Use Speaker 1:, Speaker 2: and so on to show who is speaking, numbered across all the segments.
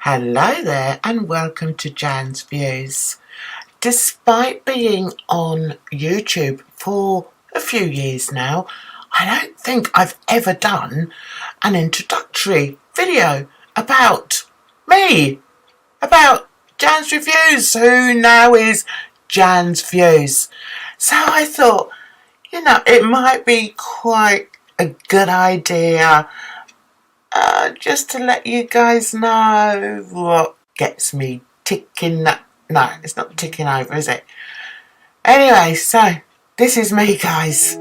Speaker 1: Hello there and welcome to Jan's Views. Despite being on YouTube for a few years now, I don't think I've ever done an introductory video about me, about Jan's Reviews, who now is Jan's Views. So I thought, it might be quite a good idea just to let you guys know what gets me ticking. No, it's not ticking over, is it? Anyway, so this is me, guys.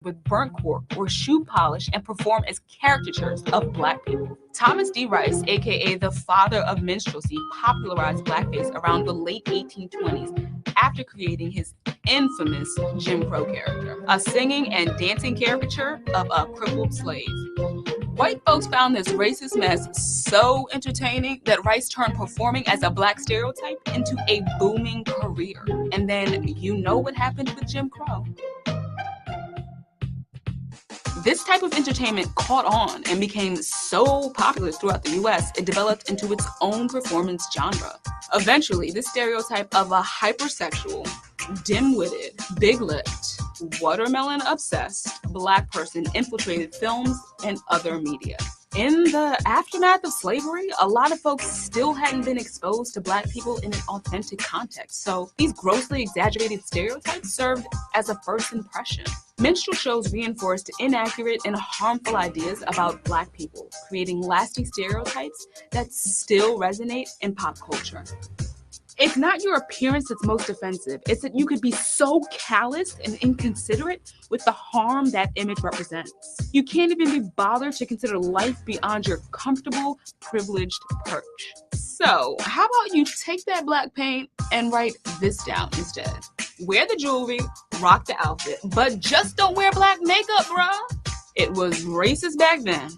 Speaker 2: With burnt cork or shoe polish and perform as caricatures of Black people. Thomas D. Rice, aka the father of minstrelsy, popularized blackface around the late 1820s after creating his infamous Jim Crow character, a singing and dancing caricature of a crippled slave. White folks found this racist mess so entertaining that Rice turned performing as a Black stereotype into a booming career. And then you know what happened with Jim Crow. This type of entertainment caught on and became so popular throughout the US, it developed into its own performance genre. Eventually, this stereotype of a hypersexual, dim-witted, big-lipped, watermelon-obsessed Black person infiltrated films and other media. In the aftermath of slavery, a lot of folks still hadn't been exposed to Black people in an authentic context, so these grossly exaggerated stereotypes served as a first impression. Minstrel shows reinforced inaccurate and harmful ideas about Black people, creating lasting stereotypes that still resonate in pop culture. It's not your appearance that's most offensive. It's that you could be so callous and inconsiderate with the harm that image represents. You can't even be bothered to consider life beyond your comfortable, privileged perch. So, how about you take that Black paint and write this down instead? Wear the jewelry, rock the outfit, but just don't wear Black makeup, bruh. It was racist back then.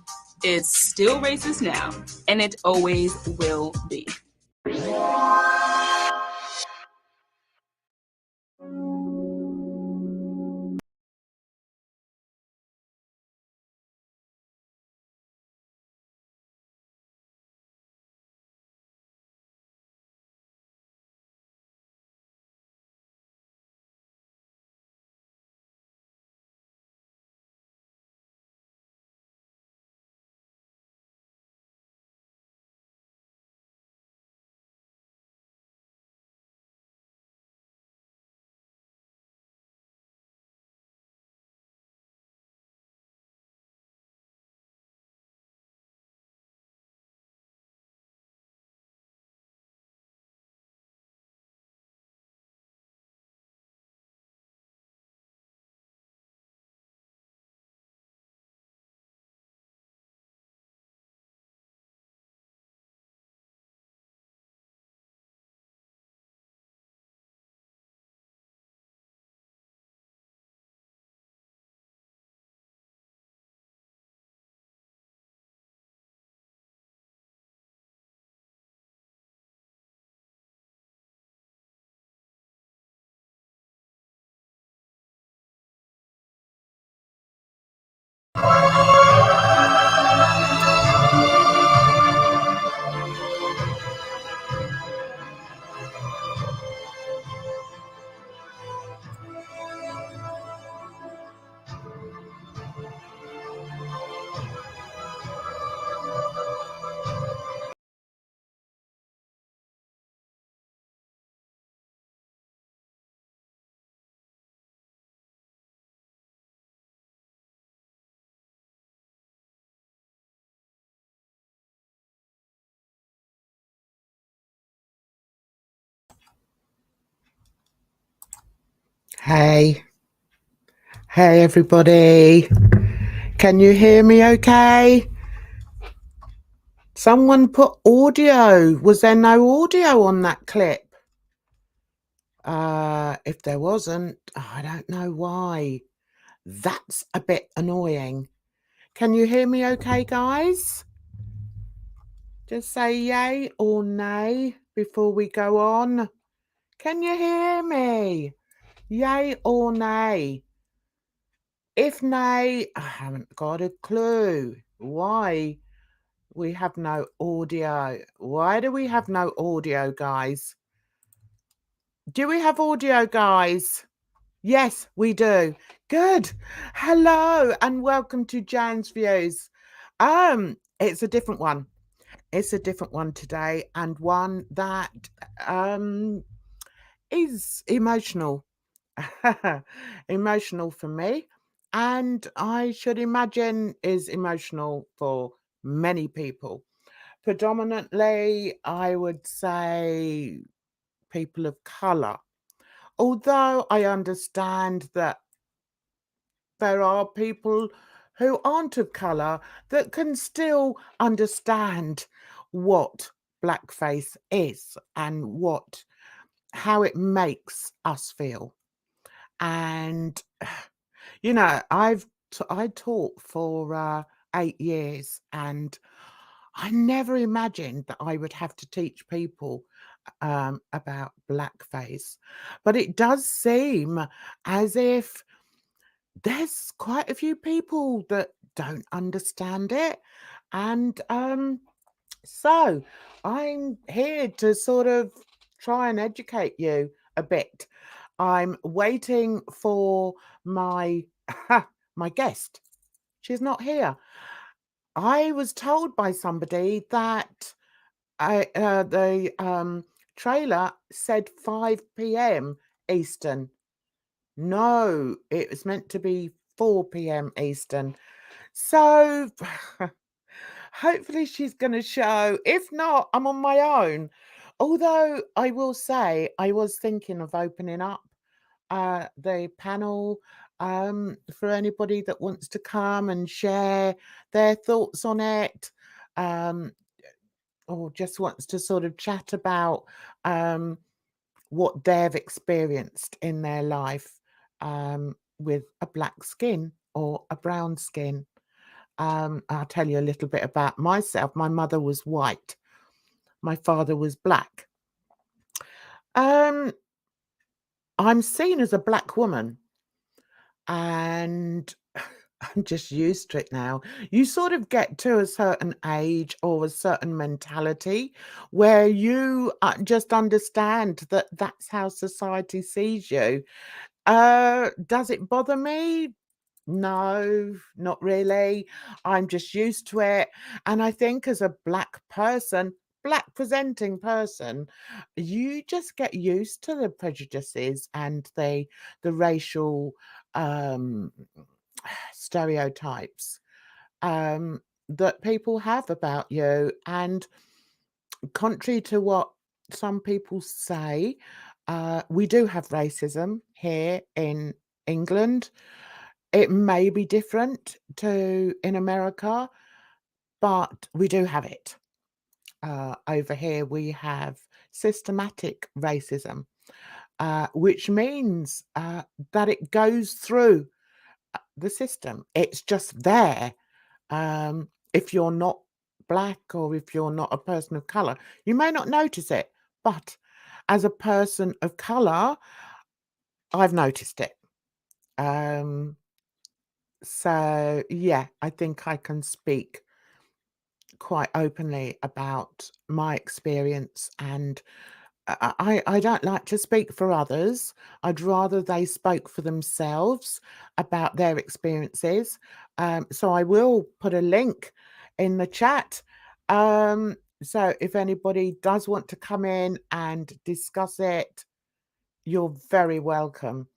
Speaker 2: It's still racist now, and it always will be.
Speaker 1: Hey, hey everybody. Can you hear me okay? Someone put audio. Was there no audio on that clip? If there wasn't, I don't know why. That's a bit annoying. Can you hear me okay, guys? Just say yay or nay before we go on. Can you hear me? Yay or nay? If nay, I haven't got a clue. Why we have no audio? Why do we have no audio, guys? Do we have audio, guys? Yes, we do. Good. Hello and welcome to Jan's Views. It's a different one. It's a different one today, and one that is emotional. Emotional for me, and I should imagine is emotional for many people. Predominantly, I would say people of colour. Although I understand that there are people who aren't of colour that can still understand what blackface is and how it makes us feel. And you know, I taught for 8 years, and I never imagined that I would have to teach people about blackface. But it does seem as if there's quite a few people that don't understand it. And so I'm here to sort of try and educate you a bit. I'm waiting for my my guest. She's not here. I was told by somebody that the trailer said 5 p.m. Eastern. No, it was meant to be 4 p.m. Eastern. So hopefully she's going to show. If not, I'm on my own. Although I will say I was thinking of opening up the panel for anybody that wants to come and share their thoughts on it, um, or just wants to sort of chat about what they've experienced in their life with a black skin or a brown skin. I'll tell you a little bit about myself. My mother was white. My father was black. Um, I'm seen as a black woman, and I'm just used to it now. You sort of get to a certain age or a certain mentality where you just understand that that's how society sees you. Does it bother me? No, not really. I'm just used to it. And I think as a black person, black presenting person, you just get used to the prejudices and the racial um stereotypes that people have about you. And contrary to what some people say, we do have racism here in England. It may be different to in America, but we do have it. Over here, we have systematic racism, which means that it goes through the system. It's just there. If you're not black or if you're not a person of color, you may not notice it. But as a person of color, I've noticed it. Um, so, yeah, I think I can speak quite openly about my experience, and I don't like to speak for others. I'd rather they spoke for themselves about their experiences. So I will put a link in the chat. So if anybody does want to come in and discuss it, you're very welcome.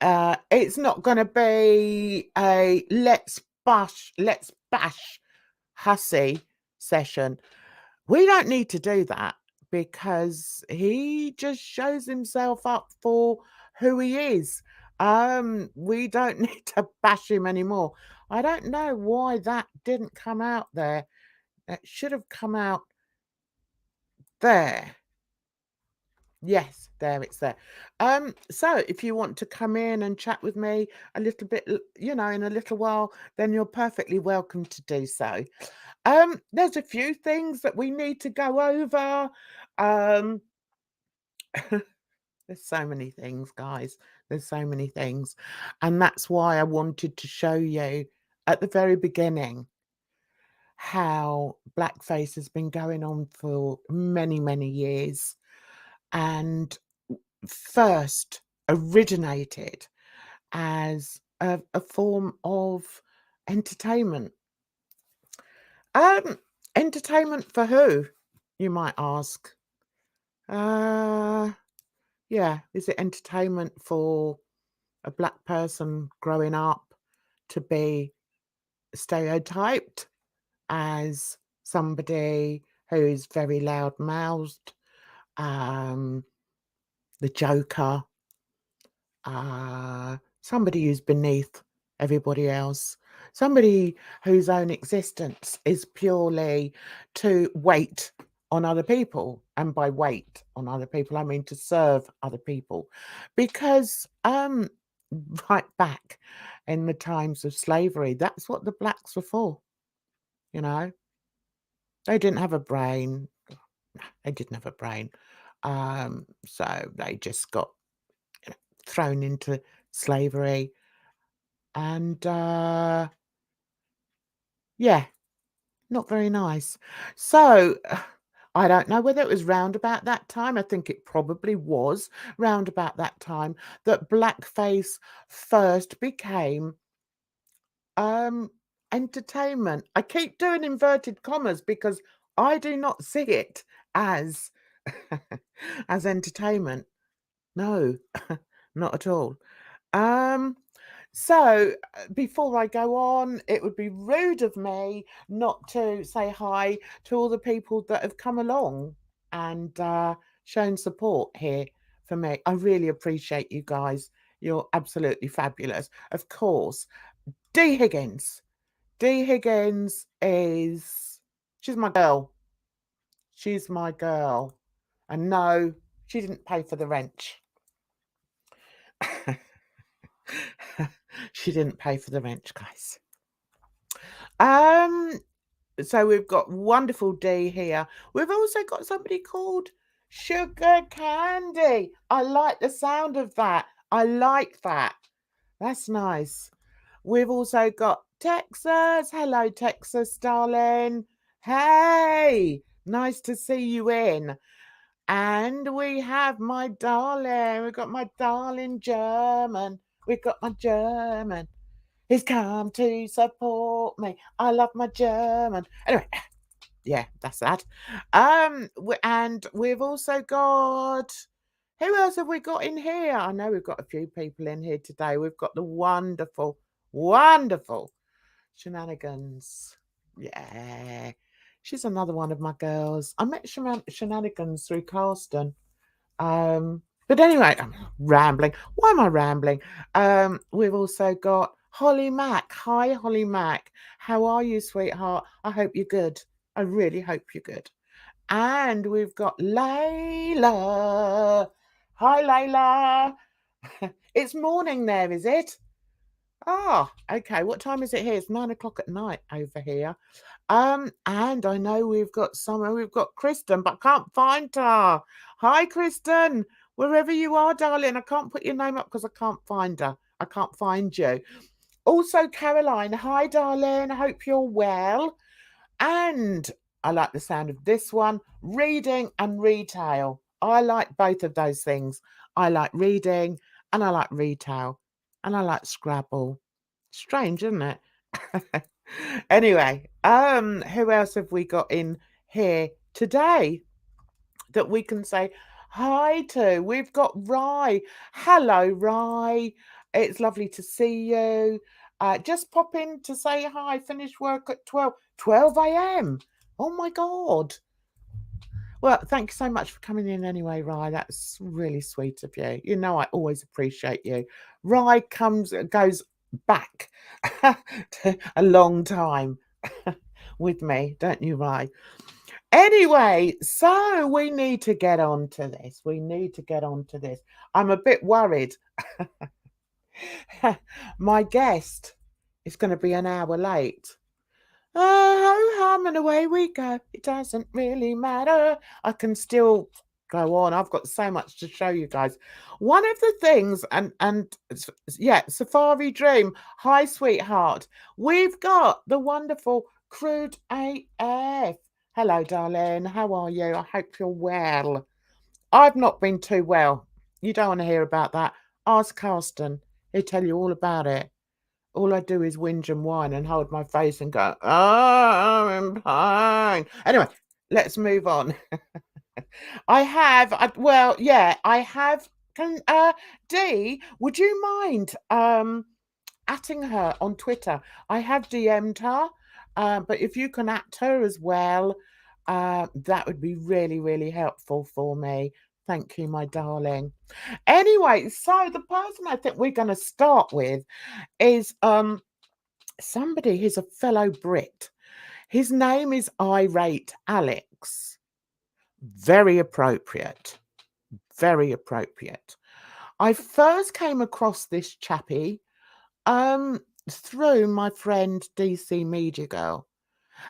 Speaker 1: It's not going to be a let's bash Hussy session. We don't need to do that because he just shows himself up for who he is. We don't need to bash him anymore. I don't know why that didn't come out there. It should have come out there. Yes, there, it's there. So if you want to come in and chat with me a little bit, in a little while, then you're perfectly welcome to do so. There's a few things that we need to go over. Um, there's so many things, guys. There's so many things. And that's why I wanted to show you at the very beginning how blackface has been going on for many, many years. And first originated as a form of entertainment. Entertainment for who, you might ask? Yeah, is it entertainment for a black person growing up to be stereotyped as somebody who's very loud-mouthed, the joker, somebody who's beneath everybody else, somebody whose own existence is purely to wait on other people, and by wait on other people I mean to serve other people, because right back in the times of slavery, that's what the blacks were for. They didn't have a brain. They didn't have a brain. So they just got thrown into slavery. And yeah, not very nice. So I don't know whether it was round about that time. I think it probably was round about that time that blackface first became entertainment. I keep doing inverted commas because I do not see it as as entertainment. No, not at all. So before I go on, it would be rude of me not to say hi to all the people that have come along and shown support here for me. I really appreciate you guys. You're absolutely fabulous. Of course, D. Higgins. D. Higgins she's my girl. She's my girl. And no, she didn't pay for the wrench. She didn't pay for the wrench, guys. So we've got wonderful D here. We've also got somebody called Sugar Candy. I like the sound of that. I like that. That's nice. We've also got Texas. Hello, Texas, darling. Hey, nice to see you in. And we have my darling. We've got my darling German. We've got my German. He's come to support me. I love my German. Anyway, yeah, that's that. And we've also got, who else have we got in here? I know we've got a few people in here today. We've got the wonderful, wonderful Shenanigans. Yeah, she's another one of my girls. I met Shenanigans through Carston. But anyway, I'm rambling. Why am I rambling? We've also got Holly Mack. Hi, Holly Mack. How are you, sweetheart? I hope you're good. I really hope you're good. And we've got Layla. Hi, Layla. It's morning there, is it? Ah, okay. What time is it here? It's 9 o'clock at night over here. And I know we've got Kristen, but I can't find her. Hi, Kristen. Wherever you are, darling. I can't put your name up because I can't find her. I can't find you. Also, Caroline. Hi, darling. I hope you're well. And I like the sound of this one, reading and retail. I like both of those things. I like reading and I like retail and I like Scrabble. Strange, isn't it? Anyway, who else have we got in here today that we can say hi to? We've got Rye. Hello, Rye. It's lovely to see you. Just pop in to say hi. Finish work at 12 a.m. Oh my God. Well, thank you so much for coming in anyway, Rye. That's really sweet of you. You know I always appreciate you. Rye goes back to a long time with me, don't you, Rye? Anyway, so we need to get on to this. We need to get on to this. I'm a bit worried. My guest is going to be an hour late. Oh, hum, and away we go. It doesn't really matter. I can still go on. I've got so much to show you guys. One of the things, yeah, Safari Dream. Hi, sweetheart. We've got the wonderful Crude AF. Hello, darling. How are you? I hope you're well. I've not been too well. You don't want to hear about that. Ask Carsten. He'll tell you all about it. All I do is whinge and whine and hold my face and go, oh, I'm in pain. Anyway, let's move on. I have, Dee, would you mind atting her on Twitter? I have DM'd her, but if you can at her as well, that would be really, really helpful for me. Thank you, my darling. Anyway, so the person I think we're going to start with is somebody who's a fellow Brit. His name is Irate Alex. Very appropriate. Very appropriate. I first came across this chappie through my friend DC Media Girl.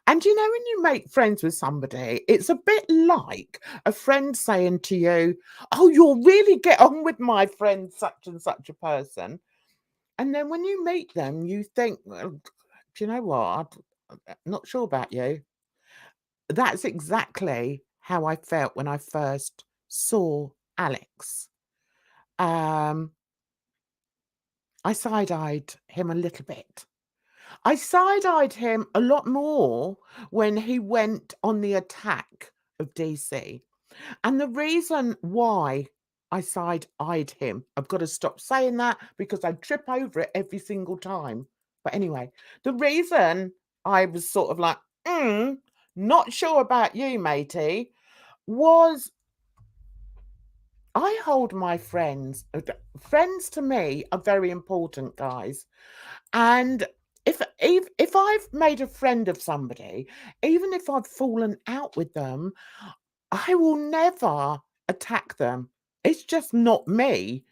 Speaker 1: And you know, when you make friends with somebody, it's a bit like a friend saying to you, oh, you'll really get on with my friend such and such a person. And then when you meet them, you think, well, do you know what? I'm not sure about you. That's exactly how I felt when I first saw Alex. I side-eyed him a little bit. I side-eyed him a lot more when he went on the attack of DC. And the reason why I side-eyed him, I've got to stop saying that because I trip over it every single time. But anyway, the reason I was sort of like, not sure about you, matey, was I hold my friends. Friends to me are very important, guys. And if I've made a friend of somebody, even if I've fallen out with them, I will never attack them. It's just not me.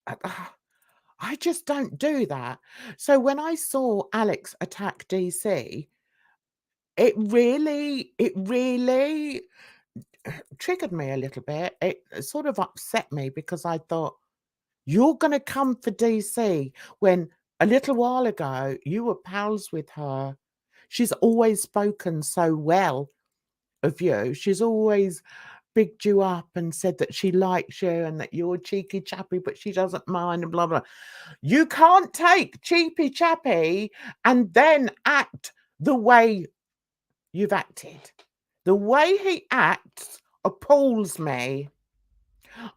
Speaker 1: I just don't do that. So when I saw Alex attack DC, it really triggered me a little bit. It sort of upset me because I thought, you're going to come for DC when a little while ago you were pals with her. She's always spoken so well of you. She's always bigged you up and said that she likes you and that you're a cheeky chappy, but she doesn't mind and blah, blah. You can't take cheapy chappy and then act the way you've acted. The way he acts appalls me.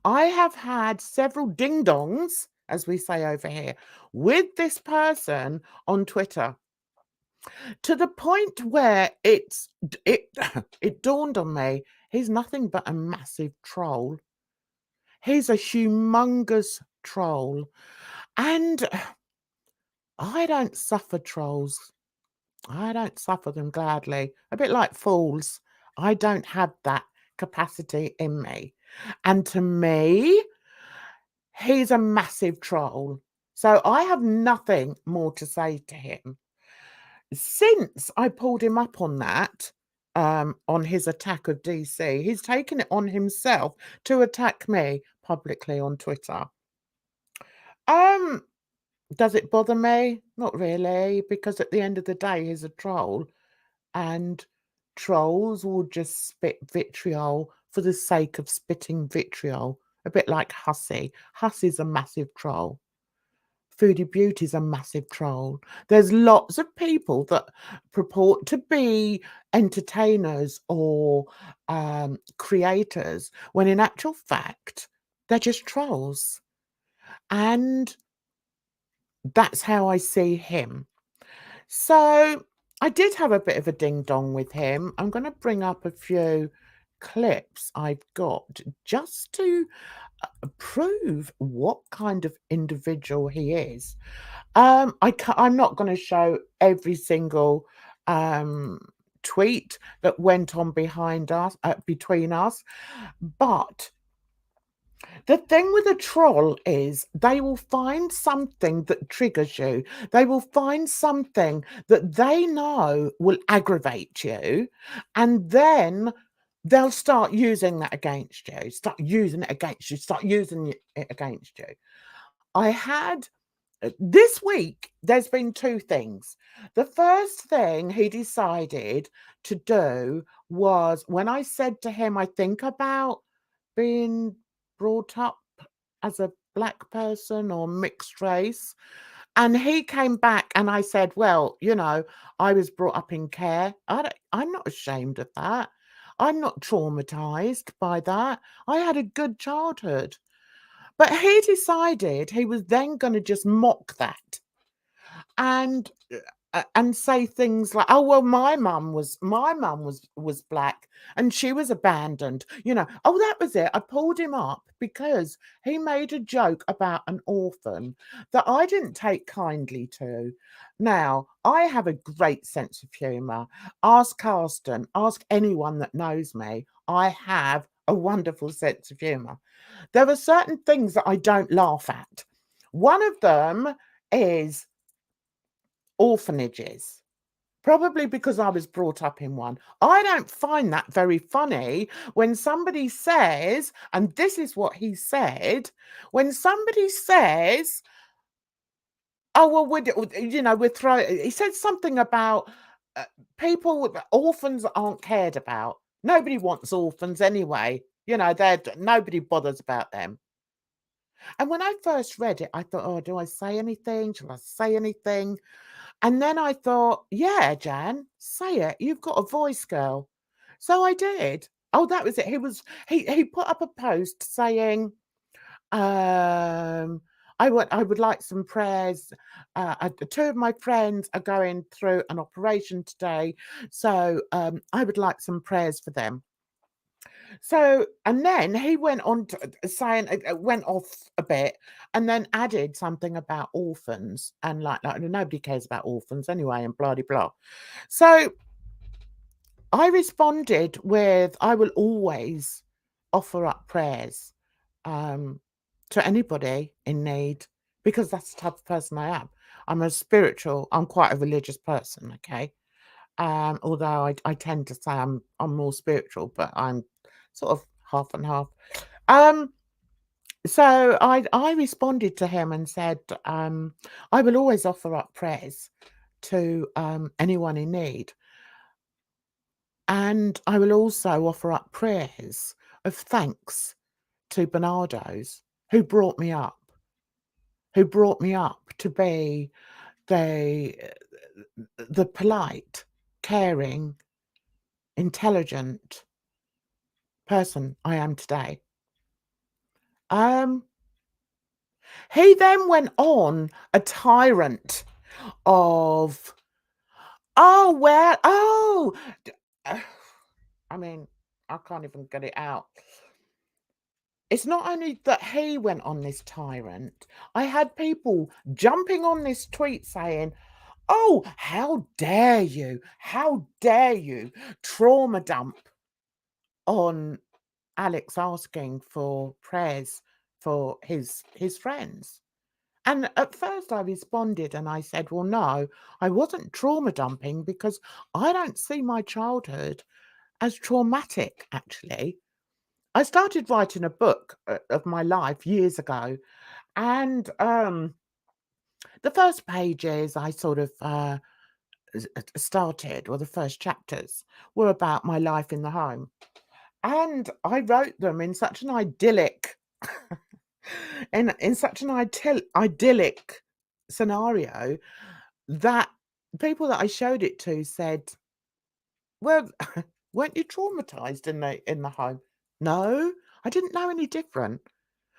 Speaker 1: I have had several ding-dongs, as we say over here, with this person on Twitter, to the point where it dawned on me, he's nothing but a massive troll. He's a humongous troll. And I don't suffer trolls. I don't suffer them gladly. A bit like fools. I don't have that capacity in me. And to me, he's a massive troll. So I have nothing more to say to him. Since I pulled him up on that, on his attack of DC, he's taken it on himself to attack me publicly on Twitter. Does it bother me? Not really, because at the end of the day, he's a troll. And trolls will just spit vitriol for the sake of spitting vitriol. A bit like Hussy. Hussy's a massive troll. Foodie Beauty's a massive troll. There's lots of people that purport to be entertainers or creators, when in actual fact, they're just trolls. And that's how I see him. So I did have a bit of a ding-dong with him. I'm going to bring up a few clips I've got just to prove what kind of individual he is. I'm not going to show every single tweet that went on behind us, between us, but the thing with a troll is they will find something that triggers you. They will find something that they know will aggravate you, and then they'll start using that against you, start using it against you, start using it against you. I had this week, there's been two things. The first thing he decided to do was when I said to him, I think about being brought up as a black person or mixed race. And he came back and I said, well, I was brought up in care. I'm not ashamed of that. I'm not traumatized by that. I had a good childhood. But he decided he was then going to just mock that and and say things like, oh well, my mum was black and she was abandoned. Oh, that was it. I pulled him up because he made a joke about an orphan that I didn't take kindly to. Now, I have a great sense of humor. Ask Carsten, ask anyone that knows me. I have a wonderful sense of humor. There are certain things that I don't laugh at. One of them is orphanages, probably because I was brought up in one. I don't find that very funny when somebody says, and this is what he said, when somebody says, oh, well, we're throwing, he said something about orphans aren't cared about. Nobody wants orphans anyway. Nobody bothers about them. And when I first read it, I thought, oh, do I say anything? Shall I say anything? And then I thought, yeah, Jan, say it. You've got a voice, girl. So I did. Oh, that was it. He put up a post saying, I would like some prayers. Two of my friends are going through an operation today, so I would like some prayers for them. So, and then he went on to saying, went off a bit and then added something about orphans and like nobody cares about orphans anyway and blah, blah, blah. So I responded with, I will always offer up prayers to anybody in need because that's the type of person I am. I'm quite a religious person, okay? Although I tend to say I'm more spiritual, but I'm sort of half and half. So I responded to him and said, I will always offer up prayers to anyone in need. And I will also offer up prayers of thanks to Bernardo's who brought me up to be the polite, caring, intelligent person I am today. He then went on a tyrant of, oh, well, oh, I mean, I can't even get it out. It's not only that he went on this tyrant, I had people jumping on this tweet saying, oh, how dare you trauma dump on Alex asking for prayers for his friends. And at first I responded and I said, well, no, I wasn't trauma dumping because I don't see my childhood as traumatic, actually. I started writing a book of my life years ago. And the first pages I sort of started, or the first chapters, were about my life in the home. And I wrote them in such an idyllic, in such an idyllic scenario that people that I showed it to said, "Well, weren't you traumatized in the home?" No, I didn't know any different.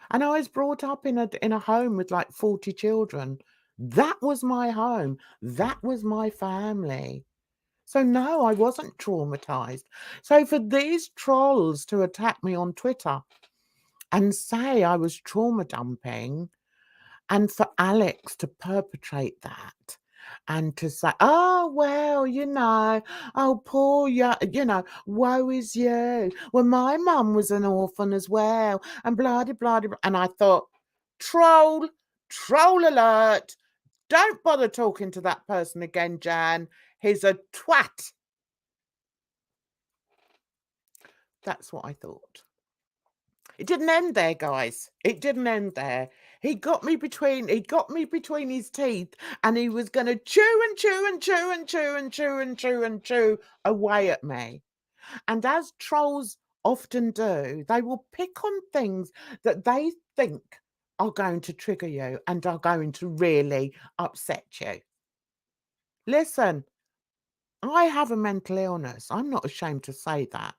Speaker 1: And I was brought up in a home with like 40 children. That was my home. That was my family. So no, I wasn't traumatized. So for these trolls to attack me on Twitter and say I was trauma dumping, and for Alex to perpetrate that and to say, oh, well, oh, poor woe is you. Well, my mum was an orphan as well, and blah, blah, blah, blah. And I thought, troll alert. Don't bother talking to that person again, Jan. He's a twat. That's what I thought. It didn't end there, guys. It didn't end there. He got me between his teeth, and he was going to chew and chew and chew and chew and chew and chew and chew away at me. And as trolls often do, they will pick on things that they think are going to trigger you and are going to really upset you. Listen, I have a mental illness. I'm not ashamed to say that.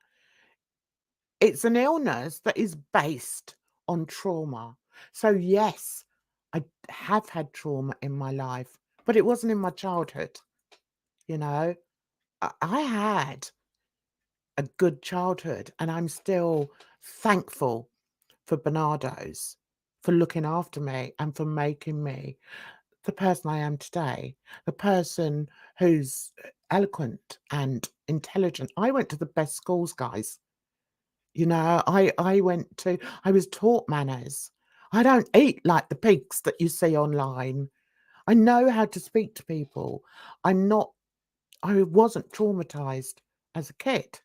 Speaker 1: It's an illness that is based on trauma. So yes, I have had trauma in my life, but it wasn't in my childhood. I had a good childhood, and I'm still thankful for Bernardo's, for looking after me and for making me the person I am today, the person who's eloquent and intelligent. I went to the best schools, guys. I was taught manners. I don't eat like the pigs that you see online. I know how to speak to people. I wasn't traumatized as a kid.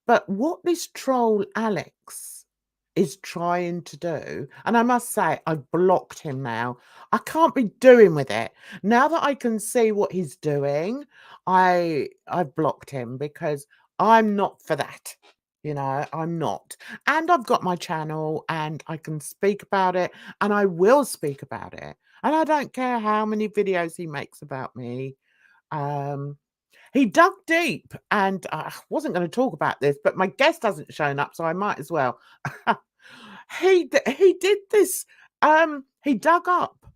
Speaker 1: But what this troll Alex is trying to do, and I must say, I've blocked him now. I can't be doing with it. Now that I can see what he's doing, I've blocked him because I'm not for that. I'm not. And I've got my channel and I can speak about it, and I will speak about it. And I don't care how many videos he makes about me. He dug deep, and I wasn't going to talk about this, but my guest hasn't shown up, so I might as well. He did this. He dug up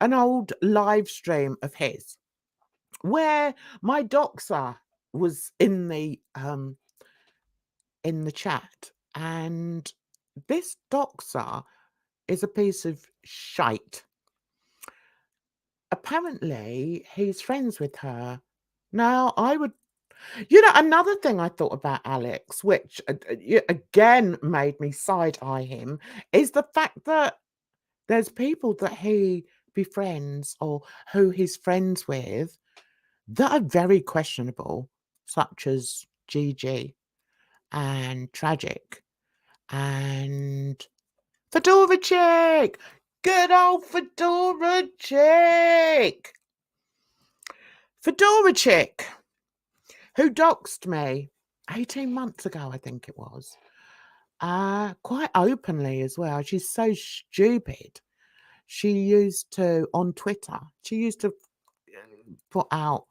Speaker 1: an old live stream of his where my doxer was in the chat, and this doxer is a piece of shite. Apparently, he's friends with her. Now, another thing I thought about Alex, which again made me side-eye him, is the fact that there's people that he befriends or who he's friends with that are very questionable, such as Gigi and Tragic and Fedora Chick. Good old Fedora Chick. Fedora Chick, who doxed me 18 months ago, I think it was. Quite openly as well. She's so stupid. She used to, on Twitter, put out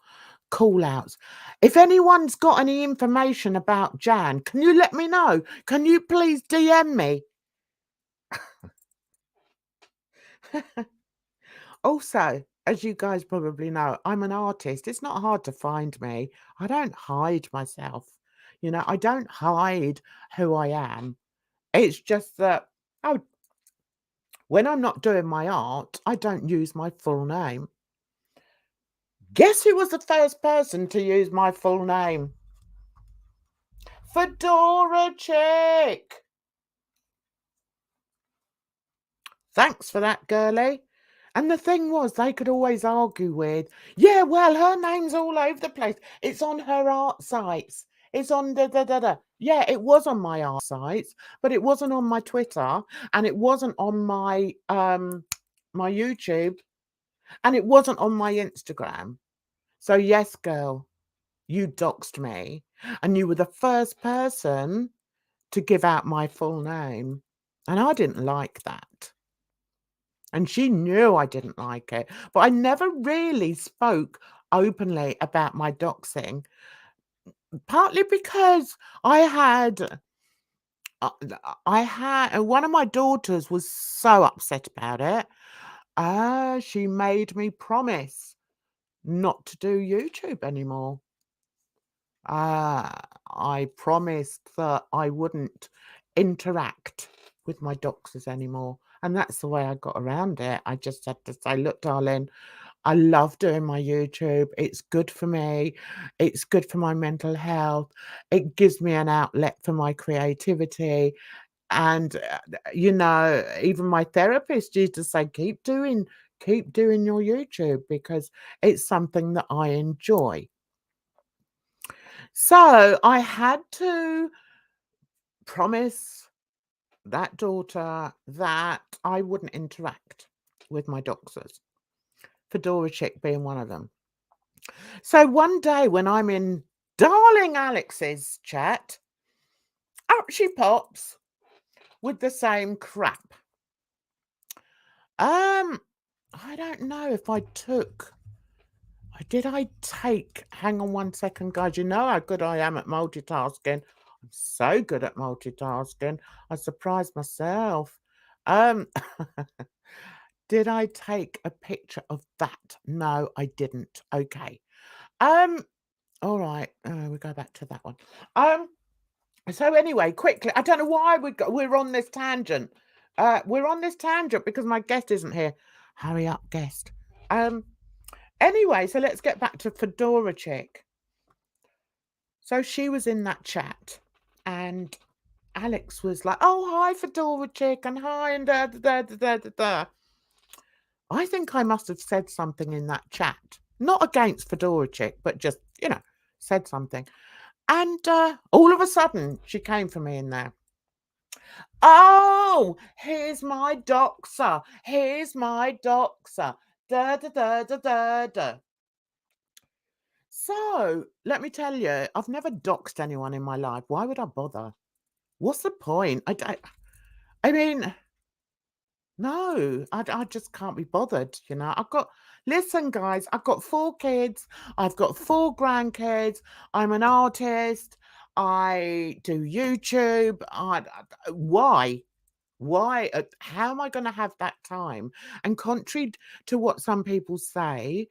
Speaker 1: call outs. If anyone's got any information about Jan, can you let me know? Can you please DM me? Also, as you guys probably know, I'm an artist. It's not hard to find me. I don't hide myself. I don't hide who I am. It's just that when I'm not doing my art, I don't use my full name. Guess who was the first person to use my full name? Fedora Chick. Thanks for that, girlie. And the thing was, they could always argue with, yeah, well, her name's all over the place. It's on her art sites. It's on da-da-da-da. Yeah, it was on my art sites, but it wasn't on my Twitter, and it wasn't on my my YouTube, and it wasn't on my Instagram. So yes, girl, you doxed me, and you were the first person to give out my full name, and I didn't like that. And she knew I didn't like it, but I never really spoke openly about my doxing, partly because I had one of my daughters was so upset about it. She made me promise not to do YouTube anymore. I promised that I wouldn't interact with my doxers anymore. And that's the way I got around it. I just had to say, look, darling, I love doing my YouTube. It's good for me. It's good for my mental health. It gives me an outlet for my creativity. And, even my therapist used to say, keep doing your YouTube because it's something that I enjoy. So I had to promise that daughter that I wouldn't interact with my doxers, Fedora Chick being one of them. So one day when I'm in darling Alex's chat, up she pops with the same crap. I don't know if did I take, hang on one second, guys. You know how good I am at multitasking. I'm so good at multitasking. I surprised myself. Did I take a picture of that? No, I didn't. Okay. All right. We go back to that one. So anyway, quickly, I don't know why we're on this tangent. We're on this tangent because my guest isn't here. Hurry up, guest. Anyway, so let's get back to Fedora Chick. So she was in that chat, and Alex was like, "Oh, hi, Fedora Chick, and hi, and da da da da da da." I think I must have said something in that chat, not against Fedora Chick, but just said something. And all of a sudden, she came for me in there. Oh, here's my doxer. Here's my doxer. Da da da da da da. So let me tell you, I've never doxed anyone in my life. Why would I bother? What's the point? I mean, no, I just can't be bothered. Listen, guys, I've got 4 kids. I've got 4 grandkids. I'm an artist. I do YouTube. Why? Why? How am I going to have that time? And contrary to what some people say,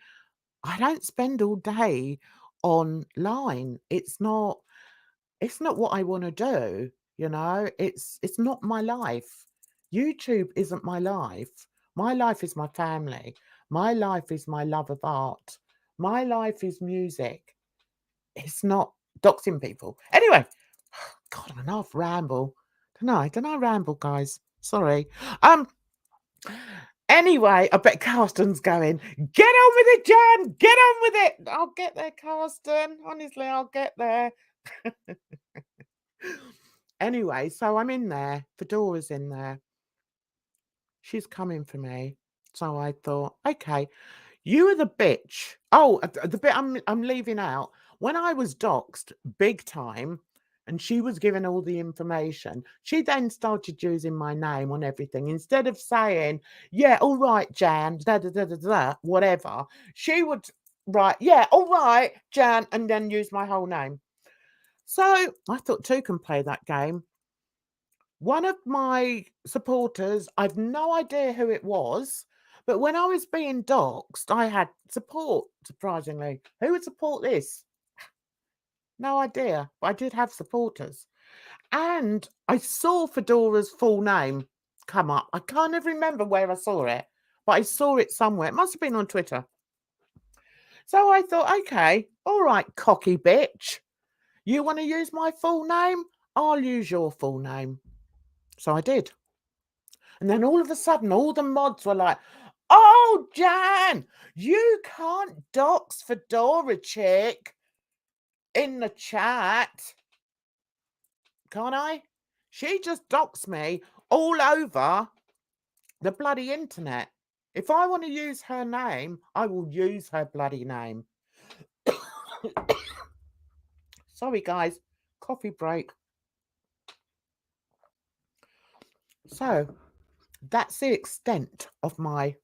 Speaker 1: I don't spend all day online. It's not what I want to do, It's not my life. YouTube isn't my life. My life is my family. My life is my love of art. My life is music. It's not doxing people. Anyway, God, I know I've ramble. Don't I ramble, guys? Sorry. Anyway, I bet Carston's going, get on with it, Jan! Get on with it! I'll get there, Carston. Honestly, I'll get there. Anyway, so I'm in there. Fedora's in there. She's coming for me. So I thought, okay, you are the bitch. Oh, the bit I'm leaving out. When I was doxed big time and she was given all the information, she then started using my name on everything. Instead of saying, yeah, all right, Jan, da da da da da, whatever, she would write, yeah, all right, Jan, and then use my whole name. So I thought 2 can play that game. One of my supporters, I've no idea who it was, but when I was being doxed, I had support, surprisingly. Who would support this? No idea, but I did have supporters. And I saw Fedora's full name come up. I can't even remember where I saw it, but I saw it somewhere. It must have been on Twitter. So I thought, okay, all right, cocky bitch. You want to use my full name? I'll use your full name. So I did. And then all of a sudden, all the mods were like, oh, Jan, you can't dox Fedora Chick in the chat. Can't I? She just doxed me all over the bloody internet. If I want to use her name, I will use her bloody name. Sorry, guys. Coffee break. So that's the extent of my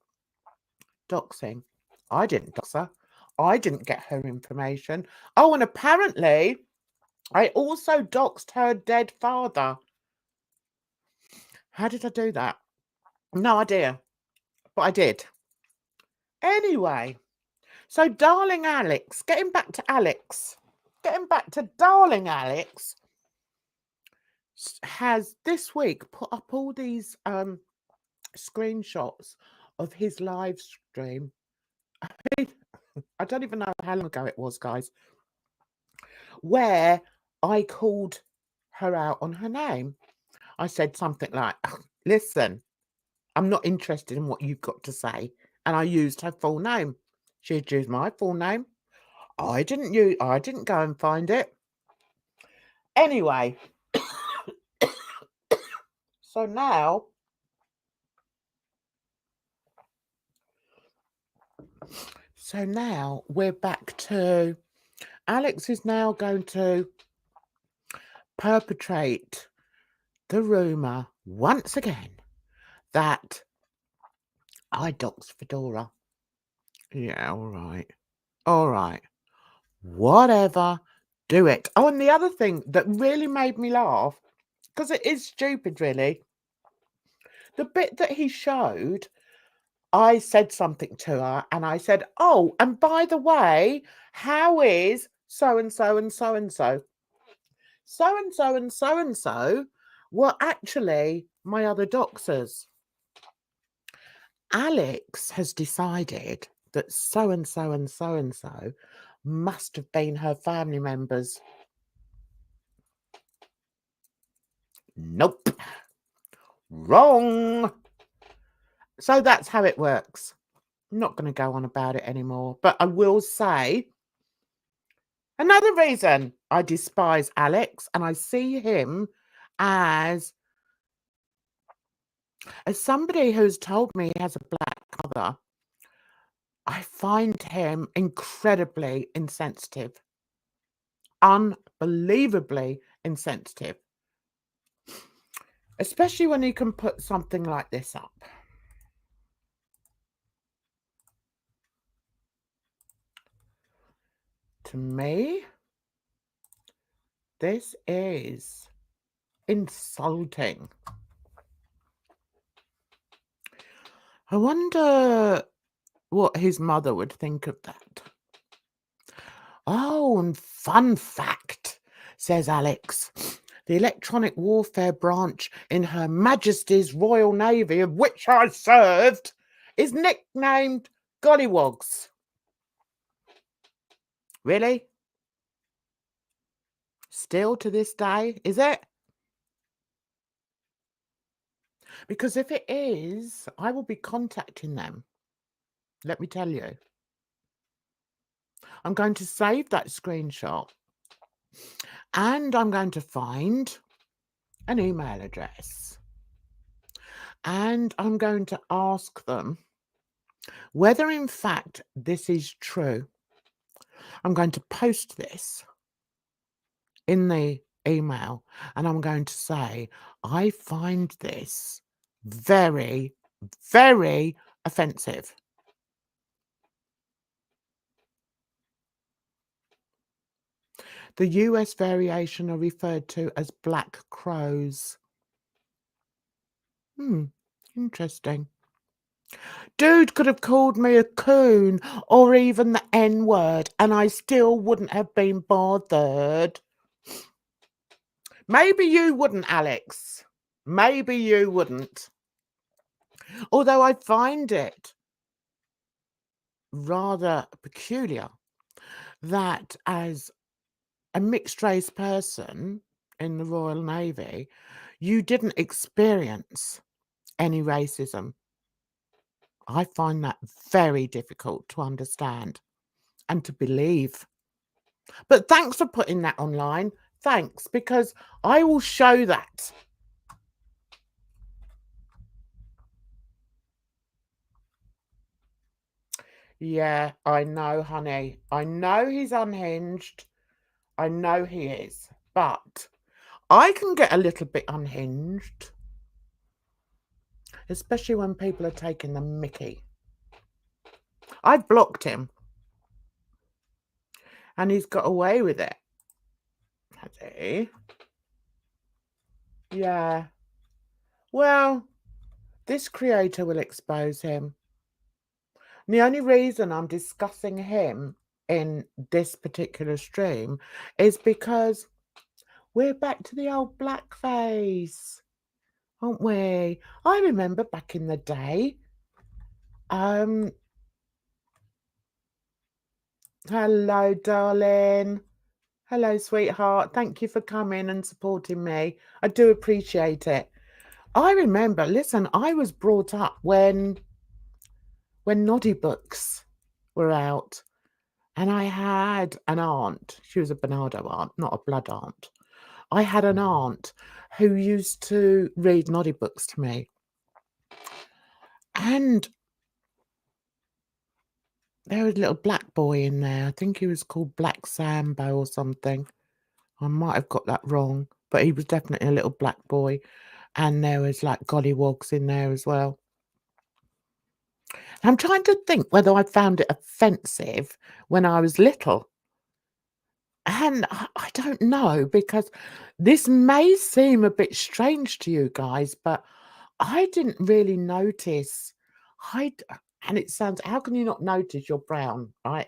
Speaker 1: doxing. I didn't dox her. I didn't get her information. Oh, and apparently I also doxed her dead father. How did I do that? No idea, but I did. Anyway, so darling Alex, getting back to Alex. getting back to darling Alex, has this week put up all these screenshots of his live stream. I don't even know how long ago it was, guys, where I called her out on her name. I said something like, listen, I'm not interested in what you've got to say. And I used her full name. She'd used my full name. I didn't go and find it. Anyway, so now we're back to Alex is now going to perpetrate the rumour once again that I doxed Fedora. Yeah, all right, whatever, do it. Oh, and the other thing that really made me laugh, because it is stupid, really, the bit that he showed, I said something to her and I said, oh, and by the way, how is so-and-so and so-and-so? So-and-so and so-and-so were actually my other doxers. Alex has decided that so-and-so and so-and-so must have been her family members. Nope. Wrong. So that's how it works. I'm not going to go on about it anymore, but I will say another reason I despise Alex and I see him as somebody who's told me he has a black mother. I find him incredibly insensitive. Unbelievably insensitive. Especially when you can put something like this up. To me, this is insulting. I wonder what his mother would think of that. Oh, and fun fact, says Alex. The electronic warfare branch in Her Majesty's Royal Navy, of which I served, is nicknamed Gollywogs. Really? Still to this day, is it? Because if it is, I will be contacting them. Let me tell you. I'm going to save that screenshot and I'm going to find an email address. And I'm going to ask them whether in fact this is true. I'm going to post this in the email and I'm going to say, I find this very, very offensive. The US variation are referred to as black crows. Interesting. Dude could have called me a coon or even the N-word and I still wouldn't have been bothered. Maybe you wouldn't, Alex. Maybe you wouldn't. Although I find it rather peculiar that as a mixed race person in the Royal Navy, you didn't experience any racism. I find that very difficult to understand and to believe. But thanks for putting that online. Thanks, because I will show that. Yeah, I know, honey. I know he's unhinged. I know he is. But I can get a little bit unhinged. Especially when people are taking the mickey. I've blocked him. And he's got away with it. Has he? Yeah. Well, this creator will expose him. And the only reason I'm discussing him in this particular stream is because we're back to the old blackface, aren't we? I remember back in the day. Hello, darling. Hello, sweetheart. Thank you for coming and supporting me. I do appreciate it. I remember, listen, I was brought up when Noddy books were out, and I had an aunt. She was a Bernardo aunt, not a blood aunt. I had an aunt who used to read Noddy books to me. And there was a little black boy in there. I think he was called Black Sambo or something. I might have got that wrong, but he was definitely a little black boy. And there was like gollywogs in there as well. I'm trying to think whether I found it offensive when I was little. And I don't know, because this may seem a bit strange to you guys, but I didn't really notice. And it sounds, how can you not notice you're brown, right?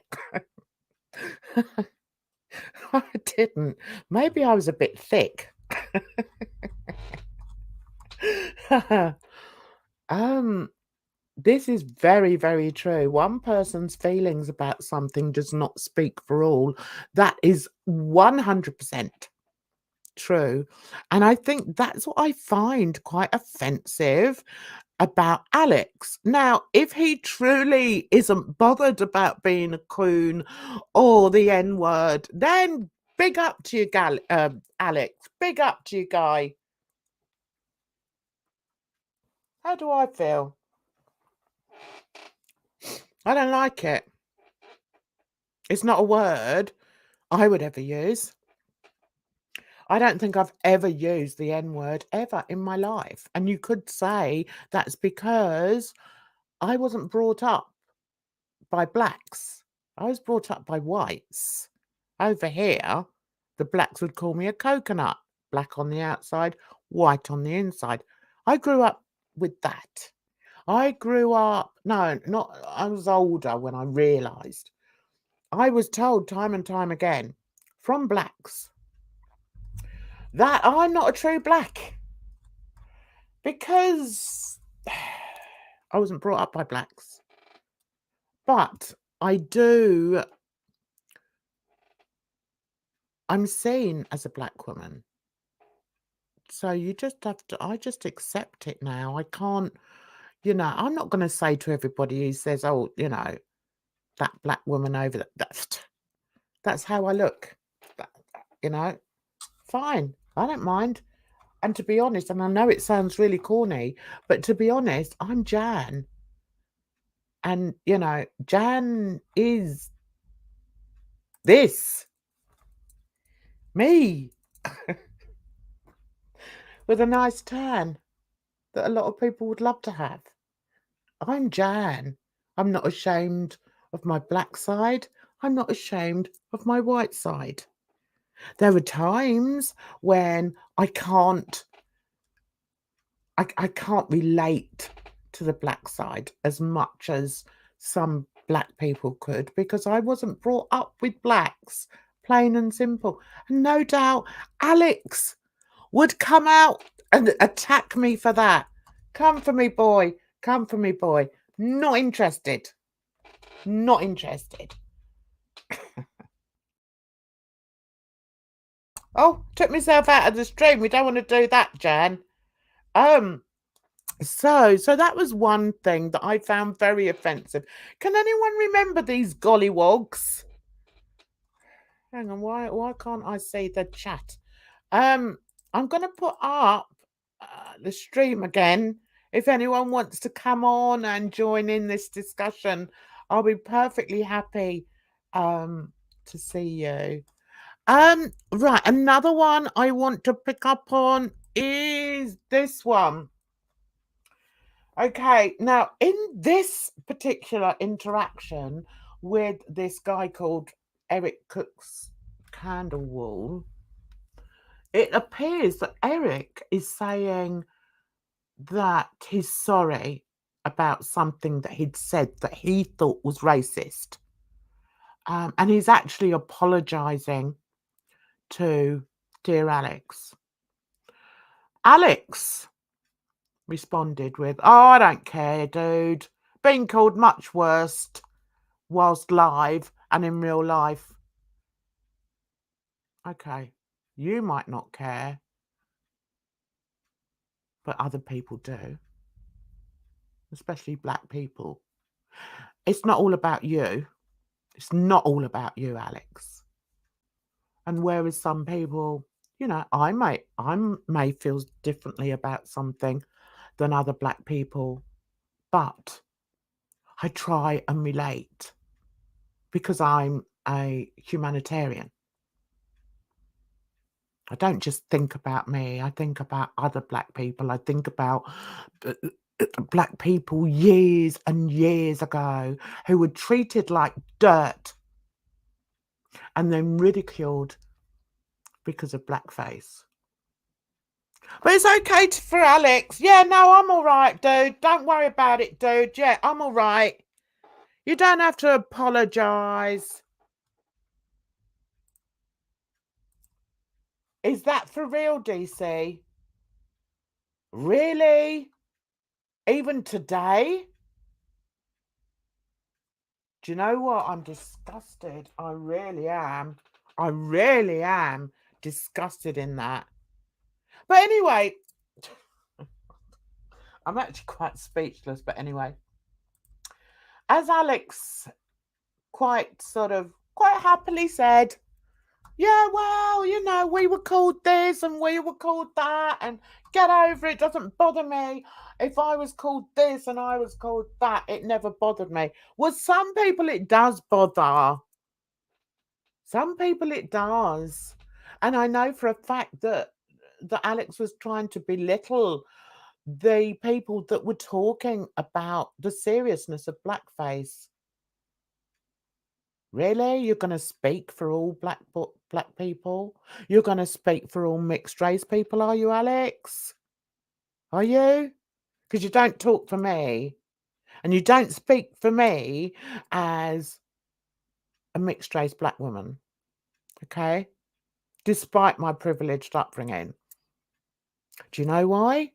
Speaker 1: I didn't. Maybe I was a bit thick. This is very, very true. One person's feelings about something does not speak for all. That is 100% true. And I think that's what I find quite offensive about Alex. Now, if he truly isn't bothered about being a coon or the N-word, then big up to you, Alex. Big up to you, guy. How do I feel? I don't like it. It's not a word I would ever use. I don't think I've ever used the N-word ever in my life. And you could say that's because I wasn't brought up by blacks. I was brought up by whites. Over here, the blacks would call me a coconut. Black on the outside, white on the inside. I grew up with that. I was older when I realised. I was told time and time again from blacks that I'm not a true black because I wasn't brought up by blacks. But I'm seen as a black woman. So you just have to, I just accept it now. I can't, I'm not going to say to everybody who says, oh, that black woman over there, that's how I look. Fine. I don't mind. And to be honest, and I know it sounds really corny, but to be honest, I'm Jan. And, Jan is this. Me. With a nice tan that a lot of people would love to have. I'm Jan. I'm not ashamed of my black side. I'm not ashamed of my white side. There are times when I can't relate to the black side as much as some black people could, because I wasn't brought up with blacks, plain and simple. And no doubt Alex would come out and attack me for that. Come for me, boy. Come for me, boy. Not interested. Not interested. Oh, took myself out of the stream. We don't want to do that, Jan. So that was one thing that I found very offensive. Can anyone remember these gollywogs? Hang on, why can't I see the chat? I'm going to put up the stream again. If anyone wants to come on and join in this discussion, I'll be perfectly happy to see you. Right, another one I want to pick up on is this one. Okay, now in this particular interaction with this guy called Eric Cook's Candlewall, it appears that Eric is saying that he's sorry about something that he'd said that he thought was racist. And he's actually apologising to dear Alex. Alex responded with, "Oh, I don't care, dude. Been called much worse whilst live and in real life." Okay, you might not care, but other people do, especially black people. It's not all about you. It's not all about you, Alex. And whereas some people, you know, I may feel differently about something than other black people, but I try and relate because I'm a humanitarian. I don't just think about me. I think about other black people. I think about black people years and years ago who were treated like dirt and then ridiculed because of blackface. But it's okay for Alex. Yeah, no, I'm all right, dude. Don't worry about it, dude. Yeah, I'm all right. You don't have to apologise. Is that for real, DC? Really? Even today? Do you know what? I'm disgusted. I really am. I really am disgusted in that. But anyway, I'm actually quite speechless. But anyway, as Alex quite happily said, yeah, well, you know, we were called this and we were called that, and get over it. Doesn't bother me. If I was called this and I was called that, it never bothered me. Well, some people it does bother. Some people it does. And I know for a fact that Alex was trying to belittle the people that were talking about the seriousness of blackface. Really? You're going to speak for all black people? You're going to speak for all mixed race people, are you, Alex? Are you? Because you don't talk for me. And you don't speak for me as a mixed race black woman. Okay? Despite my privileged upbringing. Do you know why?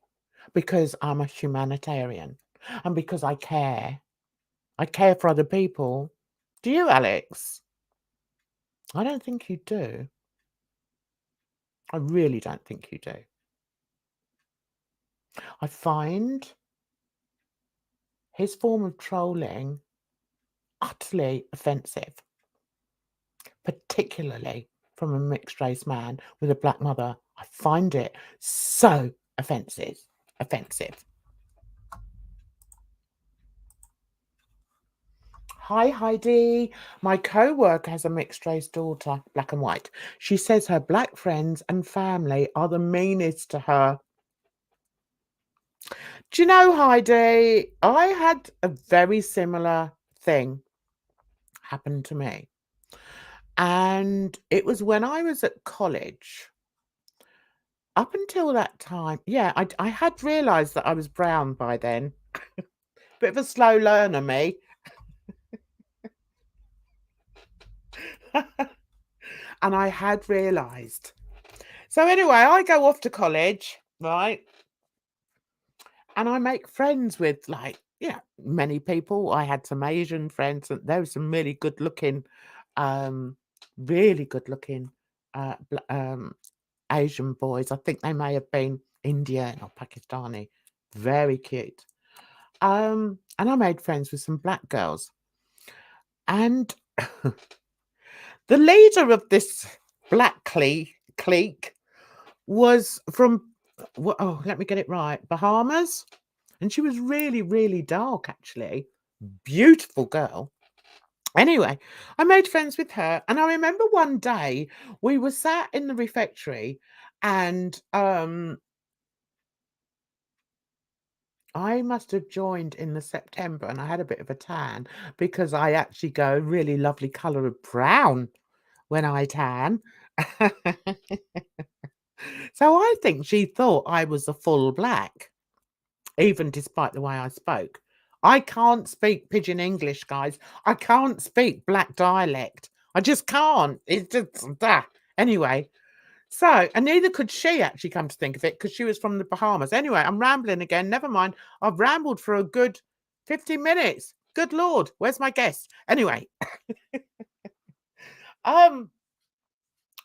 Speaker 1: Because I'm a humanitarian. And because I care. I care for other people. Do you, Alex? I don't think you do. I really don't think you do. I find his form of trolling utterly offensive, particularly from a mixed race man with a black mother. I find it so offensive. Hi, Heidi. My co-worker has a mixed race daughter, black and white. She says her black friends and family are the meanest to her. Do you know, Heidi, I had a very similar thing happen to me. And it was when I was at college. Up until that time, yeah, I had realised that I was brown by then. Bit of a slow learner, me. And I had realised. So anyway, I go off to college, right? And I make friends with, like, yeah, many people. I had some Asian friends, and there were some really good looking Asian boys. I think they may have been Indian or Pakistani. Very cute. And I made friends with some black girls. And the leader of this black clique was from, oh, let me get it right, Bahamas. And she was really, really dark, actually. Beautiful girl. Anyway, I made friends with her. And I remember one day we were sat in the refectory and I must have joined in the September and I had a bit of a tan because I actually go a really lovely colour of brown when I tan. So I think she thought I was a full black, even despite the way I spoke. I can't speak pidgin English, guys. I can't speak black dialect. I just can't. It's just that. Anyway, so, and neither could she actually, come to think of it, because she was from the Bahamas. Anyway, I'm rambling again. Never mind. I've rambled for a good 50 minutes. Good Lord. Where's my guest? Anyway,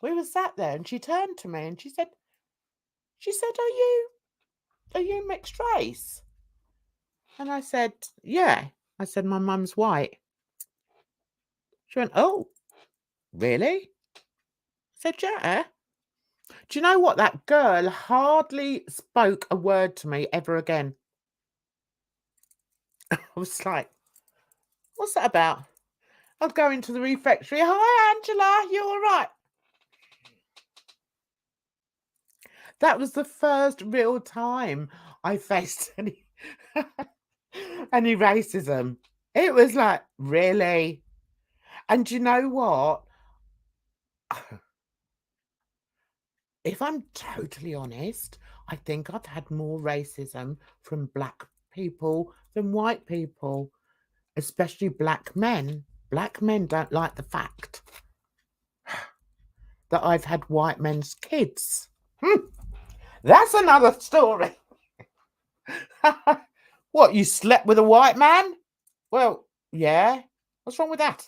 Speaker 1: we were sat there and she turned to me and she said, are you mixed race? And I said, yeah. I said, my mum's white. She went, oh, really? I said, yeah. Do you know what? That girl hardly spoke a word to me ever again. I was like, what's that about? I'll go into the refectory. Hi, Angela. You all right? That was the first real time I faced any racism. It was like, really? And you know what? If I'm totally honest, I think I've had more racism from black people than white people, especially black men. Black men don't like the fact that I've had white men's kids. That's another story. What, you slept with a white man? Well, yeah. What's wrong with that?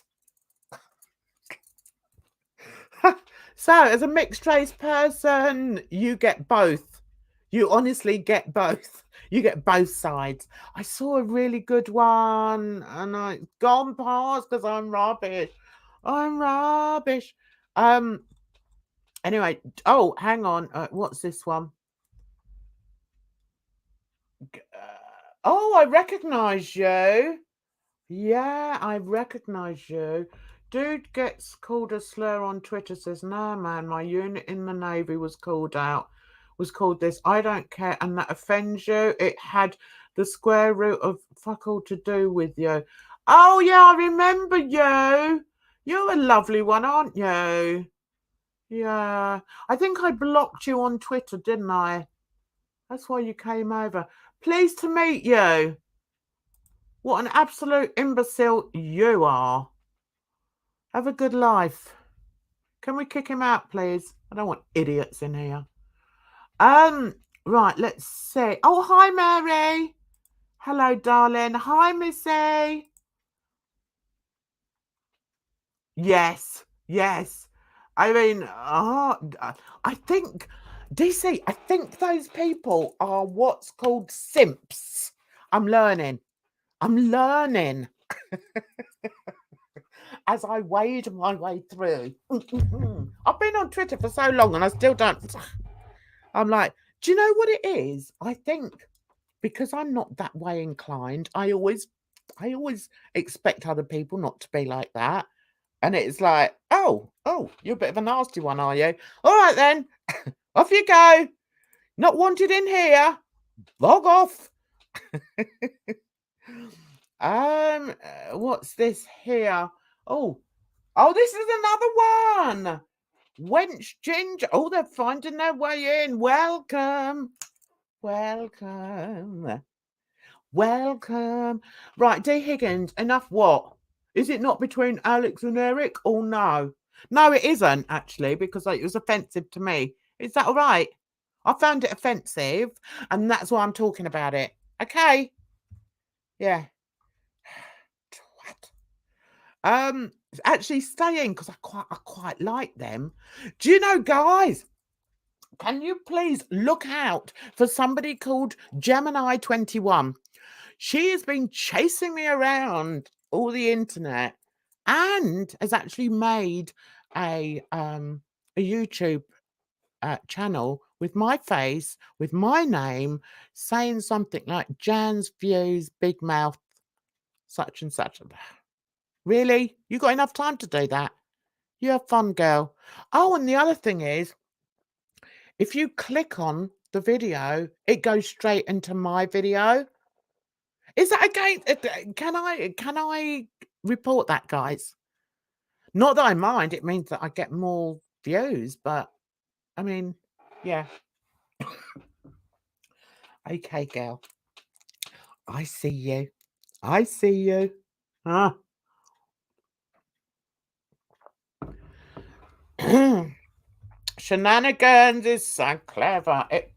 Speaker 1: So, as a mixed race person, you get both. You honestly get both. You get both sides. I saw a really good one and it's gone past because I'm rubbish. I'm rubbish. Anyway, oh, hang on. What's this one? Oh, I recognize you. Yeah, I recognize you. Dude gets called a slur on Twitter, says, no, man, my unit in the Navy was called this. I don't care, and that offends you. It had the square root of fuck all to do with you. Oh, yeah, I remember you. You're a lovely one, aren't you? Yeah. I think I blocked you on Twitter, didn't I? That's why you came over. Pleased to meet you. What an absolute imbecile you are. Have a good life. Can we kick him out, please? I don't want idiots in here. Right, let's see. Oh, hi, Mary. Hello, darling. Hi, Missy. Yes, yes. I mean, I think, DC, I think those people are what's called simps. I'm learning. As I wade my way through. I've been on Twitter for so long and I still don't. I'm like, do you know what it is? I think because I'm not that way inclined, I always expect other people not to be like that. And it's like, oh, you're a bit of a nasty one, are you? All right then, off you go. Not wanted in here. Log off. What's this here? Oh, this is another one. Wench Ginger. Oh, they're finding their way in. Welcome. Welcome. Welcome. Right, D. Higgins, enough what? Is it not between Alex and Eric or no? No, it isn't, actually, because it was offensive to me. Is that all right? I found it offensive, and that's why I'm talking about it. Okay? Yeah. Twat. Actually staying because I quite like them. Do you know, guys? Can you please look out for somebody called Gemini21? She has been chasing me around all the internet and has actually made a YouTube channel with my face, with my name, saying something like Jan's views, big mouth, such and such. Really? You got enough time to do that? You have fun, girl. Oh, and the other thing is, if you click on the video, it goes straight into my video. Is that again? Can I report that, guys? Not that I mind. It means that I get more views, but I mean, yeah. Okay, girl. I see you. I see you. Ah. Shenanigans is so clever. It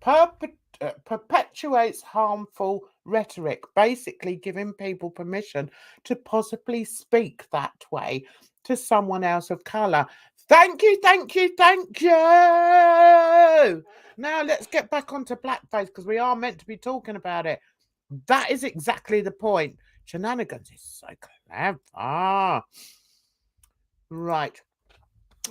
Speaker 1: perpetuates harmful rhetoric, basically giving people permission to possibly speak that way to someone else of colour. Thank you, thank you, thank you. Now let's get back onto blackface because we are meant to be talking about it. That is exactly the point. Shenanigans is so clever. Right.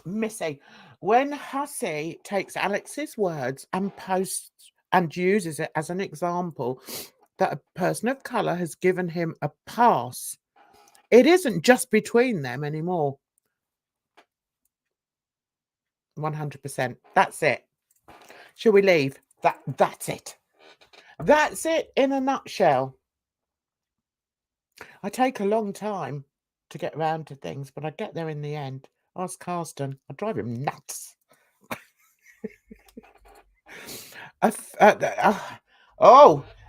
Speaker 1: Missy, when Hussy takes Alex's words and posts and uses it as an example that a person of colour has given him a pass, it isn't just between them anymore. 100%. That's it. Shall we leave? That's it. That's it in a nutshell. I take a long time to get round to things, but I get there in the end. Ask Carsten. I drive him nuts.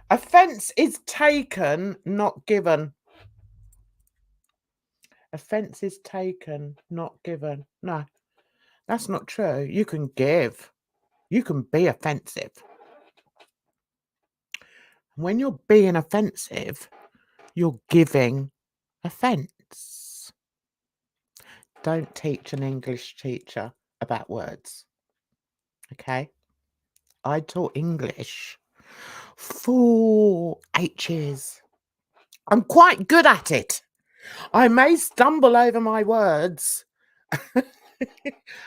Speaker 1: Offence is taken, not given. Offence is taken, not given. No, that's not true. You can give. You can be offensive. When you're being offensive, you're giving offence. Don't teach an English teacher about words. Okay? I taught English for 8 years. I'm quite good at it. I may stumble over my words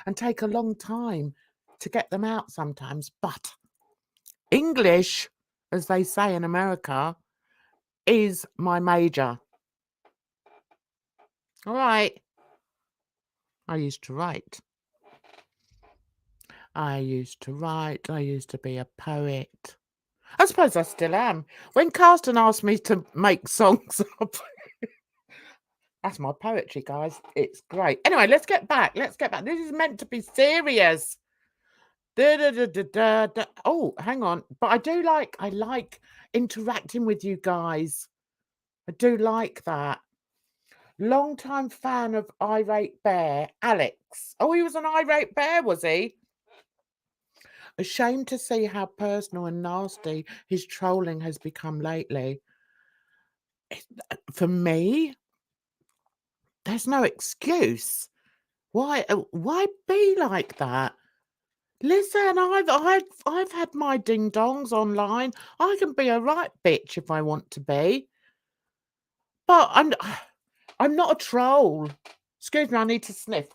Speaker 1: and take a long time to get them out sometimes, but English, as they say in America, is my major. All right. I used to write. I used to be a poet. I suppose I still am. When Carsten asked me to make songs up, that's my poetry, guys. It's great. Anyway, let's get back. This is meant to be serious. Oh, hang on. But I like interacting with you guys. I do like that. Long-time fan of Irate Bear, Alex. Oh, he was an Irate Bear, was he? Ashamed to see how personal and nasty his trolling has become lately. For me, there's no excuse. Why be like that? Listen, I've had my ding dongs online. I can be a right bitch if I want to be. But I'm not a troll. Excuse me, I need to sniff.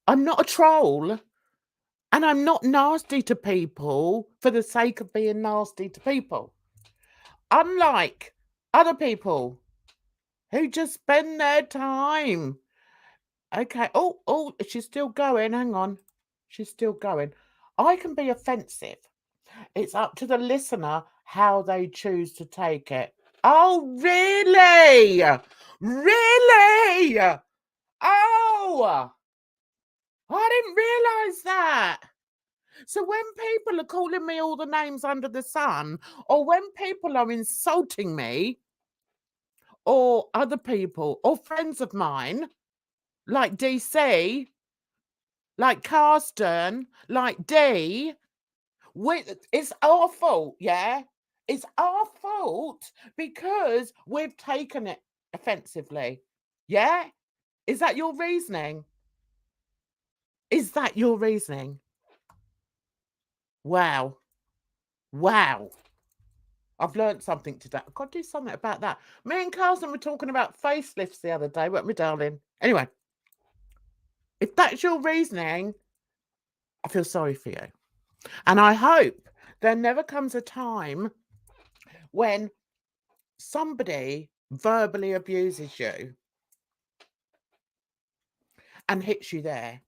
Speaker 1: I'm not a troll. And I'm not nasty to people for the sake of being nasty to people. Unlike other people who just spend their time. Okay. Oh, she's still going. Hang on. She's still going. I can be offensive. It's up to the listener how they choose to take it. Oh, really? Really? Oh, I didn't realise that. So when people are calling me all the names under the sun, or when people are insulting me, or other people, or friends of mine, like DC, like Carsten, like D, it's our fault, yeah? It's our fault because we've taken it offensively. Yeah? Is that your reasoning? Is that your reasoning? Wow. Wow. I've learned something today. I've got to do something about that. Me and Carson were talking about facelifts the other day, weren't we, darling? Anyway, if that's your reasoning, I feel sorry for you. And I hope there never comes a time when somebody verbally abuses you and hits you there.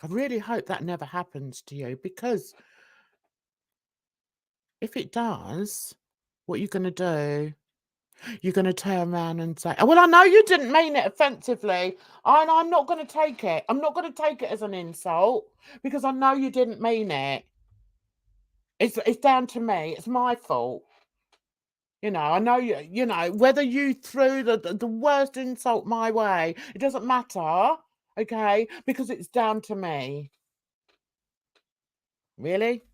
Speaker 1: I really hope that never happens to you, because if it does, what are you going to do? You're going to turn around and say, oh, well, I know you didn't mean it offensively, and I'm not going to take it. I'm not going to take it as an insult because I know you didn't mean it. It's down to me. It's my fault. You know, I know you know, whether you threw the worst insult my way, it doesn't matter, okay? Because it's down to me. Really?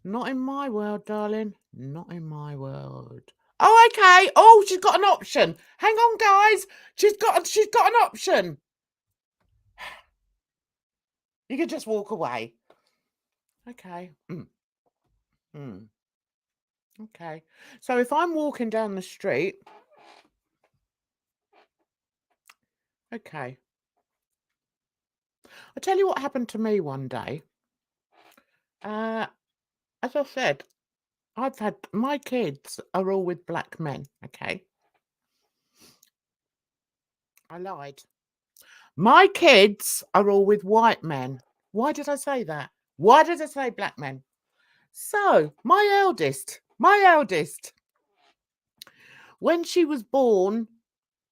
Speaker 1: Not in my world, darling. Not in my world. Oh, okay. Oh, she's got an option. Hang on, guys. She's got an option. You can just walk away. Okay. Okay. So if I'm walking down the street, okay. I'll tell you what happened to me one day. As I said, my kids are all with black men, okay? I lied. My kids are all with white men. Why did I say that? Why did I say black men? So, my eldest, when she was born,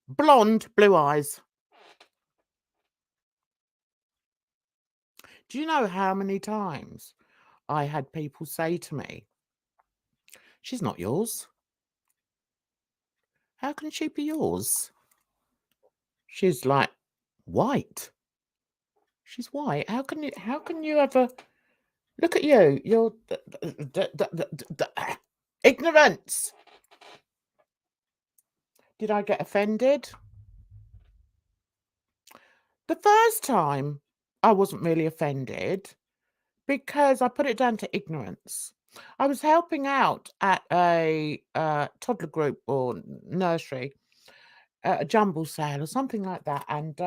Speaker 1: blonde, blue eyes. Do you know how many times I had people say to me, she's not yours. How can she be yours? She's like white. She's white. How can you ever look at you? You're ignorance. Did I get offended? The first time I wasn't really offended because I put it down to ignorance. I was helping out at a toddler group or nursery, a jumble sale or something like that, and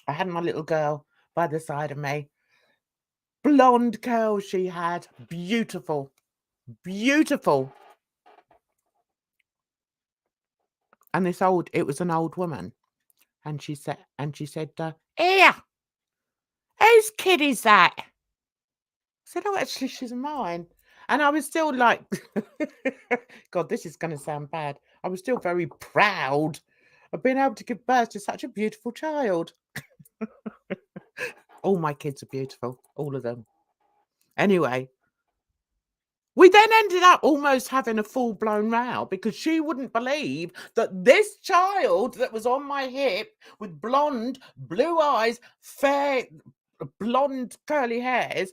Speaker 1: I had my little girl by the side of me. Blonde curls she had, beautiful, beautiful. And it was an old woman, and she said, "Here, whose kid is that?" I said, "Oh, actually, she's mine." And I was still like, God, this is going to sound bad. I was still very proud of being able to give birth to such a beautiful child. All my kids are beautiful, all of them. Anyway, we then ended up almost having a full-blown row because she wouldn't believe that this child that was on my hip with blonde, blue eyes, fair, blonde, curly hairs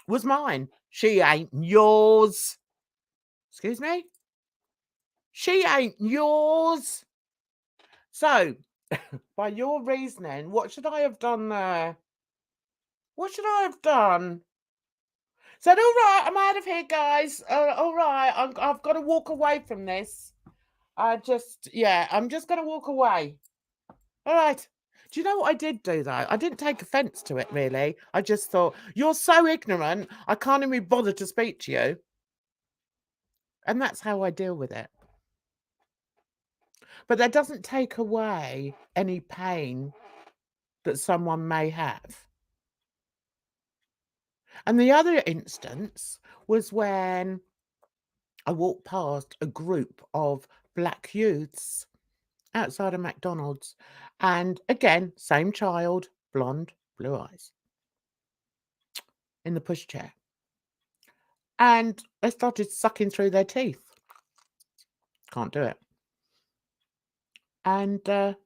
Speaker 1: was mine. She ain't yours. Excuse me? She ain't yours. So, by your reasoning, what should I have done there? What should I have done? Said, all right, I'm out of here, guys. All right, I've got to walk away from this. I'm just going to walk away. All right. Do you know what I did do, though? I didn't take offence to it, really. I just thought, you're so ignorant, I can't even bother to speak to you. And that's how I deal with it. But that doesn't take away any pain that someone may have. And the other instance was when I walked past a group of black youths outside of McDonald's. And again, same child, blonde, blue eyes, in the pushchair. And they started sucking through their teeth. Can't do it. And what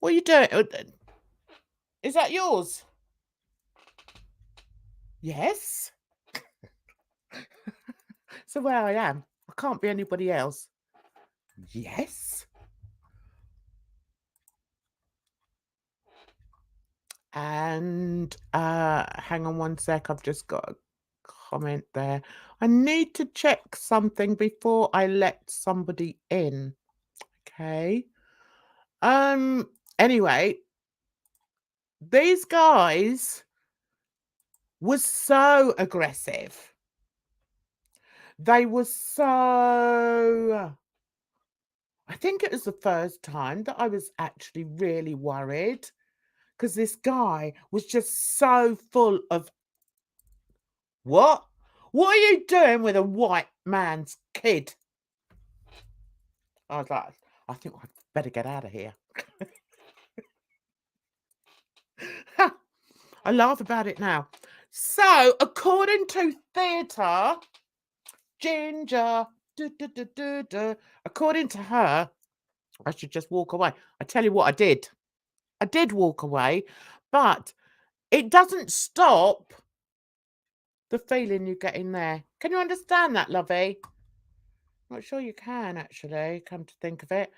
Speaker 1: are you doing? Is that yours? Yes. So where I am, I can't be anybody else. Yes. And hang on one sec, I've just got a comment there. I need to check something before I let somebody in. Okay. Anyway, these guys were so aggressive. They were so... I think it was the first time that I was actually really worried because this guy was just so full of, what? What are you doing with a white man's kid? I was like, I think I better get out of here. I laugh about it now. So, according to theatre, Ginger, according to her, I should just walk away. I tell you what I did. I did walk away, but it doesn't stop the feeling you get in there. Can you understand that, lovey? Not sure you can, actually, come to think of it.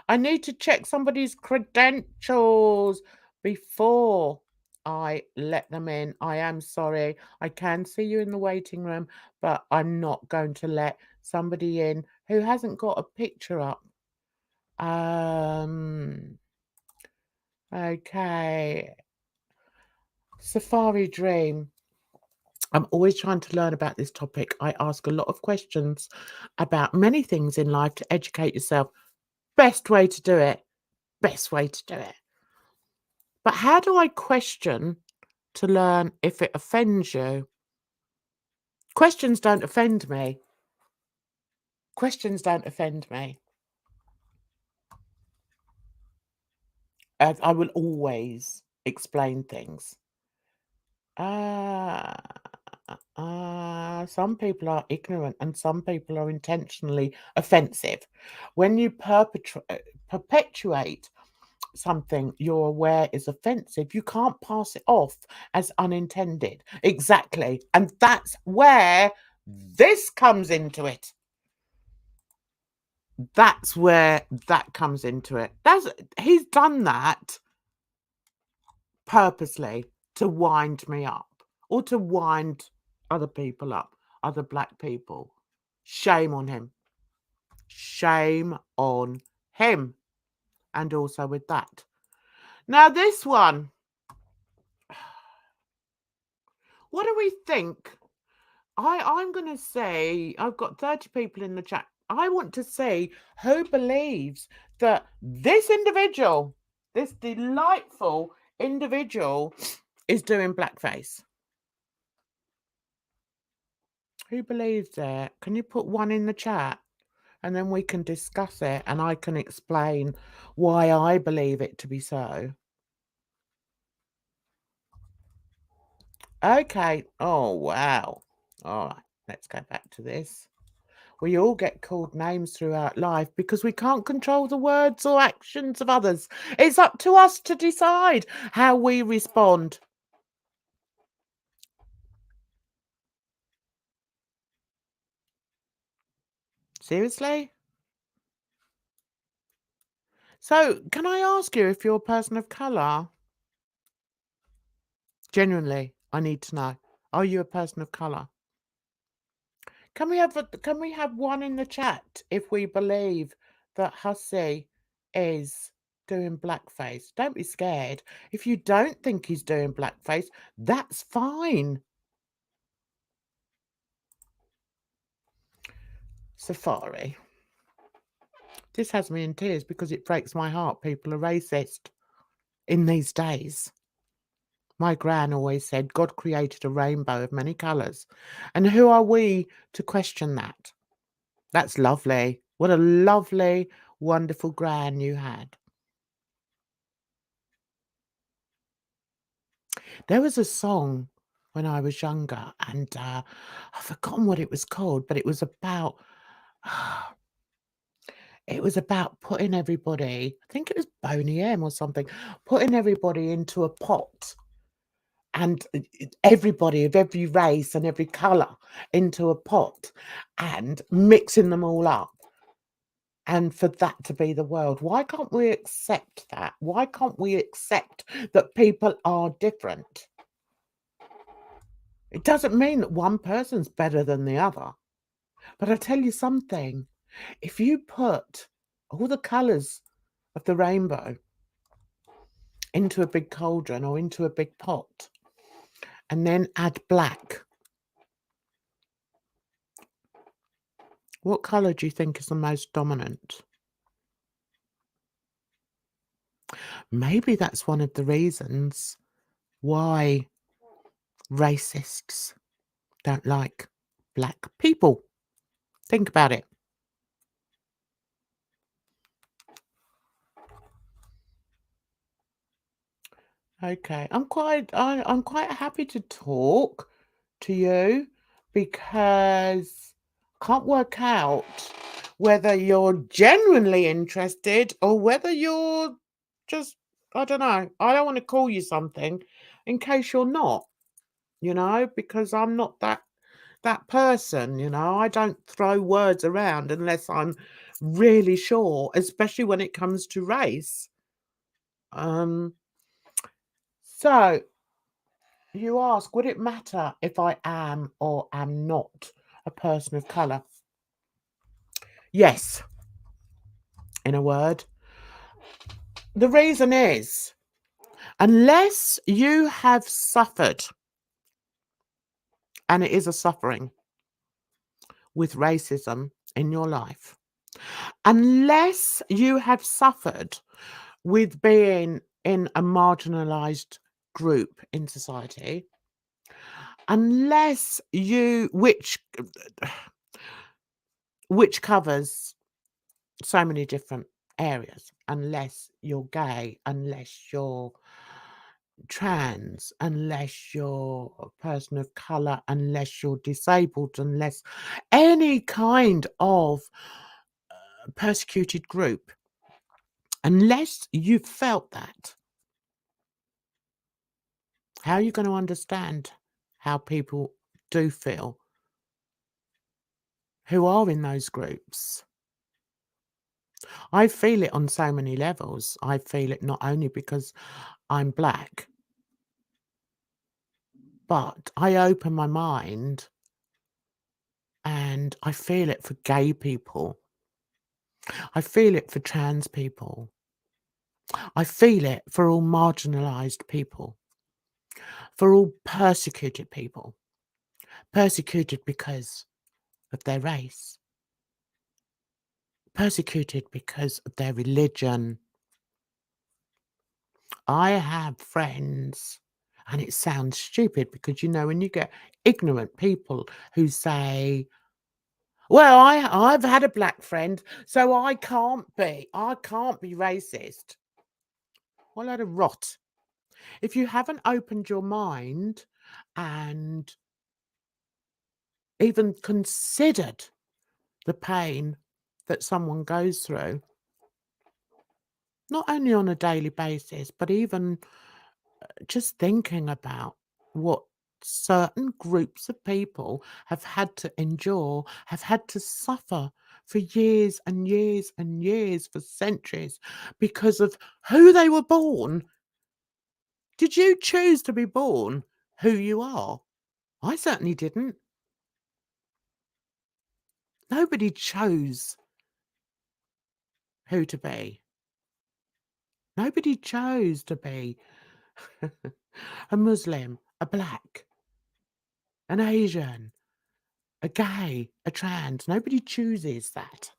Speaker 1: I need to check somebody's credentials before I let them in. I am sorry. I can see you in the waiting room, but I'm not going to let somebody in who hasn't got a picture up. Okay. Safari Dream. I'm always trying to learn about this topic. I ask a lot of questions about many things in life to educate yourself. Best way to do it. Best way to do it. But how do I question to learn if it offends you? Questions don't offend me. Questions don't offend me. I will always explain things. Some people are ignorant and some people are intentionally offensive. When you perpetuate something you're aware is offensive, you can't pass it off as unintended. Exactly. And that's where this comes into it. That's where that comes into it. He's done that purposely to wind me up or to wind other people up, other black people. Shame on him. Shame on him. And also with that. Now this one. What do we think? I'm going to say, I've got 30 people in the chat. I want to see who believes that this individual, this delightful individual, is doing blackface. Who believes it? Can you put one in the chat? And then we can discuss it and I can explain why I believe it to be so. Okay. Oh, wow. All right. Let's go back to this. We all get called names throughout life because we can't control the words or actions of others. It's up to us to decide how we respond. Seriously? So, can I ask you if you're a person of colour? Genuinely, I need to know. Are you a person of colour? Can we have one in the chat if we believe that Hussy is doing blackface? Don't be scared. If you don't think he's doing blackface, that's fine. Safari. This has me in tears because it breaks my heart people are racist in these days. My gran always said God created a rainbow of many colours. And who are we to question that? That's lovely. What a lovely, wonderful gran you had. There was a song when I was younger and I've forgotten what it was called, but it was about putting everybody, I think it was Boney M or something, putting everybody into a pot and everybody of every race and every colour into a pot and mixing them all up. And for that to be the world, why can't we accept that? Why can't we accept that people are different? It doesn't mean that one person's better than the other. But I tell you something, if you put all the colours of the rainbow into a big cauldron or into a big pot and then add black, what colour do you think is the most dominant? Maybe that's one of the reasons why racists don't like black people. Think about it. Okay, I'm quite happy to talk to you because I can't work out whether you're genuinely interested or whether you're just, I don't know. I don't want to call you something in case you're not, because I'm not that person, I don't throw words around unless I'm really sure, especially when it comes to race. So you ask, would it matter if I am or am not a person of colour? Yes, in a word. The reason is, unless you have suffered, and it is a suffering, with racism in your life, unless you have suffered with being in a marginalised group in society, unless you, which covers so many different areas, unless you're gay, unless you're trans, unless you're a person of colour, unless you're disabled, unless any kind of persecuted group, unless you've felt that, how are you going to understand how people do feel who are in those groups? I feel it on so many levels. I feel it not only because I'm black, but I open my mind and I feel it for gay people. I feel it for trans people. I feel it for all marginalised people, for all persecuted people, persecuted because of their race, persecuted because of their religion. I have friends, and it sounds stupid because, when you get ignorant people who say, well, I've had a black friend, so I can't be racist. What a load of rot. If you haven't opened your mind and even considered the pain that someone goes through, not only on a daily basis, but even just thinking about what certain groups of people have had to endure, have had to suffer for years and years and years, for centuries, because of who they were born. Did you choose to be born who you are? I certainly didn't. Nobody chose who to be. Nobody chose to be a Muslim, a black, an Asian, a gay, a trans. Nobody chooses that.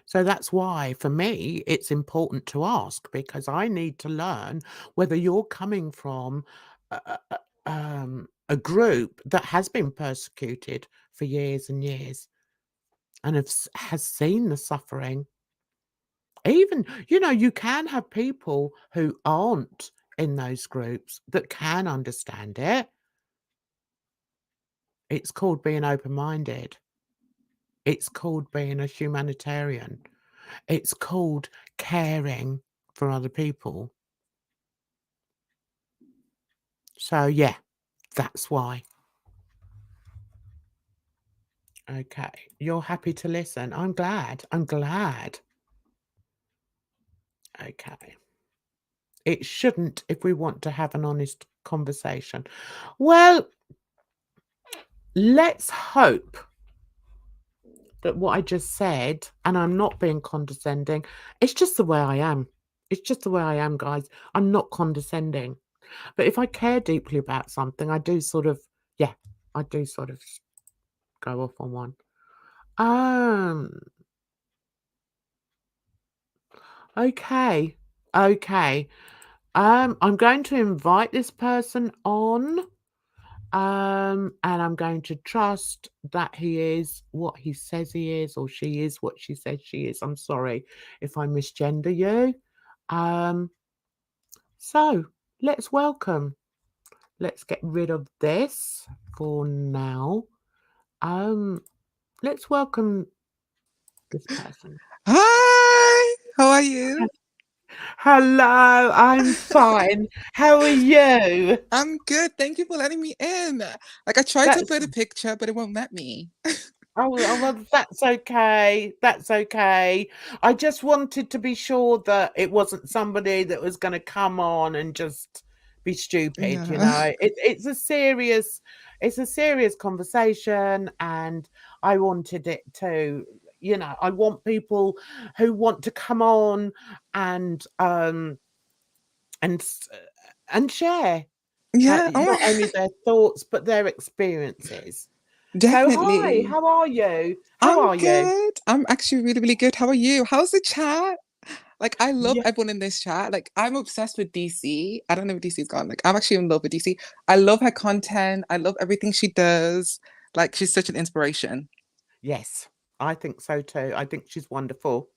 Speaker 1: So that's why, for me, it's important to ask, because I need to learn whether you're coming from a group that has been persecuted for years and years and has seen the suffering. Even, you can have people who aren't in those groups that can understand it. It's called being open-minded. It's called being a humanitarian. It's called caring for other people. So, yeah, that's why. Okay, you're happy to listen. I'm glad. I'm glad. Okay. It shouldn't if we want to have an honest conversation. Well, let's hope that what I just said, and I'm not being condescending, it's just the way I am. It's just the way I am, guys. I'm not condescending. But if I care deeply about something, I do sort of, yeah, I do sort of go off on one. Um, okay. Okay. I'm going to invite this person on. And I'm going to trust that he is what he says he is, or she is what she says she is. I'm sorry if I misgender you. Um, so let's welcome. Let's get rid of this for now. Um, let's welcome this person.
Speaker 3: Hi, how are you?
Speaker 1: Hello, I'm fine. How are you?
Speaker 3: I'm good. Thank you for letting me in. Like I tried to
Speaker 1: That's
Speaker 3: put a picture, but it won't let me.
Speaker 1: well, that's okay. That's okay. I just wanted to be sure that it wasn't somebody that was going to come on and just be stupid, you
Speaker 3: Yeah.
Speaker 1: know. It's a serious conversation, and I wanted it to, you know, I want people who want to come on and and s- and share
Speaker 3: Yeah. Oh
Speaker 1: not only their thoughts but their experiences. So, hi,
Speaker 3: definitely.
Speaker 1: how are you? How
Speaker 3: I'm
Speaker 1: are you?
Speaker 3: good. I'm actually really, really good. How are you? How's the chat? Like I love
Speaker 1: Yeah.
Speaker 3: everyone in this chat. Like I'm obsessed with DC. I don't know if DC's gone. Like I'm actually in love with DC. I love her content. I love everything she does. Like she's such an inspiration.
Speaker 1: Yes, I think so too. I think she's wonderful.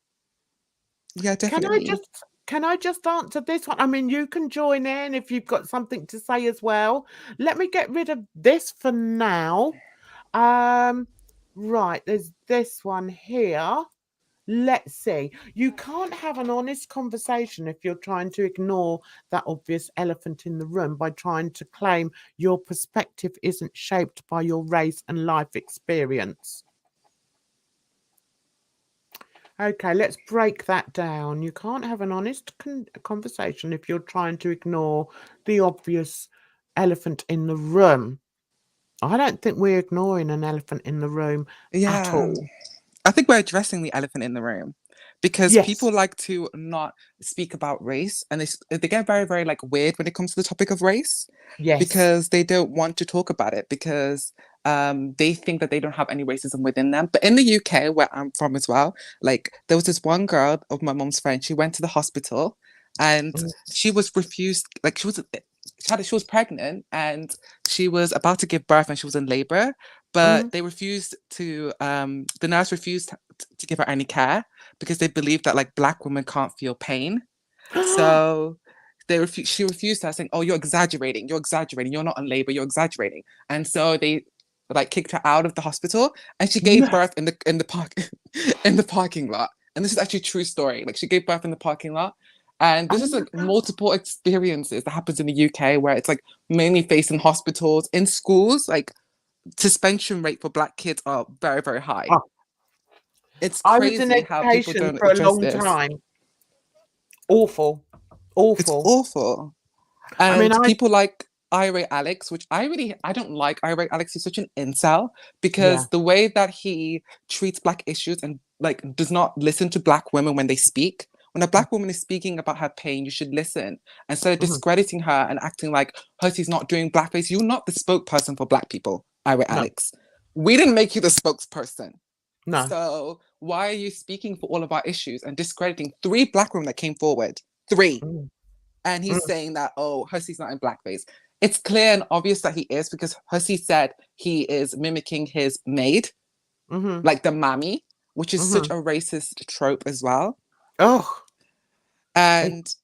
Speaker 3: Yeah,
Speaker 1: Can I
Speaker 3: definitely.
Speaker 1: just can I just answer this one? I mean, you can join in if you've got something to say as well. Let me get rid of this for now. Um, right, there's this one here. Let's see. You can't have an honest conversation if you're trying to ignore that obvious elephant in the room by trying to claim your perspective isn't shaped by your race and life experience. Okay, let's break that down. You can't have an honest conversation if you're trying to ignore the obvious elephant in the room. I don't think we're ignoring an elephant in the room at
Speaker 3: Yeah.
Speaker 1: all.
Speaker 3: I think we're addressing the elephant in the room because
Speaker 1: Yes,
Speaker 3: people like to not speak about race and they get very, very like weird when it comes to the topic of race
Speaker 1: yes.
Speaker 3: because they don't want to talk about it because they think that they don't have any racism within them. But in the UK, where I'm from as well, like there was this one girl of my mom's friend, she went to the hospital and
Speaker 1: Mm,
Speaker 3: she was refused, like she was pregnant and she was about to give birth and she was in labor, but
Speaker 1: mm.
Speaker 3: they refused to the nurse refused to give her any care because they believed that like black women can't feel pain. So she refused her, saying, "Oh, you're exaggerating, you're not in labor, you're exaggerating." And so they like kicked her out of the hospital and she gave
Speaker 1: No.
Speaker 3: birth in the park in the parking lot. And this is actually a true story. Like she gave birth in the parking lot. And
Speaker 1: Oh
Speaker 3: there's just
Speaker 1: my
Speaker 3: like
Speaker 1: God.
Speaker 3: multiple experiences that happens in the UK where it's like mainly faced in hospitals, in schools, like suspension rate for black kids are very, very high.
Speaker 1: Oh,
Speaker 3: It's
Speaker 1: I was in
Speaker 3: crazy how people
Speaker 1: education
Speaker 3: don't
Speaker 1: for a
Speaker 3: address
Speaker 1: long
Speaker 3: this.
Speaker 1: time. Awful.
Speaker 3: It's
Speaker 1: Awful.
Speaker 3: awful.
Speaker 1: I mean,
Speaker 3: And
Speaker 1: I,
Speaker 3: people like Irate Alex, which I don't like Irate Alex. He's such an incel
Speaker 1: yeah.
Speaker 3: because the way that he treats black issues and like does not listen to black women when they speak. When a black woman is speaking about her pain, you should listen. Instead of
Speaker 1: Mhm.
Speaker 3: discrediting her and acting like Hussy's not doing blackface, you're not the spokesperson for black people, Irate
Speaker 1: No,
Speaker 3: Alex. We didn't make you the spokesperson.
Speaker 1: no.
Speaker 3: So why are you speaking for all of our issues and discrediting three black women that came forward? Three.
Speaker 1: Mm,
Speaker 3: And
Speaker 1: mm,
Speaker 3: he's saying that, oh, Hussy's not in blackface. It's clear and obvious that he is because Hussy said he is mimicking his maid,
Speaker 1: mhm,
Speaker 3: like the mammy, which is such
Speaker 1: mhm.
Speaker 3: a racist trope as well.
Speaker 1: Oh, it,
Speaker 3: And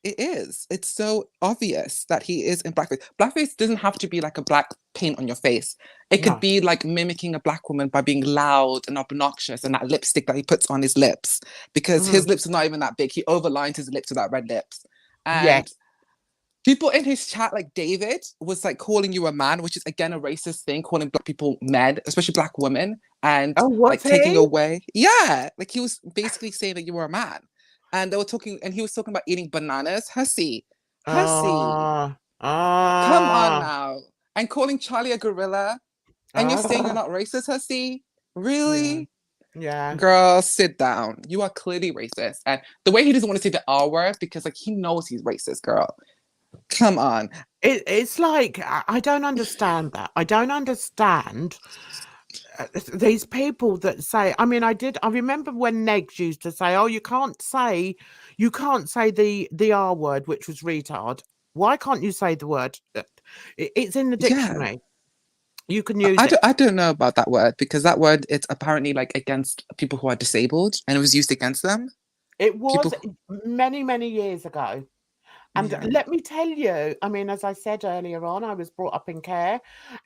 Speaker 3: it is. It's so obvious that he is in blackface. Blackface doesn't have to be like a black paint on your face. It could
Speaker 1: no.
Speaker 3: be like mimicking a black woman by being loud and obnoxious and that lipstick that he puts on his lips because his
Speaker 1: Mhm.
Speaker 3: lips are not even that big. He overlined his lips with that red lips.
Speaker 1: Yes.
Speaker 3: And people in his chat, like David, was like calling you a man, which is again a racist thing, calling black people men, especially black women, and
Speaker 1: Oh, what's
Speaker 3: like taking
Speaker 1: he?
Speaker 3: away. Yeah, like he was basically saying that you were a man. And they were talking, and he was talking about eating bananas. Hussy, Hussy,
Speaker 1: Ah,
Speaker 3: come on
Speaker 1: ah,
Speaker 3: now. And calling Charlie a gorilla, and you're saying you're
Speaker 1: ah.
Speaker 3: not racist, Hussy?
Speaker 1: Yeah,
Speaker 3: Really?
Speaker 1: yeah.
Speaker 3: Girl, sit down. You are clearly racist. And the way he doesn't want to say the R word because like he knows he's racist, girl. Come on.
Speaker 1: It's like I don't understand that. I don't understand these people that say. I mean, I remember when Negs used to say, "Oh, you can't say the R word," which was retard. Why can't you say the word? It's in the
Speaker 3: Yeah.
Speaker 1: dictionary. You can use it.
Speaker 3: I don't know about that word because that word it's apparently like against people who are disabled and it was used against them.
Speaker 1: It was
Speaker 3: People,
Speaker 1: many, many years ago. And
Speaker 3: yeah.
Speaker 1: let me tell you, I mean, as I said earlier on, I was brought up in care.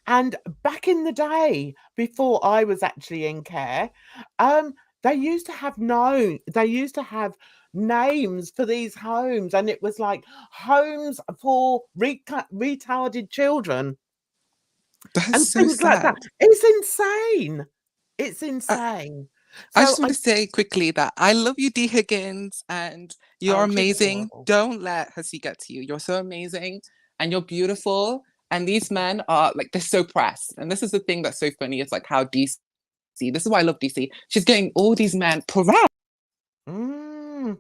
Speaker 1: And back in the day, before I was actually in care, they used to have names for these homes, and it was like homes for retarded children
Speaker 3: That's
Speaker 1: and
Speaker 3: so
Speaker 1: things like that.
Speaker 3: sad.
Speaker 1: It's insane. It's
Speaker 3: I,
Speaker 1: insane.
Speaker 3: I
Speaker 1: So
Speaker 3: just want to say quickly that I love you, D. Higgins, and you're
Speaker 1: oh, she's
Speaker 3: amazing.
Speaker 1: adorable.
Speaker 3: Don't let Hussy get to you. You're so amazing and you're beautiful. And these men are like, they're so pressed. And this is the thing that's so funny. It's like how DC, this is why I love DC. She's getting all these men pressed.
Speaker 1: Mm.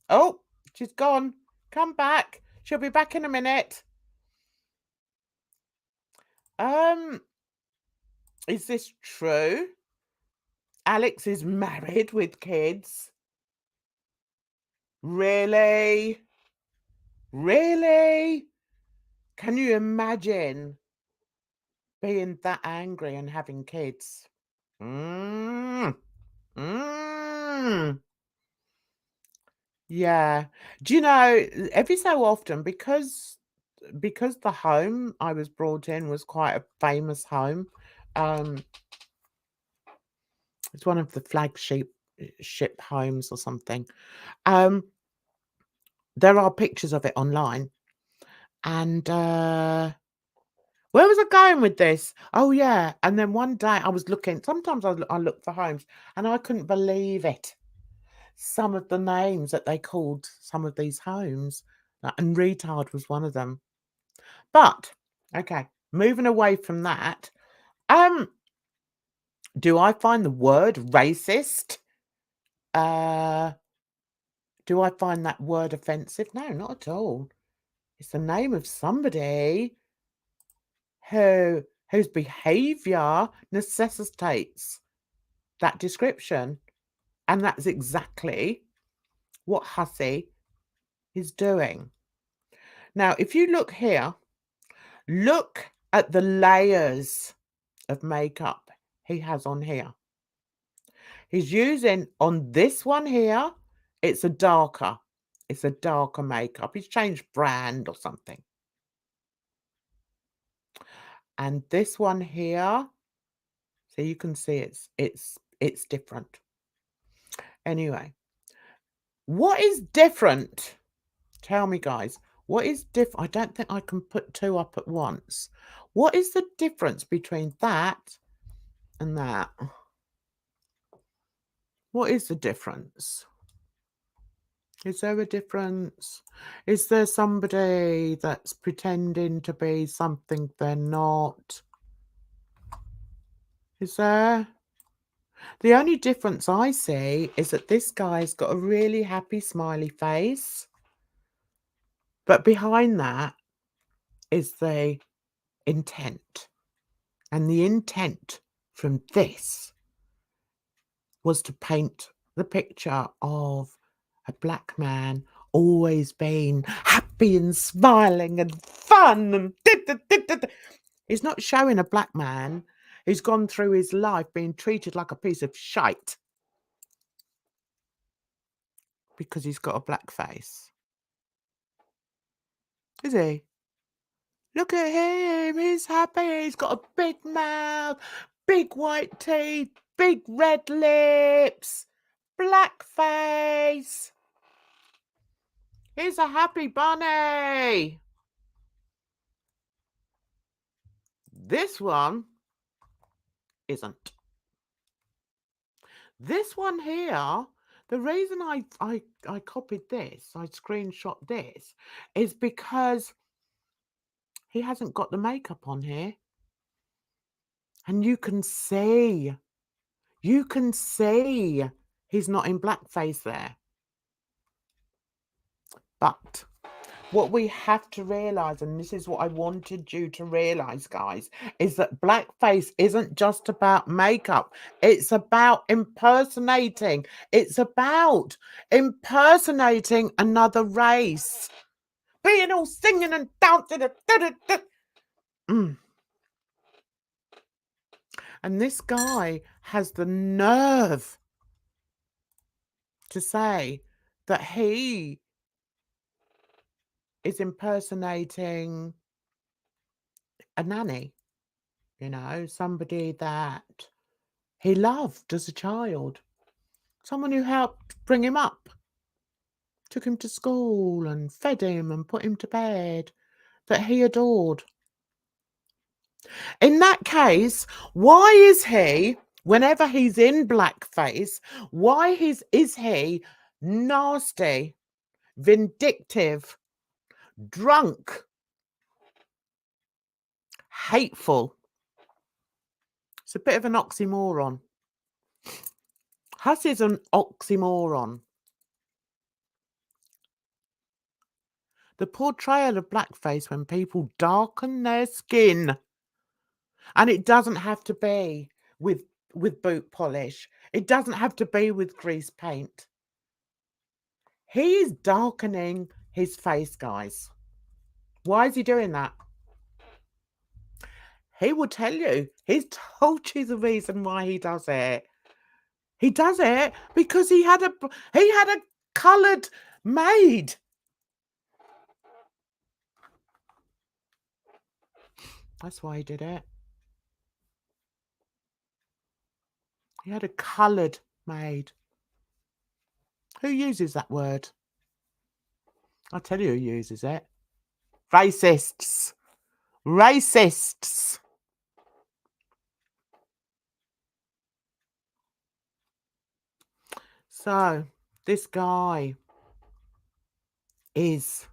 Speaker 1: Oh, she's gone. Come back. She'll be back in a minute. Is this true? Alex is married with kids. Really? Really? Can you imagine being that angry and having kids? Mm. Mm. Yeah. Do you know, every so often, because the home I was brought in was quite a famous home, it's one of the flagship ship homes or something. There are pictures of it online. And where was I going with this? Oh yeah. And then one day I was looking, sometimes I look for homes and I couldn't believe it. Some of the names that they called some of these homes, and retard was one of them. But okay, moving away from that, do I find the word racist? Do I find that word offensive? No, not at all. It's the name of somebody whose behavior necessitates that description. And that's exactly what Hussy is doing. Now, if you look here, look at the layers of makeup he has on here. He's using on this one here, it's a darker makeup. He's changed brand or something. And this one here, so you can see it's different. Anyway, what is different? Tell me, guys, what is different? I don't think I can put two up at once. What is the difference between that and that? What is the difference? Is there a difference? Is there somebody that's pretending to be something they're not? Is there? The only difference I see is that this guy's got a really happy, smiley face. But behind that is the intent. And the intent from this was to paint the picture of a black man always being happy and smiling and fun and he's not showing a black man who's gone through his life being treated like a piece of shite because he's got a black face. Is he? Look at him, he's happy, he's got a big mouth, big white teeth, big red lips, black face. He's a happy bunny. This one isn't. This one here, the reason I copied this, I screenshot this, is because he hasn't got the makeup on here. And you can see he's not in blackface there. But what we have to realise, and this is what I wanted you to realise, guys, is that blackface isn't just about makeup. It's about impersonating. It's about impersonating another race. Being all singing and dancing. And this guy has the nerve to say that he is impersonating a nanny, somebody that he loved as a child, someone who helped bring him up, took him to school and fed him and put him to bed, that he adored. In that case, why is he, whenever he's in blackface, why is he nasty, vindictive, drunk, hateful? It's a bit of an oxymoron. Hussy's an oxymoron. The portrayal of blackface when people darken their skin, and it doesn't have to be with boot polish. It doesn't have to be with grease paint. He is darkening his face, guys. Why is he doing that? He will tell you. He's told you the reason why he does it. He does it because he had a coloured maid. That's why he did it. He had a coloured maid. Who uses that word? I'll tell you who uses it. Racists. Racists. So, this guy is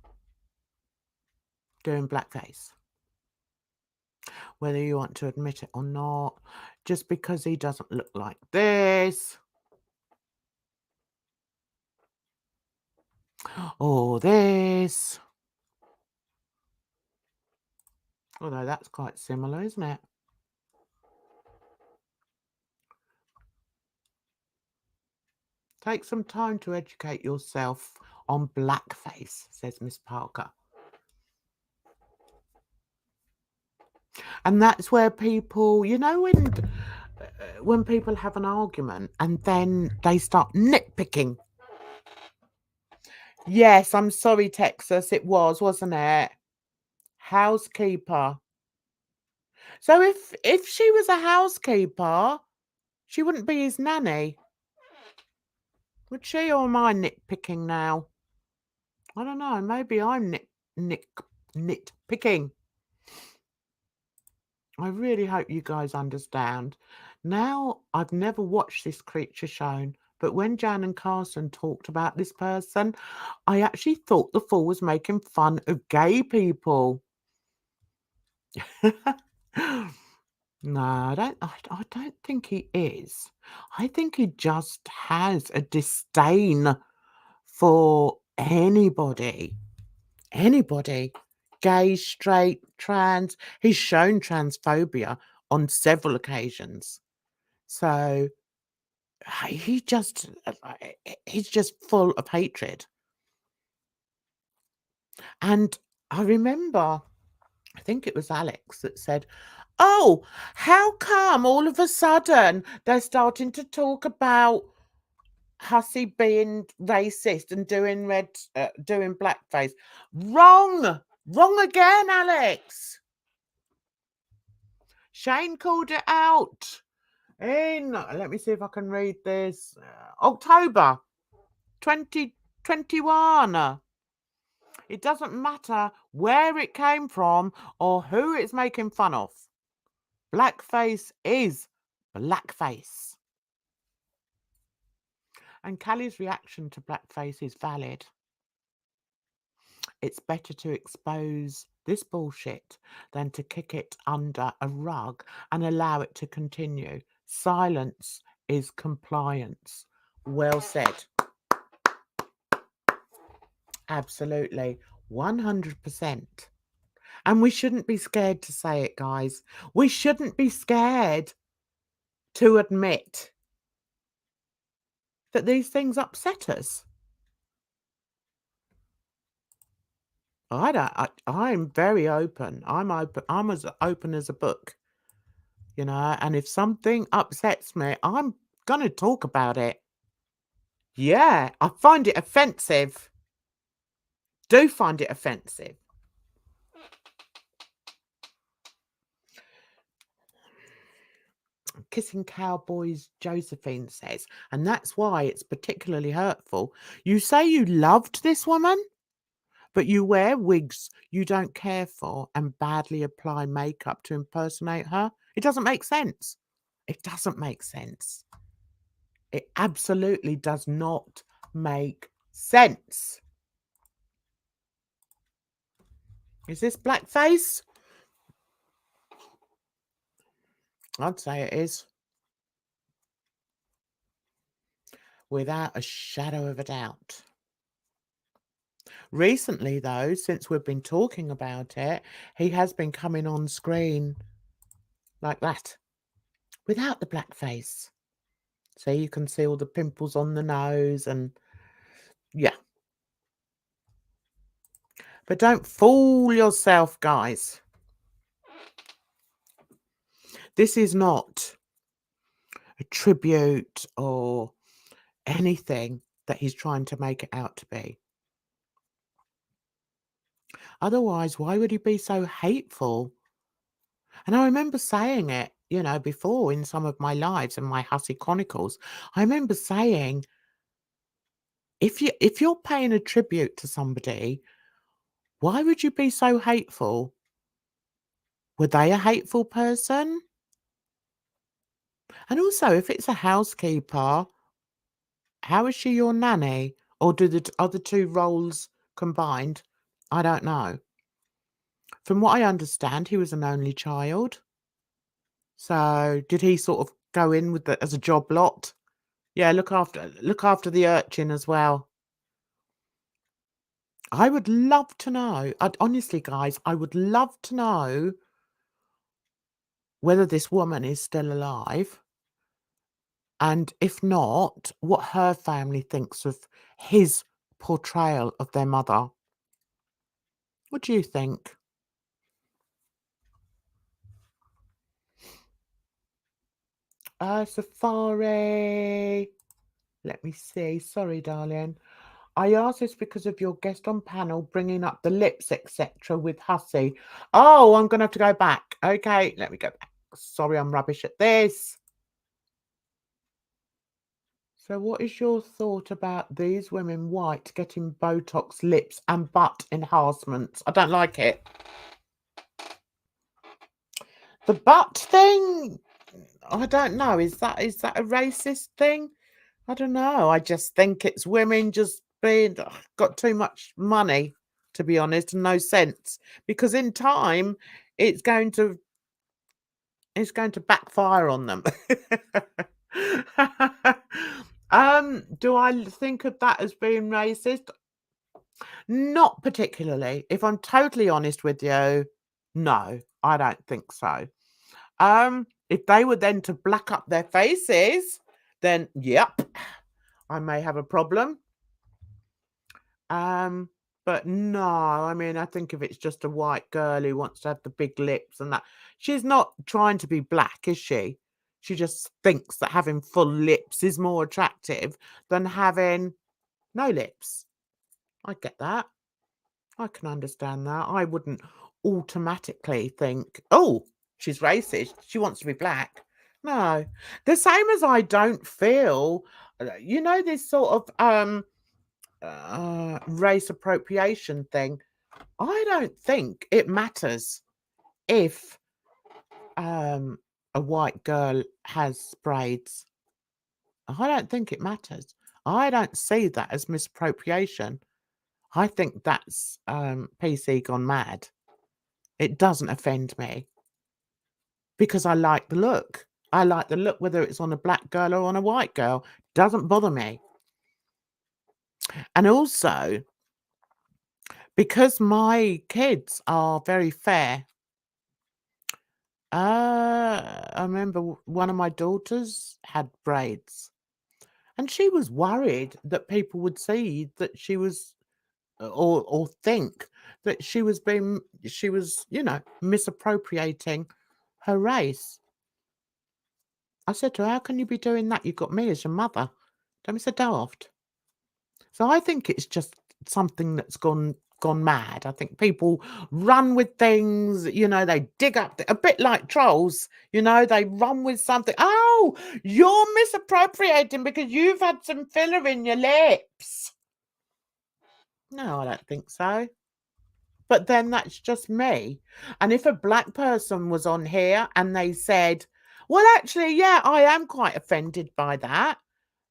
Speaker 1: doing blackface. Whether you want to admit it or not, just because he doesn't look like this, or this. Although that's quite similar, isn't it? Take some time to educate yourself on blackface, says Mrz Parker. And that's where people, when people have an argument and then they start nitpicking. Yes, I'm sorry, Texas. It was, wasn't it? Housekeeper. So if she was a housekeeper, she wouldn't be his nanny. Would she, or am I nitpicking now? I don't know. Maybe I'm nitpicking. I really hope you guys understand. Now, I've never watched this creature shown, but when Jan and Carson talked about this person, I actually thought the fool was making fun of gay people. No, I don't think he is. I think he just has a disdain for anybody, gay, straight, trans. He's shown transphobia on several occasions. So he's just full of hatred. And I remember, I think it was Alex that said, oh, how come all of a sudden they're starting to talk about Hussy being racist and doing blackface? Wrong again, Alex. Shane called it out in, let me see if I can read this, October 2021. It doesn't matter where it came from or who it's making fun of. Blackface is blackface. And Callie's reaction to blackface is valid. It's better to expose this bullshit than to kick it under a rug and allow it to continue. Silence is compliance. Well said. Absolutely. 100%. And we shouldn't be scared to say it, guys. We shouldn't be scared to admit that these things upset us. I'm very open. I'm as open as a book, and if something upsets me, I'm going to talk about it. Yeah, I find it offensive. Do find it offensive. Kissing Cowboys Josephine says, and that's why it's particularly hurtful. You say you loved this woman, but you wear wigs you don't care for and badly apply makeup to impersonate her. It doesn't make sense. It doesn't make sense. It absolutely does not make sense. Is this blackface? I'd say it is. Without a shadow of a doubt. Recently, though, since we've been talking about it, he has been coming on screen like that, without the blackface. So you can see all the pimples on the nose and yeah. But don't fool yourself, guys. This is not a tribute or anything that he's trying to make it out to be. Otherwise, why would he be so hateful? And I remember saying it, you know, before in some of my lives and my Hussy Chronicles. I remember saying, if you're paying a tribute to somebody, why would you be so hateful? Were they a hateful person? And also, if it's a housekeeper, how is she your nanny? Or do the other two roles combined? I don't know. From what I understand, he was an only child. So did he sort of go in with as a job lot? Yeah, look after the urchin as well. I would love to know. Honestly, guys, I would love to know whether this woman is still alive. And if not, what her family thinks of his portrayal of their mother. What do you think? Safari. Let me see. Sorry, darling. I asked this because of your guest on panel bringing up the lips, etc. with Hussy. Oh, I'm going to have to go back. Okay, let me go back. Sorry, I'm rubbish at this. So what is your thought about these women white getting Botox lips and butt enhancements? I don't like it. The butt thing, I don't know. Is that a racist thing? I don't know. I just think it's women just being got too much money, to be honest, and no sense. Because in time, it's going to backfire on them. Do I think of that as being racist? Not particularly. If I'm totally honest with you, no, I don't think so. If they were then to black up their faces, then yep, I may have a problem. But no, I mean, I think if it's just a white girl who wants to have the big lips and that, she's not trying to be black, is she? She just thinks that having full lips is more attractive than having no lips. I get that. I can understand that. I wouldn't automatically think, oh, she's racist. She wants to be black. No. The same as I don't feel, you know, this sort of race appropriation thing. I don't think it matters if a white girl has braids. I don't think it matters. I don't see that as misappropriation. I think that's PC gone mad. It doesn't offend me because I like the look. I like the look whether it's on a black girl or on a white girl. Doesn't bother me. And also, because my kids are very fair, I remember one of my daughters had braids and she was worried that people would see that she was or think that she was, you know, misappropriating her race. I said to her, how can you be doing that? You've got me as your mother. Don't be so daft. So I think it's just something that's gone mad. I think people run with things, you know, they dig up a bit like trolls, you know, they run with something. Oh, you're misappropriating because you've had some filler in your lips. No, I don't think so. But then that's just me. And if a black person was on here and they said, well, actually, yeah, I am quite offended by that,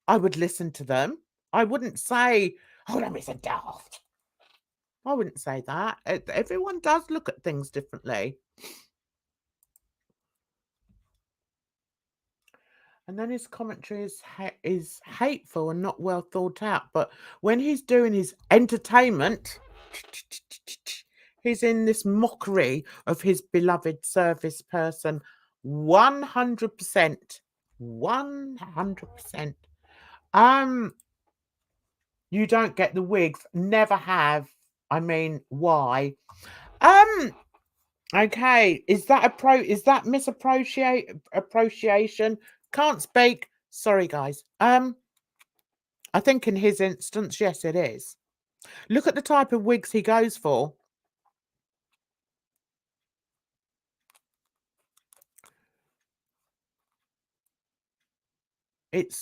Speaker 1: I would listen to them. I wouldn't say, oh, that is a daft. I wouldn't say that. Everyone does look at things differently. And then his commentary is hateful and not well thought out. But when he's doing his entertainment, he's in this mockery of his beloved service person. 100%. 100%. You don't get the wigs. Never have. I mean, why? Okay. Is that misappropriation? Can't speak. Sorry, guys. I think in his instance, yes, it is. Look at the type of wigs he goes for. It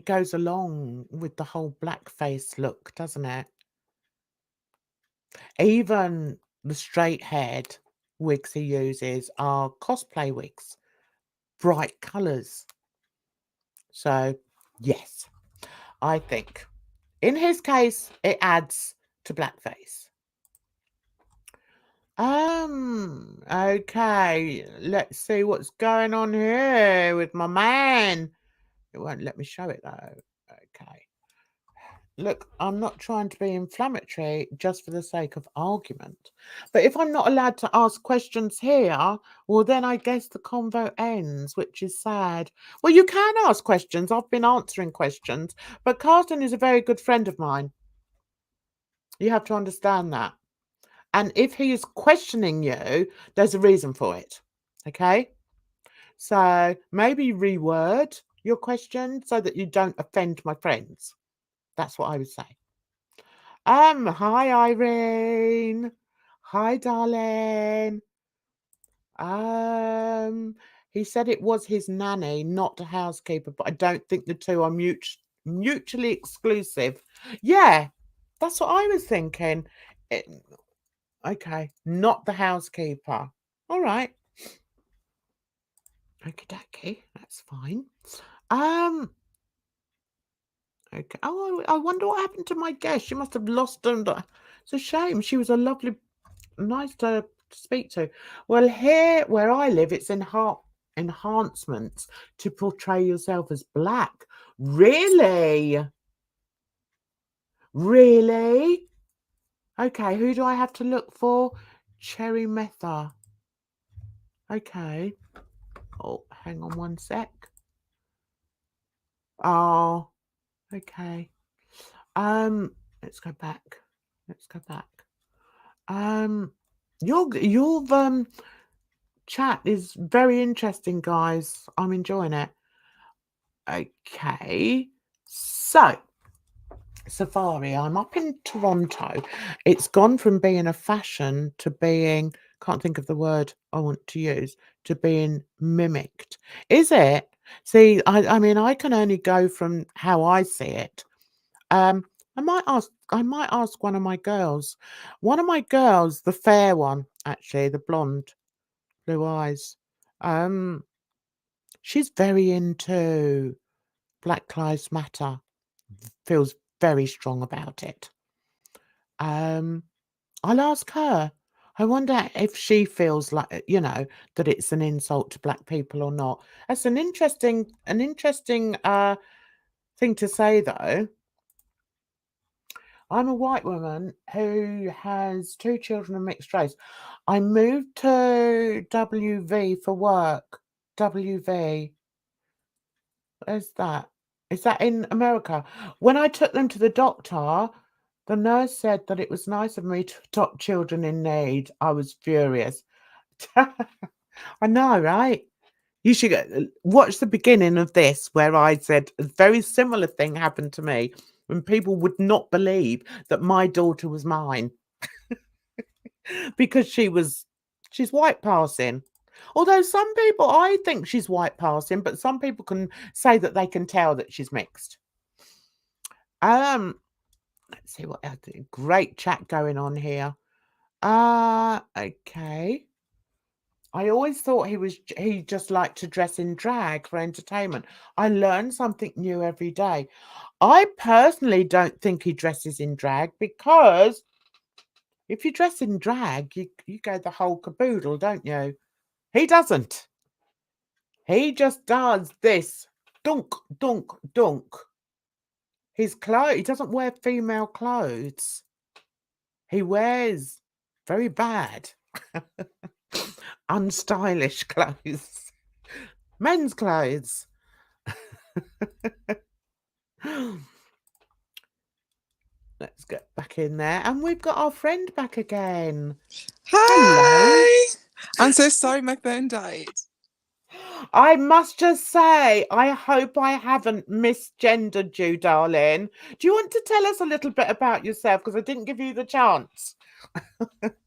Speaker 1: goes along with the whole blackface look, doesn't it? Even the straight-haired wigs he uses are cosplay wigs, bright colours. So, yes, I think in his case, it adds to blackface. Okay, let's see what's going on here with my man. It won't let me show it though. Okay. Look, I'm not trying to be inflammatory just for the sake of argument. But if I'm not allowed to ask questions here, well, then I guess the convo ends, which is sad. Well, you can ask questions. I've been answering questions. But Carsten is a very good friend of mine. You have to understand that. And if he is questioning you, there's a reason for it. Okay? So maybe reword your question so that you don't offend my friends. That's what I would say. Hi, Irene. Hi, darling. He said it was his nanny, not the housekeeper, but I don't think the two are mutually exclusive. Yeah, that's what I was thinking. Okay, not the housekeeper. All right. Okie dokie, that's fine. Okay. Oh, I wonder what happened to my guest. She must have lost them. It's a shame. She was a lovely, nice to speak to. Well, here where I live, it's enhancements to portray yourself as black. Really? Really? Okay, who do I have to look for? Cherry Metha. Okay. Oh, hang on one sec. Oh, okay. Let's go back. Let's go back. Your chat is very interesting, guys. I'm enjoying it. Okay. So, Safari, I'm up in Toronto. It's gone from being a fashion to being, can't think of the word I want to use, to being mimicked. Is it? See, I mean, I can only go from how I see it. I might ask one of my girls. One of my girls, the fair one, actually, the blonde, blue eyes. She's very into Black Lives Matter. Feels very strong about it. I'll ask her. I wonder if she feels like, you know, that it's an insult to black people or not. That's an interesting thing to say, though. I'm a white woman who has 2 children of mixed race. I moved to WV for work. WV. Where's that? Is that in America? When I took them to the doctor, the nurse said that it was nice of me to adopt children in need. I was furious. I know, right? You should watch the beginning of this where I said a very similar thing happened to me. when people would not believe that my daughter was mine because she's white passing. Although some people, I think she's white passing, but some people can say that they can tell that she's mixed. Let's see what else. Great chat going on here. Okay. I always thought he just liked to dress in drag for entertainment. I learn something new every day. I personally don't think he dresses in drag, because if you dress in drag, you go the whole caboodle, don't you? He doesn't. He just does this. Dunk, dunk, dunk. His clothes, he doesn't wear female clothes. He wears very bad, unstylish clothes. Men's clothes. Let's get back in there. And we've got our friend back again.
Speaker 3: Hi! Hello. I'm so sorry my phone died.
Speaker 1: I must just say, I hope I haven't misgendered you, darling. Do you want to tell us a little bit about yourself? Because I didn't give you the chance.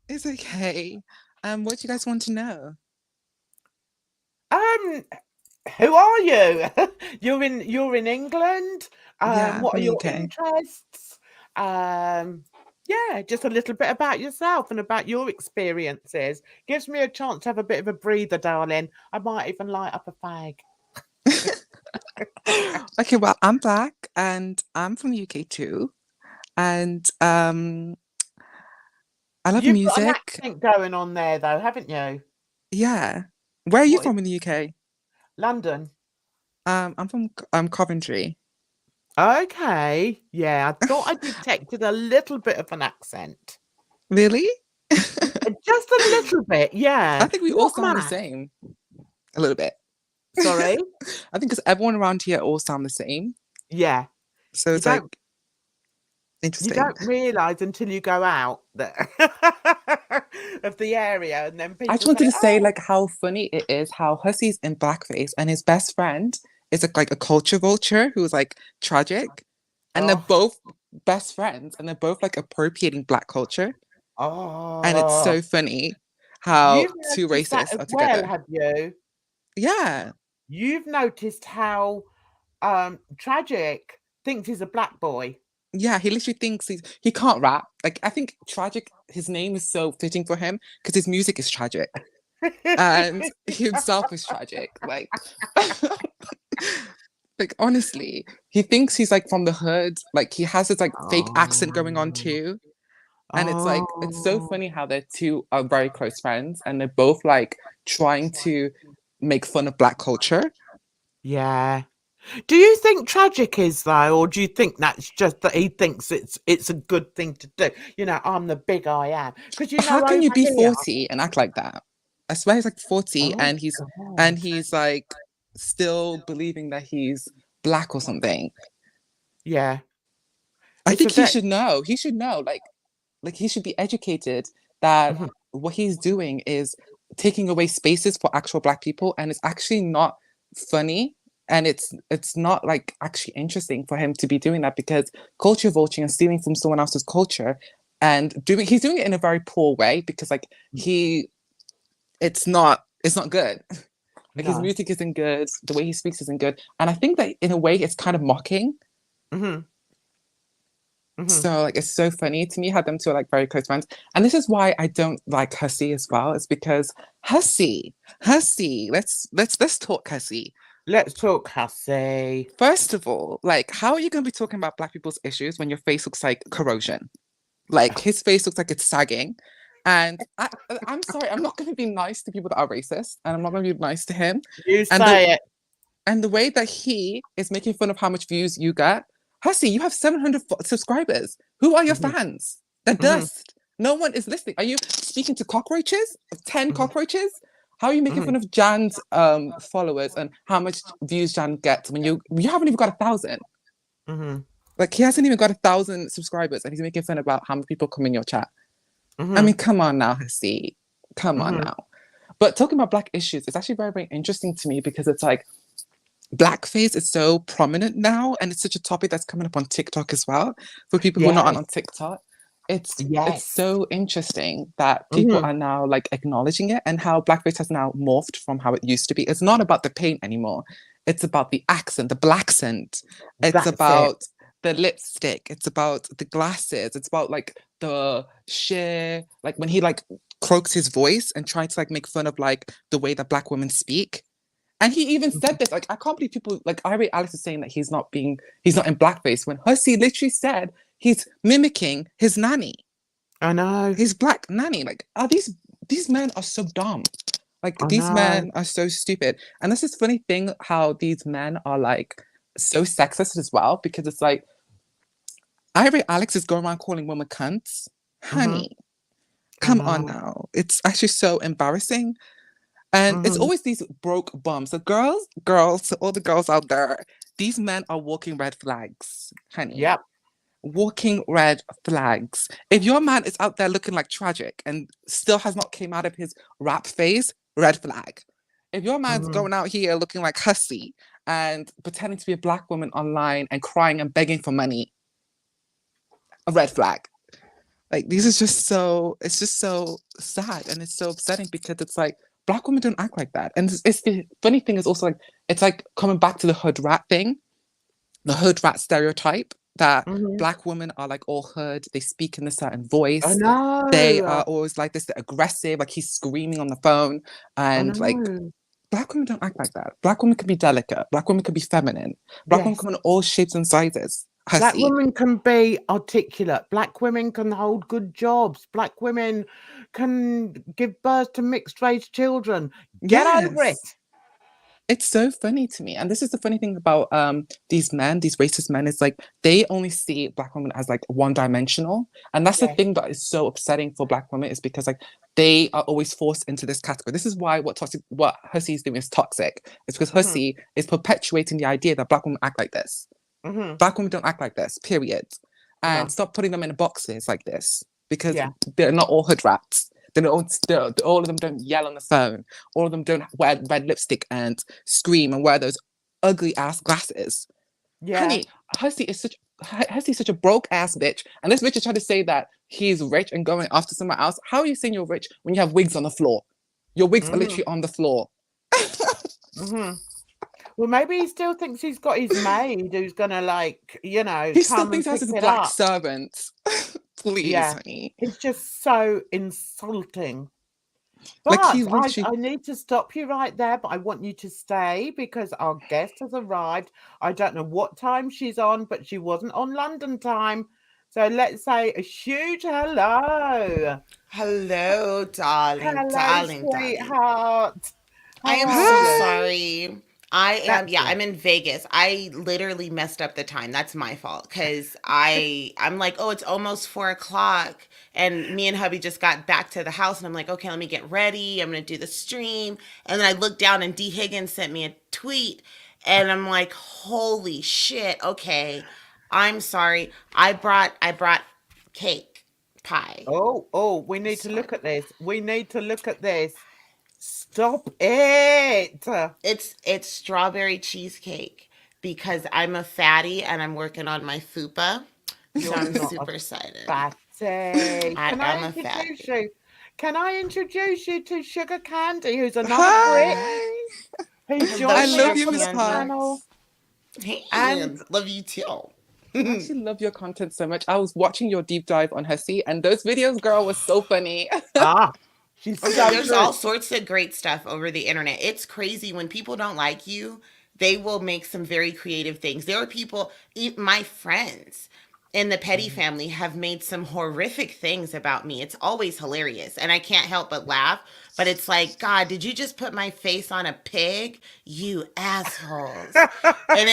Speaker 3: It's okay. What do you guys want to know?
Speaker 1: Who are you? You're in England.
Speaker 3: Yeah,
Speaker 1: What are your
Speaker 3: UK.
Speaker 1: interests? Yeah, just a little bit about yourself and about your experiences. Gives me a chance to have a bit of a breather, darling. I might even light up a fag.
Speaker 3: Okay, well, I'm Black and I'm from the UK too. And I love
Speaker 1: You've
Speaker 3: music.
Speaker 1: got an accent going on there, though, haven't you?
Speaker 3: Yeah. Where are you from in the UK?
Speaker 1: London.
Speaker 3: I'm from Coventry.
Speaker 1: Okay. Yeah, I thought I detected a little bit of an accent.
Speaker 3: Really?
Speaker 1: Just a little bit, yeah.
Speaker 3: I think we all sound the same. A little bit.
Speaker 1: Sorry?
Speaker 3: I think because everyone around here all sound the same.
Speaker 1: Yeah.
Speaker 3: So it's like interesting.
Speaker 1: You don't realise until you go out that of the area, and then people.
Speaker 3: I just wanted to say like how funny it is how Hussy's in blackface and his best friend is like a culture vulture who's like tragic, and they're both best friends and they're both like appropriating Black culture. And it's so funny how two races are together.
Speaker 1: Have you?
Speaker 3: Yeah.
Speaker 1: You've noticed how Tragic thinks he's a Black boy.
Speaker 3: Yeah, he literally thinks he can't rap. Like, I think Tragic, his name is so fitting for him because his music is tragic. And he himself is tragic. Like, like honestly, he thinks he's like from the hood. Like he has this like fake accent going on too. And it's like, it's so funny how they're two are very close friends and they're both like trying to make fun of Black culture.
Speaker 1: Yeah. Do you think Tragic is though, or do you think that's just that he thinks it's a good thing to do? You know, I'm the big I am. Because you know,
Speaker 3: how can you be 40 and act like that? I swear he's like 40 and he's like still believing that he's Black or something.
Speaker 1: Yeah.
Speaker 3: I think he should know. He should know. Like he should be educated that what he's doing is taking away spaces for actual Black people, and it's actually not funny. And it's not like actually interesting for him to be doing that, because culture vulturing and stealing from someone else's culture and he's doing it in a very poor way, because like it's not good. Like his music isn't good, the way he speaks isn't good. And I think that in a way it's kind of mocking. So like it's so funny to me how them two are like very close friends. And this is why I don't like Hussy as well. It's because Hussy, let's talk Hussy.
Speaker 1: Let's talk Hussy.
Speaker 3: First of all, like, how are you going to be talking about Black people's issues when your face looks like corrosion? Like, his face looks like it's sagging. And I'm sorry, I'm not going to be nice to people that are racist, and I'm not going to be nice to him.
Speaker 1: You say it.
Speaker 3: And the way that he is making fun of how much views you get. Hussy, you have 700 subscribers. Who are your fans? They're dust. No one is listening. Are you speaking to cockroaches? 10 cockroaches? How are you making fun of Jan's followers and how much views Jan gets when you haven't even got 1,000? Like, he hasn't even got 1,000 subscribers and he's making fun about how many people come in your chat. I mean, come on now, Hussy. Come on now. But talking about Black issues, it's actually very, very interesting to me, because it's like, blackface is so prominent now, and it's such a topic that's coming up on TikTok as well. For people who are not
Speaker 1: Yes.
Speaker 3: on TikTok, it's
Speaker 1: Yes.
Speaker 3: so interesting that people
Speaker 1: Mhm.
Speaker 3: are now like acknowledging it, and how blackface has now morphed from how it used to be. It's not about the paint anymore. It's about the accent, the black scent. It's
Speaker 1: That's it.
Speaker 3: about the lipstick. It's about the glasses. It's about like the sheer, like when he like croaks his voice and tries to like make fun of like the way that black women speak. And he even said this, like, I can't believe people like Irate Alex is saying that he's not in blackface when Hussy literally said he's mimicking his nanny,
Speaker 1: I know.
Speaker 3: his black nanny. Like, are these men are so dumb. Like
Speaker 1: I
Speaker 3: these
Speaker 1: know.
Speaker 3: men are so stupid. And that's this funny thing how these men are like so sexist as well, because it's like Irate Alex is going around calling women cunts. Honey, come on
Speaker 1: know.
Speaker 3: now. It's actually so embarrassing. And it's
Speaker 1: Mhm.
Speaker 3: always these broke bums. So girls, to all the girls out there, these men are walking red flags, honey.
Speaker 1: Yep.
Speaker 3: Walking red flags. If your man is out there looking like tragic and still has not came out of his rap phase, red flag. If your man's
Speaker 1: Mhm.
Speaker 3: going out here looking like Hussy and pretending to be a black woman online and crying and begging for money, a red flag. Like these is just so, it's just so sad and it's so upsetting because it's like black women don't act like that. And it's the funny thing is also like it's like coming back to the hood rat thing, the hood rat stereotype that
Speaker 1: Mhm.
Speaker 3: black women are like all hood, they speak in a certain
Speaker 1: I
Speaker 3: voice,
Speaker 1: know.
Speaker 3: they are always like this, they're aggressive, like he's screaming on the phone,
Speaker 1: I
Speaker 3: and like
Speaker 1: know.
Speaker 3: black women don't act like that. Black women can be delicate, black women can be feminine, black women
Speaker 1: Yes.
Speaker 3: come in all shapes and sizes.
Speaker 1: Black
Speaker 3: Hussy.
Speaker 1: women can be articulate. Black women can hold good jobs. Black women can give birth to mixed race children. Get over it.
Speaker 3: Yes. It's so funny to me. And this is the funny thing about these men, these racist men, is like they only see black women as like one dimensional. And that's the
Speaker 1: Yes.
Speaker 3: thing that is so upsetting for black women, is because like they are always forced into this category. This is why what Hussy is doing is toxic. It's because
Speaker 1: Mhm.
Speaker 3: Hussy is perpetuating the idea that black women act like this.
Speaker 1: Mhm.
Speaker 3: Black women don't act like this, period. And
Speaker 1: No.
Speaker 3: stop putting them in boxes like this, because
Speaker 1: Yeah.
Speaker 3: they're not all hood rats. All of them don't yell on the phone. All of them don't wear red lipstick and scream and wear those ugly ass glasses.
Speaker 1: Yeah.
Speaker 3: Honey, Hussy's such a broke ass bitch. And this bitch is trying to say that he's rich and going after someone else. How are you saying you're rich when you have wigs on the floor? Your wigs are
Speaker 1: Mhm.
Speaker 3: literally on the floor.
Speaker 1: Mhm. Well, maybe he still thinks he's got his maid who's gonna, like, you know,
Speaker 3: He still
Speaker 1: come and
Speaker 3: thinks he has
Speaker 1: pick
Speaker 3: his
Speaker 1: it
Speaker 3: black
Speaker 1: up.
Speaker 3: servant. Please,
Speaker 1: Yeah.
Speaker 3: honey.
Speaker 1: It's just so insulting.
Speaker 3: Like
Speaker 1: But
Speaker 3: he
Speaker 1: I
Speaker 3: literally
Speaker 1: need to stop you right there, but I want you to stay because our guest has arrived. I don't know what time she's on, but she wasn't on London time. So let's say a huge hello.
Speaker 4: Hello, darling,
Speaker 1: Hello,
Speaker 4: darling, darling.
Speaker 1: sweetheart.
Speaker 4: I
Speaker 1: How
Speaker 4: am
Speaker 1: are
Speaker 4: so
Speaker 1: you?
Speaker 3: hi.
Speaker 4: sorry. I am,
Speaker 1: That's
Speaker 4: yeah,
Speaker 1: it.
Speaker 4: I'm in Vegas. I literally messed up the time. That's my fault because I'm like, oh, it's almost 4 o'clock, and me and hubby just got back to the house, and I'm like, okay, let me get ready. I'm gonna do the stream, and then I looked down, and D Higgins sent me a tweet, and I'm like, holy shit. Okay, I'm sorry. I brought cake pie.
Speaker 1: Oh, we need to
Speaker 4: Sorry.
Speaker 1: look at this. We need to look at this. Stop it.
Speaker 4: It's strawberry cheesecake because I'm a fatty and I'm working on my fupa. So
Speaker 1: You're
Speaker 4: I'm
Speaker 1: not a
Speaker 4: super excited.
Speaker 1: fatty.
Speaker 4: I
Speaker 1: Can I
Speaker 4: am a
Speaker 1: introduce
Speaker 4: fatty.
Speaker 1: you? Can I introduce you to Sugar Candy, who's another Brit
Speaker 3: Hi.
Speaker 1: who's
Speaker 4: Hello,
Speaker 3: I
Speaker 1: joining
Speaker 3: love
Speaker 1: us
Speaker 4: Sugar
Speaker 3: you,
Speaker 1: on
Speaker 3: Miss
Speaker 1: the
Speaker 3: Park.
Speaker 1: channel?
Speaker 4: Candies. Hey,
Speaker 1: And
Speaker 4: and love you too.
Speaker 3: I actually love your content so much. I was watching your deep dive on Hussy, and those videos, girl, was so funny.
Speaker 1: ah, she's
Speaker 4: Oh yeah,
Speaker 1: so
Speaker 4: there's
Speaker 1: good.
Speaker 4: all sorts of great stuff over the internet. It's crazy when people don't like you, they will make some very creative things. There are people, my friends in the Petty
Speaker 1: Mhm.
Speaker 4: family have made some horrific things about me. It's always hilarious, and I can't help but laugh. But it's like, God, did you just put my face on a pig? You assholes. And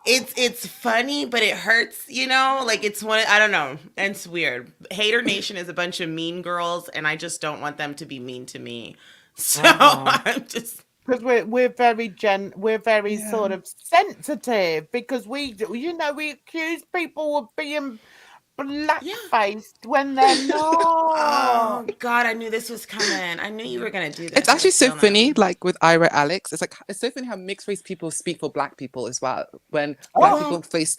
Speaker 4: it's funny, but it hurts, like it's one, I don't know, it's weird. Hater Nation is a bunch of mean girls, and I just don't want them to be mean to me. So
Speaker 1: Uh-huh.
Speaker 4: I'm just,
Speaker 1: Because we're very
Speaker 3: Yeah.
Speaker 1: sort of sensitive because we accuse people of being black-faced when they're not.
Speaker 4: Oh God, I knew this was coming. I knew you were gonna do this.
Speaker 3: It's actually so
Speaker 4: Still
Speaker 3: funny,
Speaker 4: not.
Speaker 3: like with Ira Alex. It's so funny how mixed race people speak for black people as well. When black
Speaker 1: Oh,
Speaker 3: people
Speaker 4: Well,
Speaker 3: face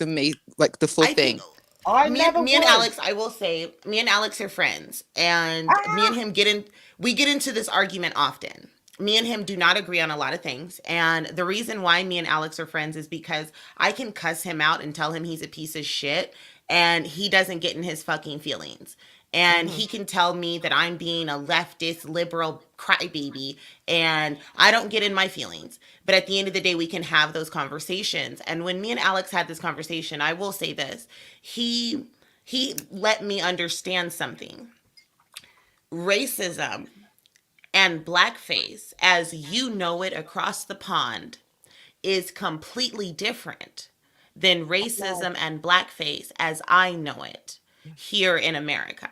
Speaker 3: the full
Speaker 4: I think
Speaker 3: thing.
Speaker 1: I
Speaker 4: me and
Speaker 1: never
Speaker 4: me and
Speaker 1: would.
Speaker 4: Alex, I will say, me and Alex are friends, and me and
Speaker 1: Ah,
Speaker 4: him get into this argument often. Me and him do not agree on a lot of things, and the reason why me and Alex are friends is because I can cuss him out and tell him he's a piece of shit, and he doesn't get in his fucking feelings. And
Speaker 1: mhm.
Speaker 4: he can tell me that I'm being a leftist liberal crybaby, and I don't get in my feelings. But at the end of the day, we can have those conversations. And when me and Alex had this conversation, I will say this: he he let me understand something. Racism and blackface, as you know it across the pond, is completely different than
Speaker 1: Right.
Speaker 4: racism and blackface as I know it here in America.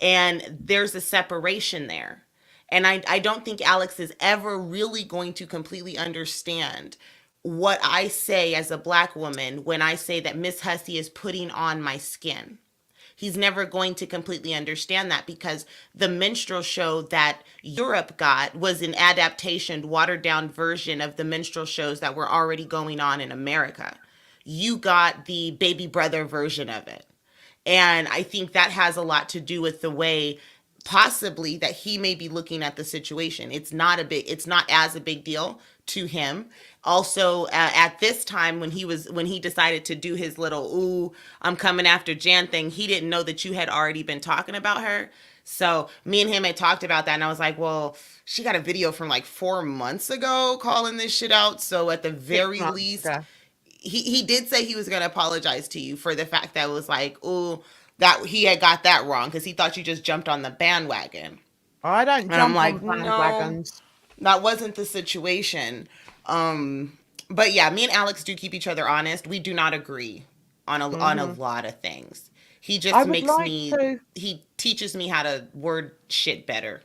Speaker 4: And there's a separation there. And I don't think Alex is ever really going to completely understand what I say as a black woman when I say that Miss Hussy is putting on my skin. He's never going to completely understand that because the minstrel show that Europe got was an adaptation, watered down version of the minstrel shows that were already going on in America. You got the baby brother version of it. And I think that has a lot to do with the way possibly that he may be looking at the situation. It's not as a big deal to him. Also, at this time when he decided to do his little "ooh, I'm coming after Jan" thing, he didn't know that you had already been talking about her. So me and him had talked about that, and I was like, well, she got a video from like 4 months ago calling this shit out. So at the
Speaker 1: Six
Speaker 4: very
Speaker 1: months
Speaker 4: least,
Speaker 1: ago.
Speaker 4: he did say he was going to apologize to you for the fact that it was like, oh, that he had got that wrong because he thought you just jumped on the bandwagon.
Speaker 1: I don't
Speaker 4: And I'm
Speaker 1: jump
Speaker 4: like,
Speaker 1: on
Speaker 4: no,
Speaker 1: bandwagons.
Speaker 4: that wasn't the situation. But yeah, me and Alex do keep each other honest. We do not agree on a
Speaker 1: Hmm.
Speaker 4: lot of things. He
Speaker 1: I
Speaker 4: just
Speaker 1: would
Speaker 4: makes
Speaker 1: like
Speaker 4: me
Speaker 1: to,
Speaker 4: he teaches me how to word shit better.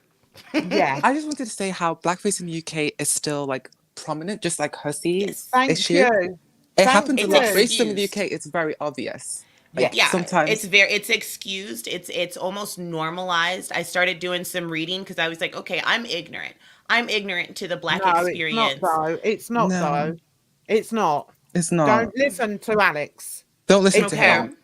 Speaker 1: yeah.
Speaker 3: I just wanted to say how blackface in the UK is still like prominent, just like Hussy's
Speaker 4: Yes.
Speaker 1: Thank
Speaker 3: issue.
Speaker 1: you.
Speaker 3: It
Speaker 1: Thank
Speaker 3: happens a
Speaker 4: It's
Speaker 3: lot.
Speaker 1: you.
Speaker 3: Racism in the
Speaker 4: excused.
Speaker 3: UK, it's very obvious. Like
Speaker 1: Yes.
Speaker 4: Yeah,
Speaker 3: sometimes,
Speaker 4: it's excused. It's almost normalized. I started doing some reading because I was like, okay, I'm ignorant to the black
Speaker 1: No, it's not
Speaker 4: experience.
Speaker 1: though. It's not
Speaker 3: no,
Speaker 1: though. It's not.
Speaker 3: it's
Speaker 1: Don't
Speaker 3: not.
Speaker 1: listen to Alex.
Speaker 3: Don't listen to
Speaker 1: It's not.
Speaker 4: Okay.
Speaker 3: him.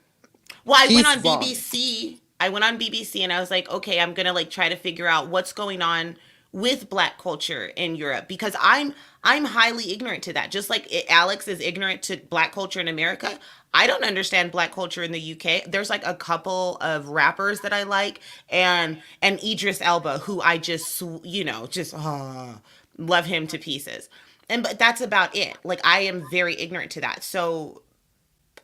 Speaker 4: Well, I went
Speaker 3: He's
Speaker 4: on
Speaker 3: wrong.
Speaker 4: BBC. I went on BBC and I was like, okay, I'm gonna like try to figure out what's going on with black culture in Europe because I'm highly ignorant to that. Just like Alex is ignorant to black culture in America, I don't understand black culture in the UK. There's like a couple of rappers that I like, and Idris Elba, who I just just love him to pieces. And but that's about it. Like I am very ignorant to that. So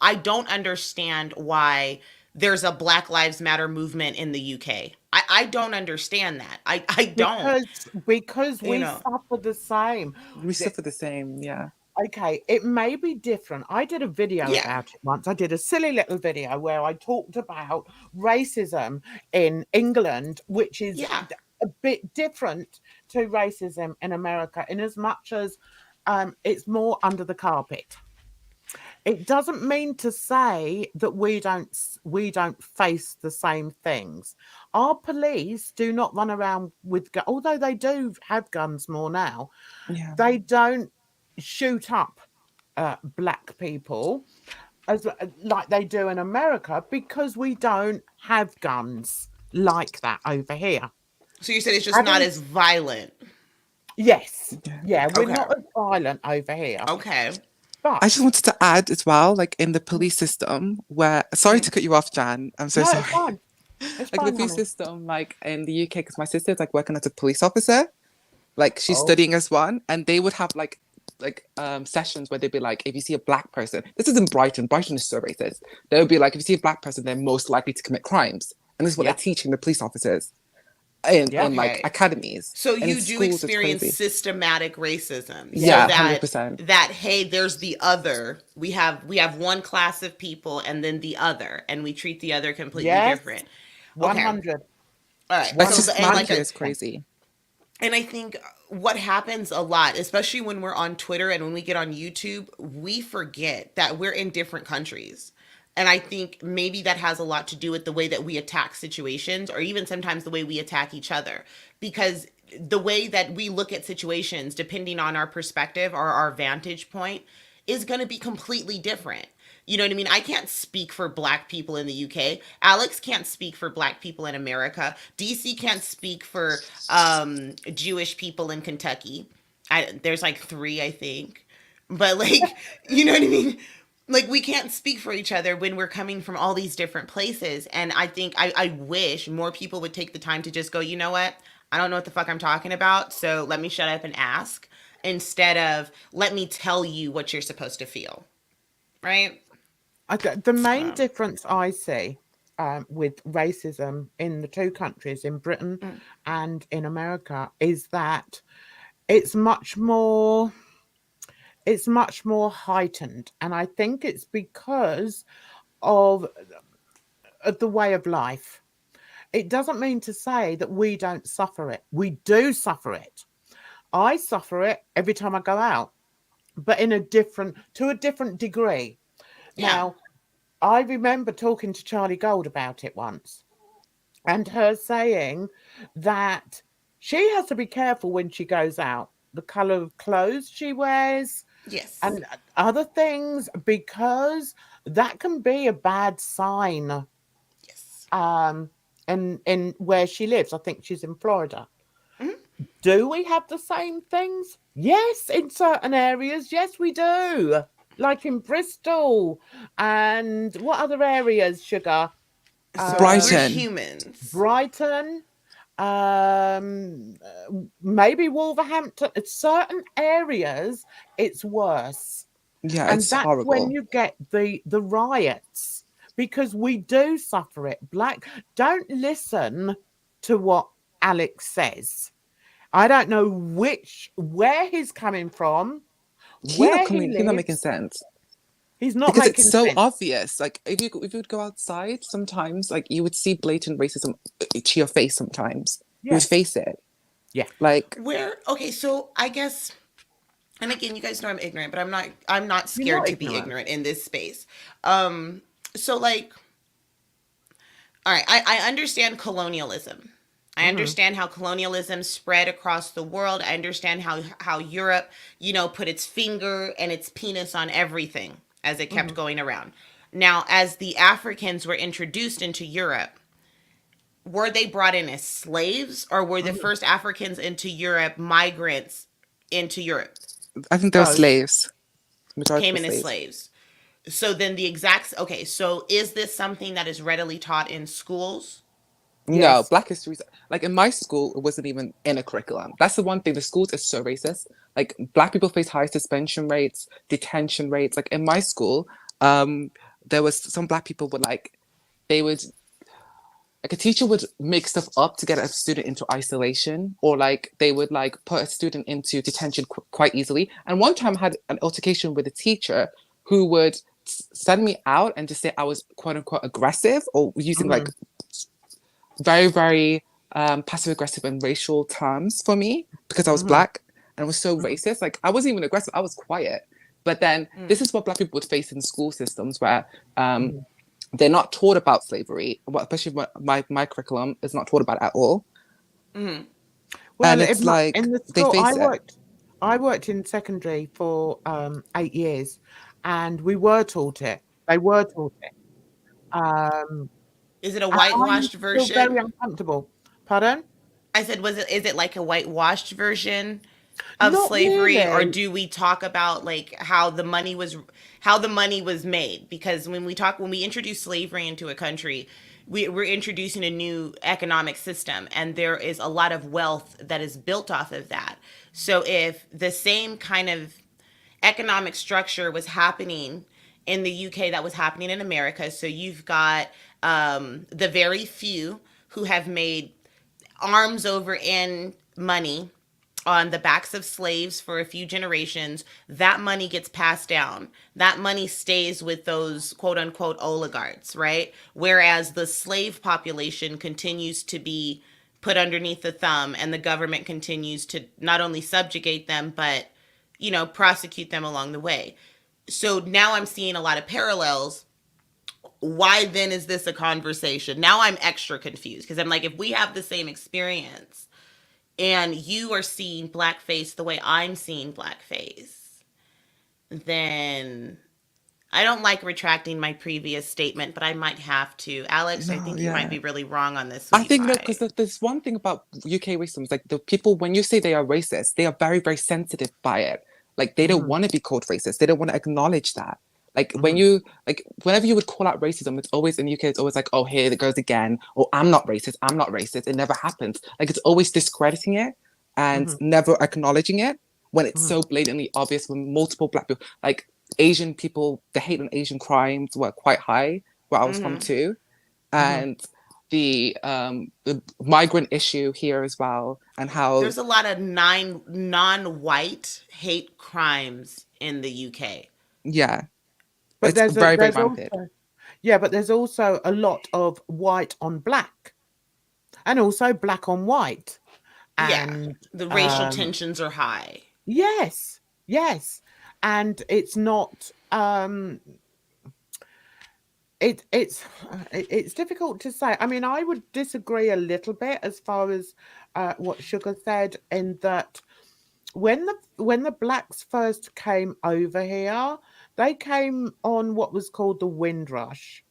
Speaker 4: I don't understand why there's a Black Lives Matter movement in the UK. I don't understand that. I don't.
Speaker 1: Because
Speaker 4: You
Speaker 1: we
Speaker 4: know.
Speaker 1: suffer the same.
Speaker 3: We
Speaker 1: The-
Speaker 3: suffer the same. Yeah.
Speaker 1: Okay, it may be different. I did a video
Speaker 4: Yeah.
Speaker 1: about it once. I did a silly little video where I talked about racism in England, which is
Speaker 4: Yeah.
Speaker 1: a bit different to racism in America, in as much as it's more under the carpet. It doesn't mean to say that we don't face the same things. Our police do not run around with although they do have guns more now.
Speaker 3: Yeah.
Speaker 1: They don't shoot up black people as like they do in America because we don't have guns like that over here.
Speaker 4: So you said it's just not
Speaker 1: Having
Speaker 4: as violent.
Speaker 1: yes,
Speaker 3: Yeah.
Speaker 1: yeah, we're
Speaker 4: Okay.
Speaker 1: not as violent over here,
Speaker 4: Okay.
Speaker 1: but
Speaker 3: I just wanted to add as well, like in the police system, where sorry
Speaker 4: Mm.
Speaker 3: to cut you off, Jan. I'm so
Speaker 1: no, it's
Speaker 3: sorry.
Speaker 1: fine. It's
Speaker 3: Like the
Speaker 1: fine,
Speaker 3: police
Speaker 1: honey.
Speaker 3: system, like in the UK, because my sister's like working as a police officer, like she's
Speaker 1: Oh,
Speaker 3: studying as one, and they would have sessions where they'd be like, if you see a black person, this is in Brighton. Brighton is so racist. They would be like, if you see a black person, they're most likely to commit crimes, and this is what they're
Speaker 1: yeah,
Speaker 3: teaching the police officers in
Speaker 1: yeah.
Speaker 3: like
Speaker 4: Okay.
Speaker 3: academies
Speaker 4: So
Speaker 3: and in
Speaker 4: you do
Speaker 3: schools. It's
Speaker 4: experience
Speaker 3: crazy.
Speaker 4: systematic racism. So
Speaker 3: Yeah,
Speaker 1: Yes.
Speaker 3: 100%.
Speaker 4: that hey, there's the other. We have one class of people and then the other, and we treat the other completely
Speaker 1: Yes,
Speaker 4: different. Okay.
Speaker 1: 100.
Speaker 4: All right.
Speaker 3: Like
Speaker 4: So the, and like
Speaker 3: systematic
Speaker 4: a,
Speaker 3: is crazy.
Speaker 4: and I think what happens a lot, especially when we're on Twitter and when we get on YouTube, we forget that we're in different countries. And I think maybe that has a lot to do with the way that we attack situations, or even sometimes the way we attack each other. Because the way that we look at situations, depending on our perspective or our vantage point, is going to be completely different. You know what I mean? I can't speak for black people in the UK. Alex can't speak for black people in America. DC can't speak for Jewish people in Kentucky. There's like three, I think. But like, you know what I mean? Like we can't speak for each other when we're coming from all these different places. And I think I wish more people would take the time to just go, you know what? I don't know what the fuck I'm talking about. So let me shut up and ask instead of let me tell you what you're supposed to feel. Right?
Speaker 1: The main difference I see with racism in the two countries, in Britain and in America, is that it's much more heightened, and I think it's because of the way of life. It doesn't mean to say that we don't suffer it. We do suffer it. I suffer it every time I go out, but to a different degree.
Speaker 4: Yeah.
Speaker 1: Now, I remember talking to Charlie Gold about it once, and her saying that she has to be careful when she goes out, the color of clothes she wears,
Speaker 4: Yes.
Speaker 1: and other things, because that can be a bad sign.
Speaker 4: Yes.
Speaker 1: In where she lives, I think she's in Florida. Do we have the same things? Yes, in certain areas, yes, we do. Like in Bristol, and what other areas, Sugar?
Speaker 4: So we're
Speaker 3: Brighton.
Speaker 4: humans.
Speaker 1: Brighton, maybe Wolverhampton. In certain areas, it's worse.
Speaker 3: Yeah,
Speaker 1: And
Speaker 3: it's
Speaker 1: that's when
Speaker 3: horrible.
Speaker 1: you get the riots, because we do suffer it. Don't listen to what Alex says. I don't know where he's coming from, where he
Speaker 3: He's not making
Speaker 1: lives.
Speaker 3: sense.
Speaker 1: He's not
Speaker 3: Because
Speaker 1: making
Speaker 3: it's so
Speaker 1: sense.
Speaker 3: obvious. Like if you would go outside, sometimes like you would see blatant racism to your face. Sometimes you would
Speaker 1: Yes.
Speaker 3: face it.
Speaker 1: Yeah.
Speaker 3: Like
Speaker 4: Okay, so I guess, and again, you guys know I'm ignorant, but I'm not scared to be ignorant in this space. So like, all right, I understand colonialism. I understand how colonialism spread across the world. I understand how Europe, put its finger and its penis on everything as it kept going around. Now, as the Africans were introduced into Europe, were they brought in as slaves, or were the first Africans into Europe migrants into Europe?
Speaker 3: I think they're
Speaker 1: Both.
Speaker 3: slaves. Majority
Speaker 4: Came
Speaker 3: were
Speaker 4: in as slaves. So then okay, so is this something that is readily taught in schools?
Speaker 3: No,
Speaker 1: Yes.
Speaker 3: Black history, like in my school, it wasn't even in a curriculum. That's the one thing. The schools is so racist. Like Black people face high suspension rates, detention rates. Like in my school, there was some Black people would they would like a teacher would make stuff up to get a student into isolation, or like they would like put a student into detention quite easily. And one time I had an altercation with a teacher who would send me out and just say I was quote unquote aggressive, or using like very, very passive aggressive and racial terms for me because I was Black, and it was so racist. Like I wasn't even aggressive, I was quiet. But then this is what Black people would face in school systems where they're not taught about slavery, especially my curriculum is not taught about it at all.
Speaker 1: Well,
Speaker 3: And it's like
Speaker 1: in the
Speaker 3: they
Speaker 1: school
Speaker 3: face it.
Speaker 1: I worked in secondary for 8 years, and we were taught it. They were taught it.
Speaker 4: Is it a
Speaker 1: And I
Speaker 4: whitewashed
Speaker 1: used to feel very
Speaker 4: version?
Speaker 1: uncomfortable. Pardon?
Speaker 4: I said, is it like a whitewashed version of
Speaker 1: Not
Speaker 4: slavery, or
Speaker 1: really.
Speaker 4: do we talk about like how the money was made? Because when we introduce slavery into a country, we're introducing a new economic system, and there is a lot of wealth that is built off of that. So if the same kind of economic structure was happening in the UK that was happening in America, so you've got the very few who have made arms over end money on the backs of slaves for a few generations, that money gets passed down. That money stays with those quote unquote oligarchs, right? Whereas the slave population continues to be put underneath the thumb, and the government continues to not only subjugate them, but, prosecute them along the way. So now I'm seeing a lot of parallels why then is this a conversation? Now I'm extra confused because I'm like, if we have the same experience and you are seeing blackface the way I'm seeing blackface, then I don't like retracting my previous statement, but I might have to. Alex, I
Speaker 3: No,
Speaker 4: think you might
Speaker 3: yeah.
Speaker 4: be really wrong on this,
Speaker 3: I
Speaker 4: sweetie
Speaker 3: think no, because
Speaker 4: pie.
Speaker 3: there's one thing about UK racism is like the people when you say they are racist, they are very, very sensitive by it. Like they don't
Speaker 1: Mhm,
Speaker 3: want to be called racist. They don't want to acknowledge that. Like when
Speaker 1: mhm,
Speaker 3: you like whenever you would call out racism, it's always in the UK, it's always like, oh, here it goes again, or I'm not racist, I'm not racist. It never happens. Like it's always discrediting it and
Speaker 1: mhm,
Speaker 3: never acknowledging it when it's
Speaker 1: mhm,
Speaker 3: so blatantly obvious when multiple black people, like Asian people, the hate on Asian crimes were quite high where I was from
Speaker 4: Mm-hmm.
Speaker 3: too.
Speaker 1: mhm.
Speaker 3: And the migrant issue here as well, and how
Speaker 4: There's a lot of non-white hate crimes in the UK.
Speaker 3: yeah,
Speaker 1: But
Speaker 3: it's very, very
Speaker 1: there's
Speaker 3: rampant.
Speaker 1: also yeah, but there's also a lot of white on black, and also black on white,
Speaker 4: Yeah,
Speaker 1: and
Speaker 4: the racial
Speaker 1: um,
Speaker 4: tensions are high.
Speaker 1: yes, yes, and it's not it's difficult to say. I mean, I would disagree a little bit as far as what Sugar said, in that when the blacks first came over here, they came on what was called the Windrush,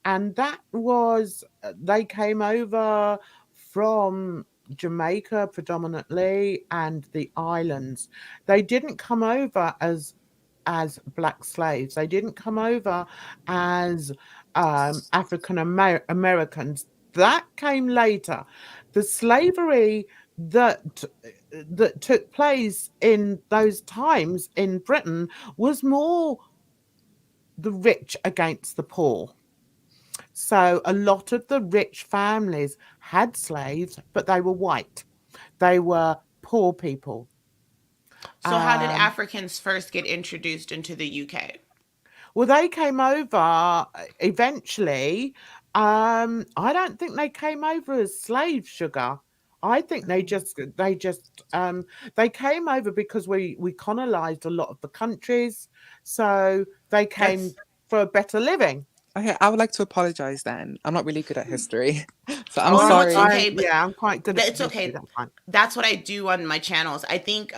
Speaker 1: and that was they came over from Jamaica predominantly and the islands. They didn't come over as black slaves. They didn't come over as African Americans. That came later. The slavery that took place in those times in Britain was more the rich against the poor. So a lot of the rich families had slaves, but they were white. They were poor people.
Speaker 4: So how did
Speaker 1: Um,
Speaker 4: Africans first get introduced into the UK?
Speaker 1: well, they came over eventually. I don't think they came over as slaves, Sugar. I think they came over because we colonized a lot of the countries, so they came
Speaker 4: That's
Speaker 1: for a better living.
Speaker 3: Okay, I would like to apologize then. I'm not really good at history. So I'm
Speaker 4: oh no, it's
Speaker 3: sorry.
Speaker 4: okay, but
Speaker 1: Yeah, I'm quite good at
Speaker 4: it's
Speaker 1: history.
Speaker 4: okay.
Speaker 1: That's fine.
Speaker 4: That's what I do on my channels. I think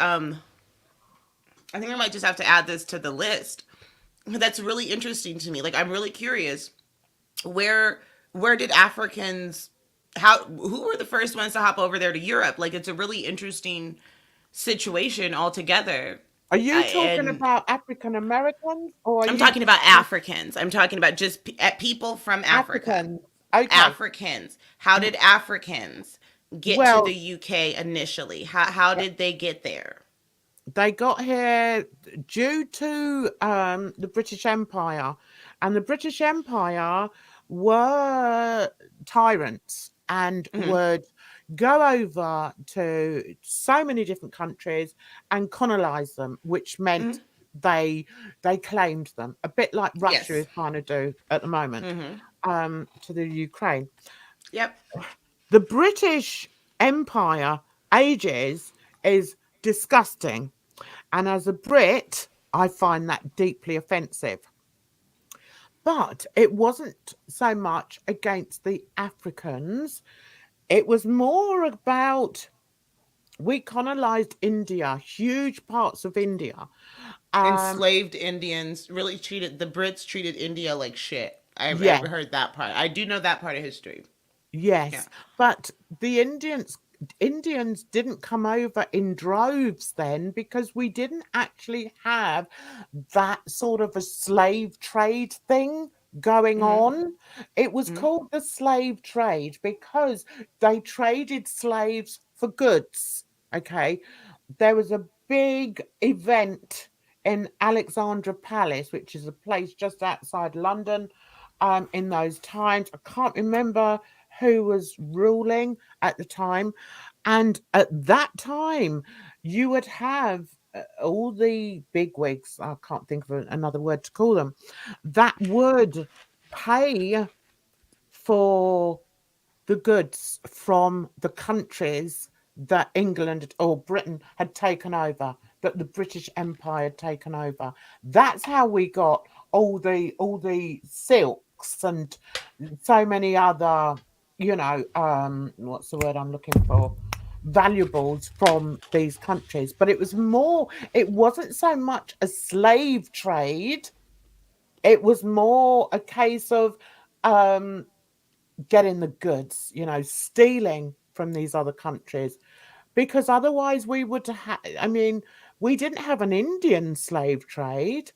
Speaker 4: I might just have to add this to the list. That's really interesting to me. Like I'm really curious where where did Africans how who were the first ones to hop over there to Europe? Like it's a really interesting situation altogether.
Speaker 1: Are you talking
Speaker 4: And
Speaker 1: about African Americans or are
Speaker 4: I'm
Speaker 1: you
Speaker 4: talking about Africans. I'm talking about just people from Africa.
Speaker 1: Africans? Okay.
Speaker 4: Africans. How did Africans get to the
Speaker 1: Well,
Speaker 4: UK initially? How did they get there?
Speaker 1: they got here due to the British Empire, and the British Empire were tyrants and
Speaker 4: Hmm.
Speaker 1: would go over to so many different countries and colonize them, which meant
Speaker 4: Hmm.
Speaker 1: they they claimed them, a bit like Russia
Speaker 4: Yes.
Speaker 1: is trying to do at the moment
Speaker 4: Hmm.
Speaker 1: to the Ukraine.
Speaker 4: Yep.
Speaker 1: The British Empire ages is disgusting. And as a Brit, I find that deeply offensive. But it wasn't so much against the Africans, it was more about we colonized India, huge parts of India. Um,
Speaker 4: Enslaved Indians really treated the Brits treated India like shit. I've
Speaker 1: yes,
Speaker 4: heard that part. I do know that part of history. Yeah.
Speaker 1: yes, but the Indians didn't come over in droves then because we didn't actually have that sort of a slave trade thing going
Speaker 4: Hmm.
Speaker 1: on. It was
Speaker 4: Hmm.
Speaker 1: called the slave trade because they traded slaves for goods. Okay. There was a big event in Alexandra Palace, which is a place just outside London, in those times. I can't remember who was ruling at the time. And at that time, you would have all the bigwigs, I can't think of another word to call them, that would pay for the goods from the countries that England or Britain had taken over, that the British Empire had taken over. That's how we got all the silks silks and so many other, what's the word I'm looking for? Valuables from these countries. But it wasn't so much a slave trade. It was more a case of getting the goods, stealing from these other countries. Because otherwise we would have, we didn't have an Indian slave trade.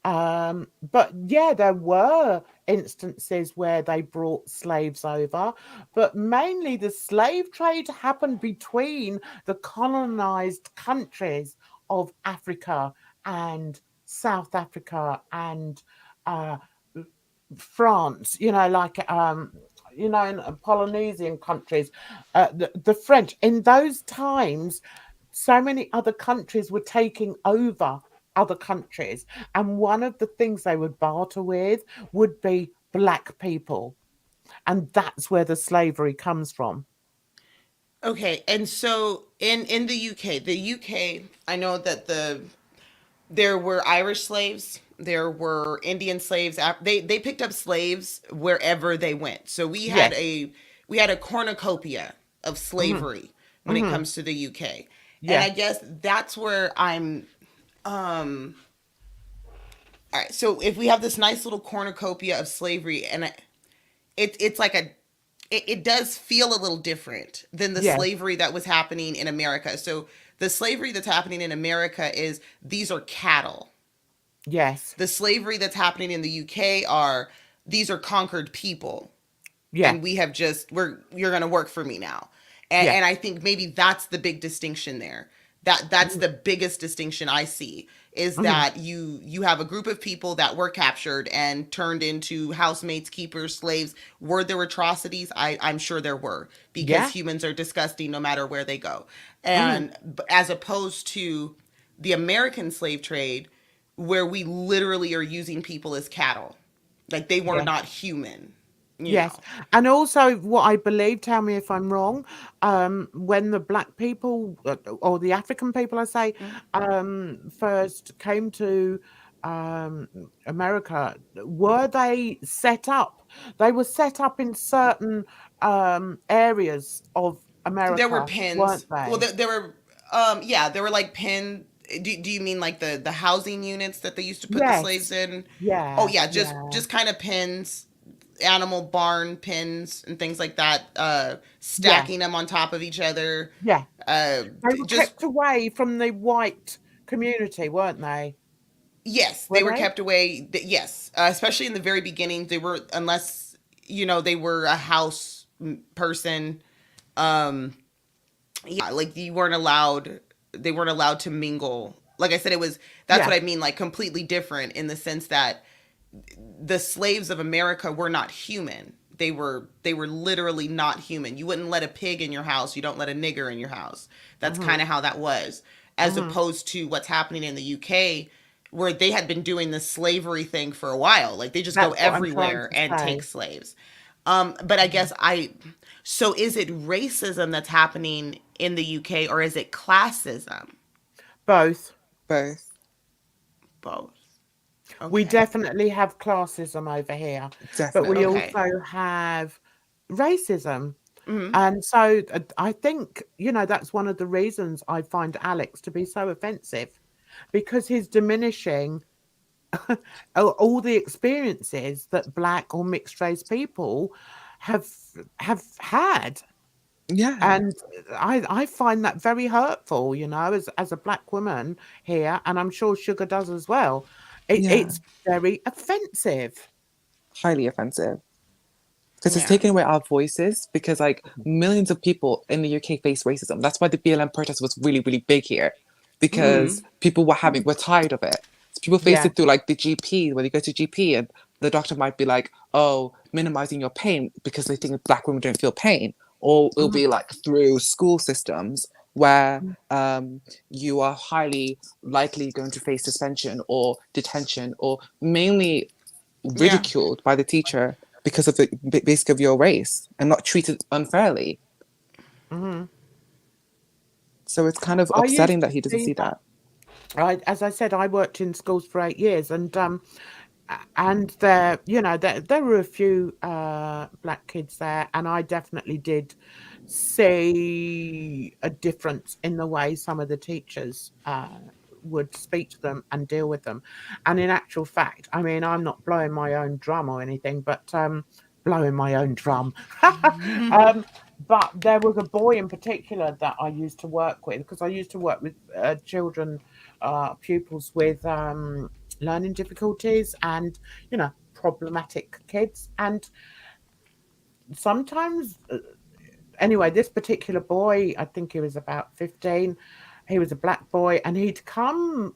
Speaker 1: But yeah, there were instances where they brought slaves over, but mainly the slave trade happened between the colonized countries of Africa and South Africa and uh, France, in Polynesian countries, the French. In those times, so many other countries were taking over other countries, and one of the things they would barter with would be black people, and that's where the slavery comes from.
Speaker 4: Okay, and so in the UK, I know that there were Irish slaves, there were Indian slaves. They picked up slaves wherever they went. So
Speaker 1: Yes.
Speaker 4: we had a cornucopia of
Speaker 1: Hmm.
Speaker 4: slavery when it
Speaker 1: Hmm.
Speaker 4: comes to the UK. And
Speaker 1: Yeah.
Speaker 4: I guess that's where I'm all right. So if we have this nice little cornucopia of slavery, and it's like it does feel a little different than the
Speaker 1: Yes.
Speaker 4: slavery that was happening in America. So the slavery that's happening in America is these are cattle.
Speaker 1: Yes.
Speaker 4: The slavery that's happening in the UK are these are conquered people,
Speaker 1: Yeah.
Speaker 4: and we have just you're going to work for me now.
Speaker 1: Yeah.
Speaker 4: And I think maybe that's the big distinction there. That's
Speaker 1: Mm-hmm.
Speaker 4: the biggest distinction I see is
Speaker 1: Mm-hmm.
Speaker 4: that you have a group of people that were captured and turned into housemates, keepers, slaves. Were there atrocities? I'm sure there were, because
Speaker 1: Yeah.
Speaker 4: humans are disgusting no matter where they go.
Speaker 1: Mm-hmm.
Speaker 4: And as opposed to the American slave trade, where we literally are using people as cattle, like they were
Speaker 1: Yeah.
Speaker 4: not human, you
Speaker 1: Yes,
Speaker 4: know.
Speaker 1: and also what I believe, tell me if I'm wrong, when the black people or the African people, I say,
Speaker 4: Mm.
Speaker 1: first came to um, America, were they set up? They were set up in certain areas of
Speaker 4: There were
Speaker 1: America, weren't
Speaker 4: pins. Well,
Speaker 1: they?
Speaker 4: there were, yeah, there were like pin. Do you mean like the housing units that they used to put the slaves
Speaker 1: Yes.
Speaker 4: in? Oh
Speaker 1: Yeah.
Speaker 4: yeah,
Speaker 1: Yeah.
Speaker 4: just kind of pins, animal barn pins and things like that.
Speaker 1: Yeah.
Speaker 4: Stacking them on top of each other.
Speaker 1: Yeah. They were
Speaker 4: Just
Speaker 1: kept away from the white community, weren't they?
Speaker 4: yes,
Speaker 1: Were
Speaker 4: they were
Speaker 1: they?
Speaker 4: kept away. Yes, especially in the very beginning, they were unless they were a house person. Um, yeah, like you weren't allowed. They weren't allowed to mingle. Like I said, it was that's
Speaker 1: Yeah.
Speaker 4: what I mean. Like completely different in the sense that the slaves of America were not human. They were literally not human. You wouldn't let a pig in your house. You don't let a nigger in your house. That's kind
Speaker 1: Mhm.
Speaker 4: of how that was, as
Speaker 1: Mhm.
Speaker 4: opposed to what's happening in the UK, where they had been doing this slavery thing for a while. Like they just go
Speaker 1: That's what I'm trying
Speaker 4: everywhere
Speaker 1: to
Speaker 4: and take
Speaker 1: say.
Speaker 4: slaves. But I
Speaker 1: Mhm.
Speaker 4: guess so is it racism that's happening in the UK, or is it classism?
Speaker 1: Both.
Speaker 3: Both.
Speaker 4: Both.
Speaker 1: We
Speaker 4: Okay.
Speaker 1: definitely have classism over here, but we
Speaker 3: Definitely.
Speaker 4: Okay.
Speaker 1: also have racism.
Speaker 4: Hmm.
Speaker 1: And so I think, that's one of the reasons I find Alex to be so offensive because he's diminishing all the experiences that black or mixed race people have have had.
Speaker 3: Yeah.
Speaker 1: And I find that very hurtful, as a black woman here, and I'm sure Sugar does as well.
Speaker 3: Yeah.
Speaker 1: It's very offensive.
Speaker 3: Highly offensive. Because it's
Speaker 4: Yeah.
Speaker 3: taken away our voices because like millions of people in the UK face racism. That's why the BLM protest was really, really big here. Because
Speaker 4: Hmm.
Speaker 3: people were tired of it. So people face
Speaker 1: Yeah.
Speaker 3: it through like the GP, when you go to GP and the doctor might be like, oh, minimizing your pain because they think black women don't feel pain. Or it'll
Speaker 1: Mhm.
Speaker 3: be like through school systems where you are highly likely going to face suspension or detention or mainly
Speaker 4: Yeah.
Speaker 3: ridiculed by the teacher because of the basic of your race and not treated unfairly.
Speaker 1: Mhm.
Speaker 3: So it's kind of
Speaker 1: I
Speaker 3: upsetting
Speaker 1: used
Speaker 3: that
Speaker 1: to
Speaker 3: he doesn't
Speaker 1: see
Speaker 3: see
Speaker 1: that.
Speaker 3: that.
Speaker 1: As I said, I worked in schools for 8 years, and and there were a few black kids there, and I definitely did see a difference in the way some of the teachers would speak to them and deal with them. And in actual fact, I mean, I'm not blowing my own drum or anything, but blowing my own drum. But there was a boy in particular that I used to work with, because I used to work with children, pupils with learning difficulties and, problematic kids. And sometimes, anyway, this particular boy, I think he was about 15, he was a black boy, and he'd come.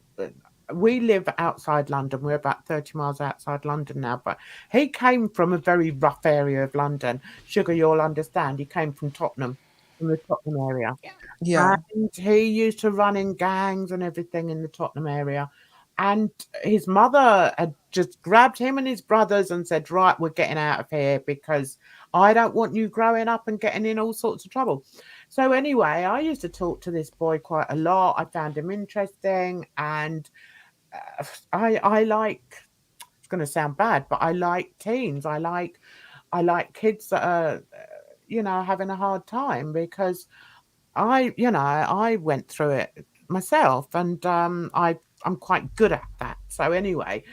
Speaker 1: We live outside London. We're about 30 miles outside London now, but he came from a very rough area of London. Sugar, you'll understand. He came from Tottenham, from the Tottenham area.
Speaker 4: Yeah.
Speaker 3: Yeah.
Speaker 1: And he used to run in gangs and everything in the Tottenham area. And his mother had just grabbed him and his brothers and said, right, we're getting out of here, because I don't want you growing up and getting in all sorts of trouble. So anyway, I used to talk to this boy quite a lot. I found him interesting, and I like, it's going to sound bad, but I like teens. I like kids that are having a hard time, because I went through it myself, and I'm quite good at that. So anyway,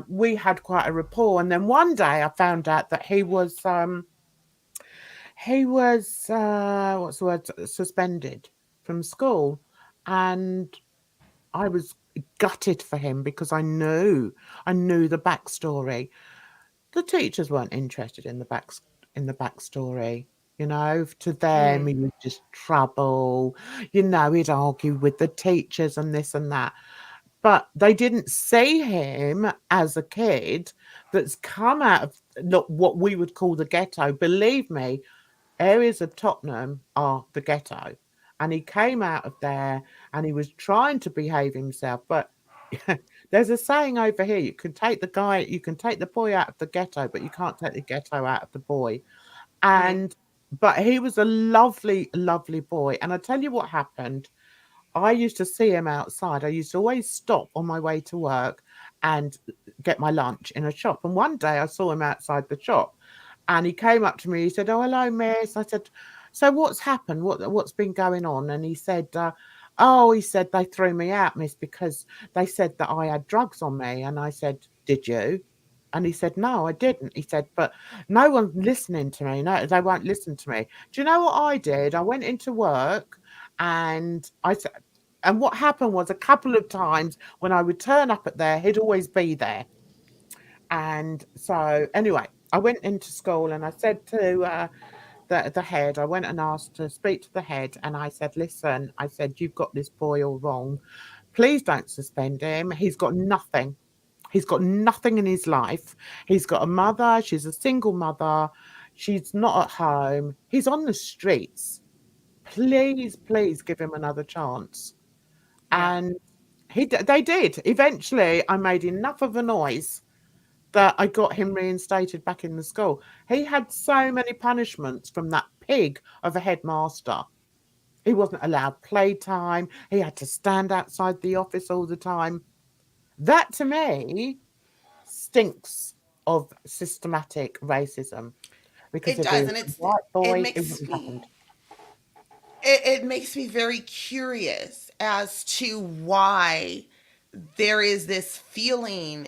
Speaker 1: we had quite a rapport, and then one day I found out that he was what's the word, suspended from school, and I was gutted for him, because I knew the backstory. The teachers weren't interested in the backstory. To them,
Speaker 4: Mm.
Speaker 1: he was just trouble. He'd argue with the teachers and this and that. But they didn't see him as a kid that's come out of, look, what we would call the ghetto. Believe me, areas of Tottenham are the ghetto. And he came out of there, and he was trying to behave himself. But there's a saying over here: you can take the boy out of the ghetto, but you can't take the ghetto out of the boy.
Speaker 4: Mm.
Speaker 1: And but he was a lovely, lovely boy. And I tell you what happened. I used to see him outside. I used to always stop on my way to work and get my lunch in a shop. And one day I saw him outside the shop, and he came up to me. He said, "Oh, hello, miss." I said, "So what's happened? What's been going on?" And he said, "Oh," he said, "they threw me out, miss, because they said that I had drugs on me." And I said, "Did you?" And he said, "No, I didn't." He said, "But no one's listening to me. No, they won't listen to me." Do you know what I did? I went into work, and I said, and what happened was, a couple of times when I would turn up at there, he'd always be there. And so anyway, I went into school, and I said to the head, I went and asked to speak to the head, and I said, "Listen," I said, "you've got this boy all wrong. Please don't suspend him. He's got nothing. He's got nothing in his life. He's got a mother. She's a single mother. She's not at home. He's on the streets. Please, please give him another chance."
Speaker 4: Yeah.
Speaker 1: And they did. Eventually, I made enough of a noise that I got him reinstated back in the school. He had so many punishments from that pig of a headmaster. He wasn't allowed playtime. He had to stand outside the office all the time. That, to me, stinks of systematic racism, because
Speaker 4: It
Speaker 1: if he
Speaker 4: does,
Speaker 1: was
Speaker 4: and
Speaker 1: a white
Speaker 4: it
Speaker 1: boy, it
Speaker 4: makes
Speaker 1: wouldn't have happened.
Speaker 4: me it makes me very curious as to why there is this feeling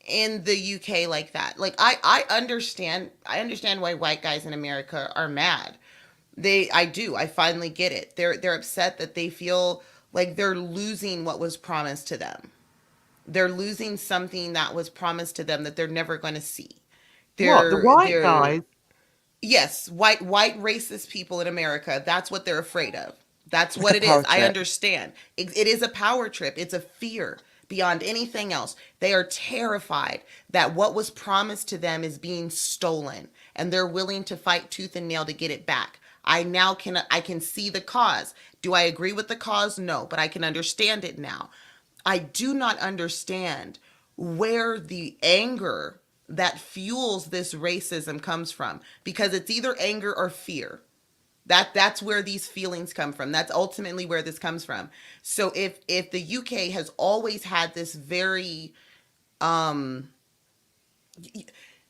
Speaker 4: in the UK like that. Like I understand why white guys in America are mad. I do. I finally get it. They're upset that they feel like they're losing what was promised to them. They're losing something that was promised to them that they're never going to see.
Speaker 1: What, the white
Speaker 4: They're
Speaker 1: guys?
Speaker 4: Yes, white racist people in America. That's what they're afraid of. That's
Speaker 3: It's
Speaker 4: what
Speaker 3: a
Speaker 4: it is.
Speaker 3: power
Speaker 4: I
Speaker 3: trip.
Speaker 4: understand. It is a power trip. It's a fear beyond anything else. They are terrified that what was promised to them is being stolen, and they're willing to fight tooth and nail to get it back. I can see the cause. Do I agree with the cause? No, but I can understand it now. I do not understand where the anger that fuels this racism comes from, because it's either anger or fear. That's where these feelings come from. That's ultimately where this comes from. So if the UK has always had this very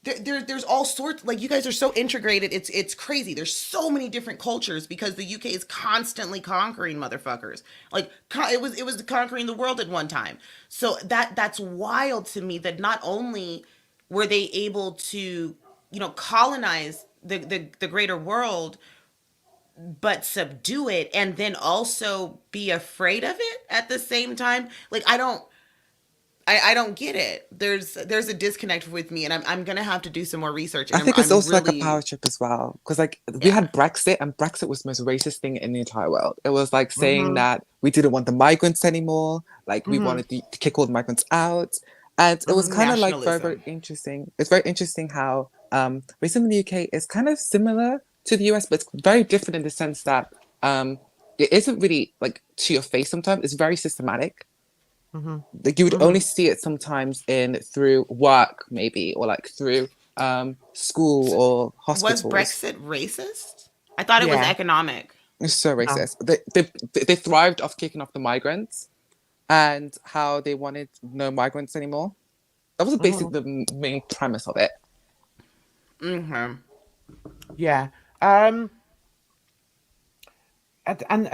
Speaker 4: there's all sorts, like, you guys are so integrated, it's crazy. There's so many different cultures because the UK is constantly conquering motherfuckers. Like, it was conquering the world at one time. So that's wild to me, that not only were they able to, colonize the greater world, but subdue it, and then also be afraid of it at the same time. Like, I don't get it. There's a disconnect with me, and I'm gonna have to do some more research.
Speaker 3: I
Speaker 4: And I'm
Speaker 3: think it's
Speaker 4: I'm
Speaker 3: also like a
Speaker 4: really,
Speaker 3: power trip as well. Because like we
Speaker 4: yeah.
Speaker 3: had Brexit, and Brexit was the most racist thing in the entire world. It was like saying
Speaker 1: Mhm.
Speaker 3: that we didn't want the migrants anymore, like we
Speaker 1: Mhm.
Speaker 3: wanted to kick all the migrants out. And it was
Speaker 1: Mhm.
Speaker 3: kind of like very, very
Speaker 4: Nationalism.
Speaker 3: interesting. It's very interesting how racism in the UK is kind of similar to the US, but it's very different in the sense that it isn't really like to your face sometimes. It's very systematic.
Speaker 1: Mhm.
Speaker 3: Like you would only
Speaker 1: Mhm.
Speaker 3: see it sometimes in through work maybe, or like through school or
Speaker 4: Was
Speaker 3: hospitals.
Speaker 4: Brexit racist? I thought it was
Speaker 1: Yeah.
Speaker 4: economic.
Speaker 3: It's so
Speaker 1: No.
Speaker 3: racist. They thrived off kicking off the migrants and how they wanted no migrants anymore. That was
Speaker 1: Mhm.
Speaker 3: basically the main premise of it.
Speaker 4: Mm-hmm.
Speaker 1: Yeah. Um. And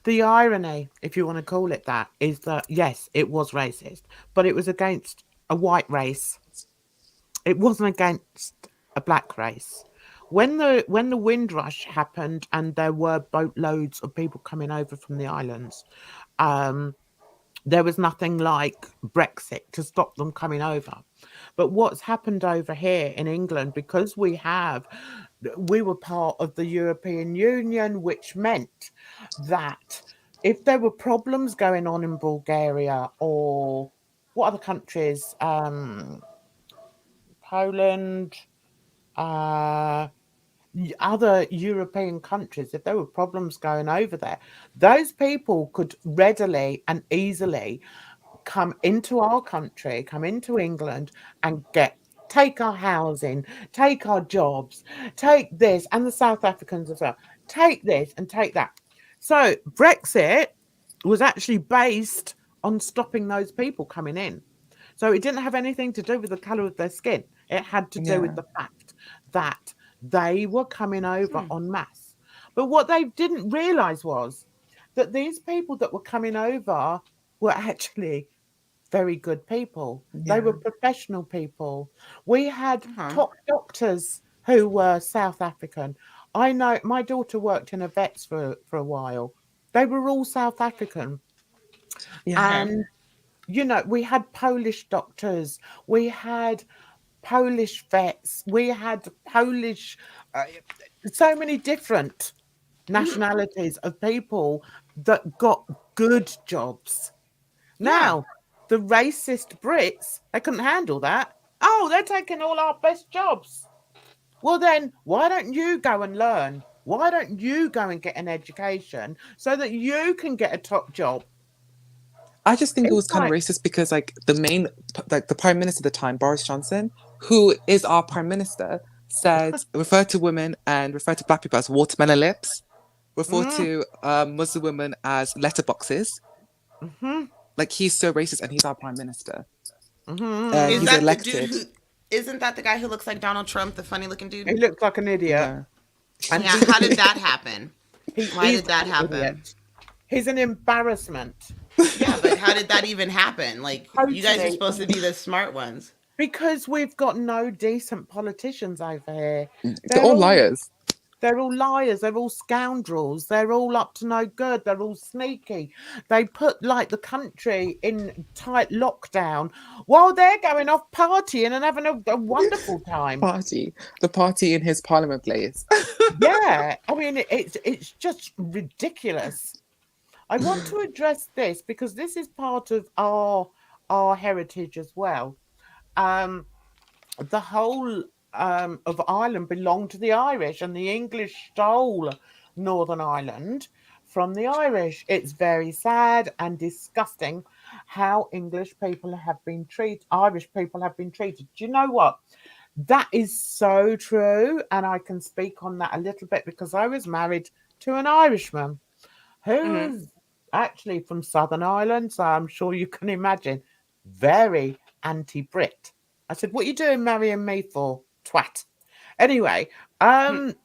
Speaker 1: the irony, if you want to call it that, is that yes, it was racist, but it was against a white race. It wasn't against a black race. When the Windrush happened and there were boatloads of people coming over from the islands, um, there was nothing like Brexit to stop them coming over. But what's happened over here in England, because we were part of the European Union, which meant that if there were problems going on in Bulgaria or what other countries, Poland, uh, other European countries, if there were problems going over there, those people could readily and easily come into our country, come into England and take our housing, take our jobs, take this, and the South Africans as well, take this and take that. So Brexit was actually based on stopping those people coming in. So it didn't have anything to do with the colour of their skin. It had to do with
Speaker 3: Yeah.
Speaker 1: the fact that they were coming over
Speaker 4: Hmm.
Speaker 1: en masse. But what they didn't realise was that these people that were coming over were actually very good people. They were
Speaker 3: Yeah.
Speaker 1: professional people. We had
Speaker 4: Uh-huh.
Speaker 1: top doctors who were South African. I know my daughter worked in a vet's for a while. They were all South African.
Speaker 3: Yeah.
Speaker 4: Okay.
Speaker 1: And, we had Polish doctors, we had Polish vets, we had Polish, uh, so many different nationalities of people that got good jobs.
Speaker 4: Yeah.
Speaker 1: Now, the racist Brits, they couldn't handle that. Oh, they're taking all our best jobs. Well, then, why don't you go and learn? Why don't you go and get an education so that you can get a top job?
Speaker 3: I just think it
Speaker 1: It's
Speaker 3: was kind of
Speaker 1: like,
Speaker 3: racist because like like the prime minister at the time, Boris Johnson, who is our prime minister, said refer to women and refer to black people as watermelon lips, refer
Speaker 1: mm,
Speaker 3: to Muslim women as letterboxes.
Speaker 1: mm-hmm,
Speaker 3: Like he's so racist and he's our prime minister and
Speaker 4: Is
Speaker 1: mm-hmm.
Speaker 3: he's
Speaker 4: that the dude
Speaker 3: elected.
Speaker 4: who? Isn't that the guy who looks like Donald Trump, the funny looking dude?
Speaker 1: He looks like an idiot,
Speaker 3: Yeah.
Speaker 1: and
Speaker 4: Yeah. How did that happen?
Speaker 1: he
Speaker 4: Why
Speaker 1: is
Speaker 4: did that
Speaker 1: an
Speaker 4: happen?
Speaker 1: idiot. He's an embarrassment.
Speaker 4: Yeah, but how did that even happen? Like, you guys are
Speaker 1: Totally.
Speaker 4: supposed to be the smart ones.
Speaker 1: Because we've got no decent politicians over here.
Speaker 3: They're
Speaker 1: They're
Speaker 3: all
Speaker 1: all
Speaker 3: liars.
Speaker 1: they're all liars, they're all scoundrels, they're all up to no good, they're all sneaky. They put like the country in tight lockdown while they're going off partying and having a wonderful time.
Speaker 3: Party. The party in his parliament place.
Speaker 1: Yeah, I mean it's just ridiculous. I want to address this because this is part of our heritage as well. Um, the whole of Ireland belonged to the Irish, and the English stole Northern Ireland from the Irish. It's very sad and disgusting how Irish people have been treated. Do you know what? That is so true, and I can speak on that a little bit because I was married to an Irishman
Speaker 4: Hmm.
Speaker 1: who's actually from Southern Ireland, so I'm sure you can imagine very anti-Brit. I said, what are you doing marrying me for, twat? Anyway,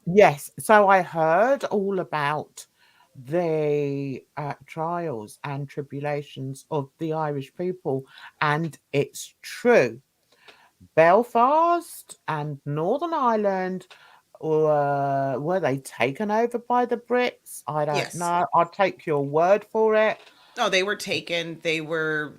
Speaker 1: yes, so I heard all about the trials and tribulations of the Irish people, and it's true. Belfast and Northern Ireland were they taken over by the Brits? I don't
Speaker 4: Yes.
Speaker 1: know. I'll take your word for it.
Speaker 4: No, they were taken. They were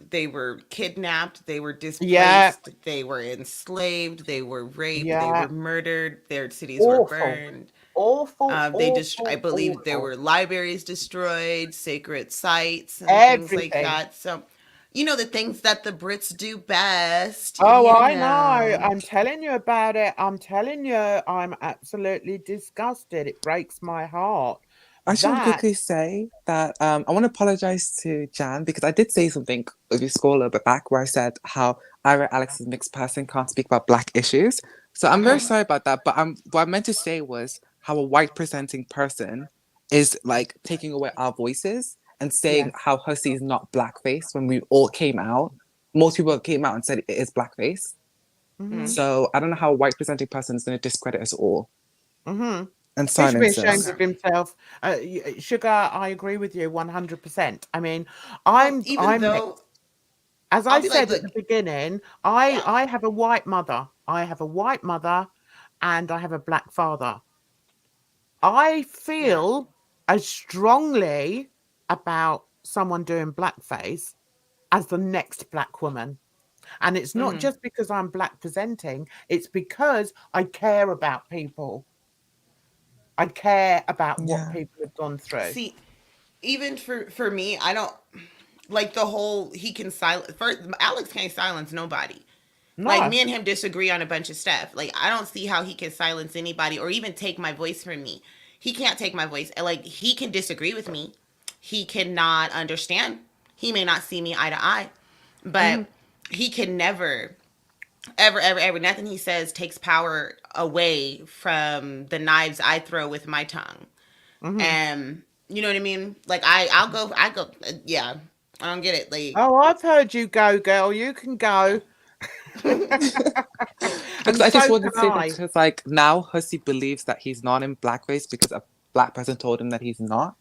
Speaker 4: kidnapped. They were
Speaker 1: Yeah,
Speaker 4: displaced. They were enslaved. They were raped. They
Speaker 1: yeah.
Speaker 4: were murdered. Their cities were
Speaker 1: Awful,
Speaker 4: burned.
Speaker 1: awful,
Speaker 4: I
Speaker 1: awful,
Speaker 4: believe there
Speaker 1: awful.
Speaker 4: were libraries destroyed, sacred sites, and things like
Speaker 1: Everything.
Speaker 4: that. So, the things that the Brits do best.
Speaker 1: Oh,
Speaker 4: You
Speaker 1: I know.
Speaker 4: know.
Speaker 1: I'm telling you about it. I'm telling you, I'm absolutely disgusted. It breaks my heart.
Speaker 3: I just want to
Speaker 1: That,
Speaker 3: quickly say that I want to apologize to Jan because I did say something with your score a little bit back where I said how Ira Alex is a mixed person, can't speak about black issues. So I'm very sorry about that. But what I meant to say was how a white presenting person is like taking away our voices and saying
Speaker 1: yes.
Speaker 3: how Hussy is not blackface when we all came out. Most people came out and said it is blackface.
Speaker 1: Mm-hmm.
Speaker 4: Mm.
Speaker 3: So I don't know how a white presenting person is going to discredit us all
Speaker 1: Mm-hmm.
Speaker 3: and
Speaker 1: He should be
Speaker 3: silence
Speaker 1: ashamed
Speaker 3: us.
Speaker 1: of himself. Sugar, I agree with you 100%. I mean,
Speaker 4: Well, even
Speaker 1: I'm
Speaker 4: though
Speaker 1: mixed. As
Speaker 4: I'll
Speaker 1: I
Speaker 4: be like,
Speaker 1: said at
Speaker 4: look,
Speaker 1: the beginning,
Speaker 4: yeah,
Speaker 1: I have a white mother. I have a white mother and I have a black father. I
Speaker 4: yeah,
Speaker 1: feel as strongly about someone doing blackface as the next black woman. And it's not
Speaker 4: hmm
Speaker 1: just because I'm black presenting, it's because I care about people. I care about what
Speaker 3: Yeah.
Speaker 1: people have gone through.
Speaker 4: see, even for me, I don't like the whole he can silence. First, Alex can't silence nobody. Like
Speaker 1: No.
Speaker 4: me and him disagree on a bunch of stuff. Like I don't see how he can silence anybody or even take my voice from me. He can't take my voice. Like he can disagree with me. He cannot understand. He may not see me eye to eye, but
Speaker 1: Mhm,
Speaker 4: he can never ever ever ever nothing he says takes power away from the knives I throw with my tongue.
Speaker 1: mhm.
Speaker 4: And you know what I mean? Like I go yeah. I don't get it. Like
Speaker 1: Oh, I've heard you go, girl. You can go.
Speaker 3: Because
Speaker 1: And
Speaker 3: I just
Speaker 1: so
Speaker 3: wanted
Speaker 1: can
Speaker 3: to say that
Speaker 1: I.
Speaker 3: because like now Hussy believes that he's not in blackface because a black person told him that he's not,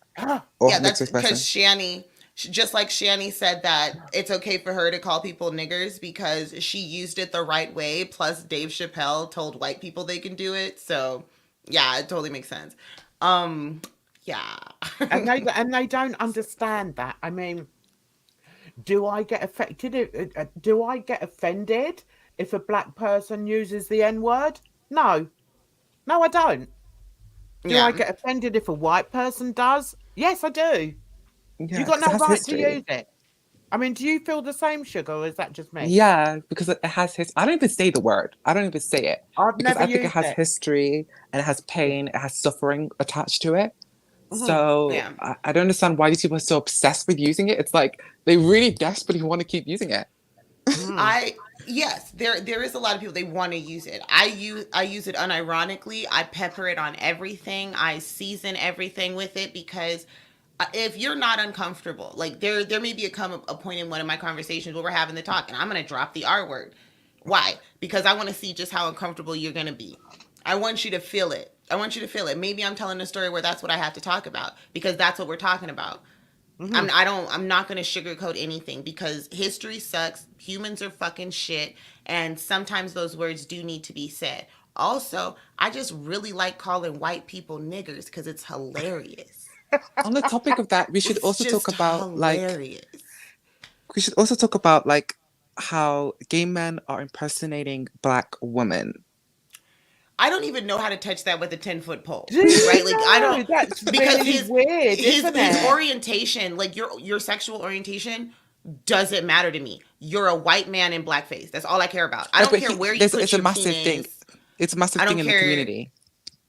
Speaker 3: or
Speaker 4: yeah,
Speaker 3: a mixed
Speaker 4: that's
Speaker 3: race
Speaker 4: because
Speaker 3: person.
Speaker 4: Shani, just like Shani said that it's okay for her to call people niggers because she used it the right way. Plus, Dave Chappelle told white people they can do it. So, yeah, it totally makes sense. Um, yeah.
Speaker 1: And they don't understand that. I mean, do I get affected? Do I get offended if a black person uses the N word? No, no, I don't. Do I
Speaker 4: Yeah.
Speaker 1: get offended if a white person does? Yes, I do. You
Speaker 3: Yeah,
Speaker 1: got
Speaker 3: because it
Speaker 1: no
Speaker 3: has
Speaker 1: right to use
Speaker 3: history.
Speaker 1: it. I mean, do you feel the same, Sugar, or is that just me?
Speaker 3: Yeah, because it has his. I don't even say the word. I don't even say it
Speaker 1: I've
Speaker 3: because
Speaker 1: never
Speaker 3: I think it
Speaker 1: used
Speaker 3: has
Speaker 1: it.
Speaker 3: history and it has pain, it has suffering attached to it.
Speaker 1: Hmm.
Speaker 3: So
Speaker 4: Yeah.
Speaker 3: I don't understand why these people are so obsessed with using it. It's like they really desperately want to keep using it.
Speaker 1: Hmm.
Speaker 4: I yes, there is a lot of people they want to use it. I use it unironically. I pepper it on everything. I season everything with it because if you're not uncomfortable, like there may be a point in one of my conversations where we're having the talk and I'm gonna drop the R word. Why? Because I want to see just how uncomfortable you're gonna be. I want you to feel it. I want you to feel it. Maybe I'm telling a story where that's what I have to talk about because that's what we're talking about.
Speaker 1: Hmm.
Speaker 4: I'm not going to sugarcoat anything because history sucks. Humans are fucking shit and sometimes those words do need to be said. Also, I just really like calling white people niggers cuz it's hilarious.
Speaker 3: On the topic of that,
Speaker 4: It's just hilarious.
Speaker 3: we should also talk about like how gay men are impersonating black women.
Speaker 4: I don't even know how to touch that with a 10-foot pole.
Speaker 1: Do you
Speaker 4: Right? Like I don't
Speaker 1: know? That's
Speaker 4: because
Speaker 1: really weird, isn't
Speaker 4: his
Speaker 1: it?
Speaker 4: orientation, like your sexual orientation doesn't matter to me. You're a white man in blackface. That's all I care about. I
Speaker 3: No,
Speaker 4: don't
Speaker 3: but
Speaker 4: care where you
Speaker 3: it's
Speaker 4: put
Speaker 3: a
Speaker 4: your
Speaker 3: massive thing.
Speaker 4: penis.
Speaker 3: It's a massive
Speaker 4: I
Speaker 3: thing
Speaker 4: don't
Speaker 3: in the
Speaker 4: care.
Speaker 3: community.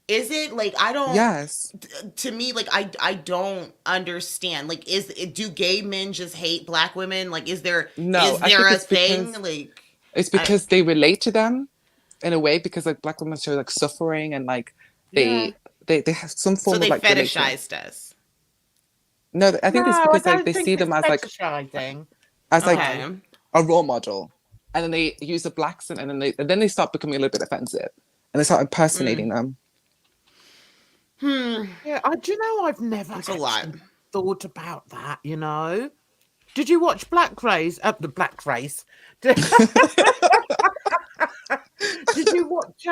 Speaker 4: Is it like I don't
Speaker 3: Yes.
Speaker 4: to me like I don't understand. Like do gay men just hate black women? Like
Speaker 3: No,
Speaker 4: is
Speaker 3: I
Speaker 4: there
Speaker 3: think
Speaker 4: a thing like
Speaker 3: it's
Speaker 4: I
Speaker 3: because they relate to them in a way because like black women show like suffering and like
Speaker 1: Yeah.
Speaker 3: they they have some
Speaker 4: so
Speaker 3: form of
Speaker 4: they
Speaker 3: like relation.
Speaker 4: fetishized us.
Speaker 3: No, I think it's
Speaker 1: No, I
Speaker 3: because like
Speaker 1: don't
Speaker 3: they
Speaker 1: think
Speaker 3: see
Speaker 1: it's
Speaker 3: them
Speaker 1: fetishizing.
Speaker 3: as like
Speaker 4: Okay.
Speaker 3: a role model, and then they use a black accent, and then they start becoming a little bit offensive, and they start impersonating them.
Speaker 1: Yeah, do you know, I've never
Speaker 4: It's a lot.
Speaker 1: actually thought about that, you know? Did you watch Blackface? The Blackface. Did you watch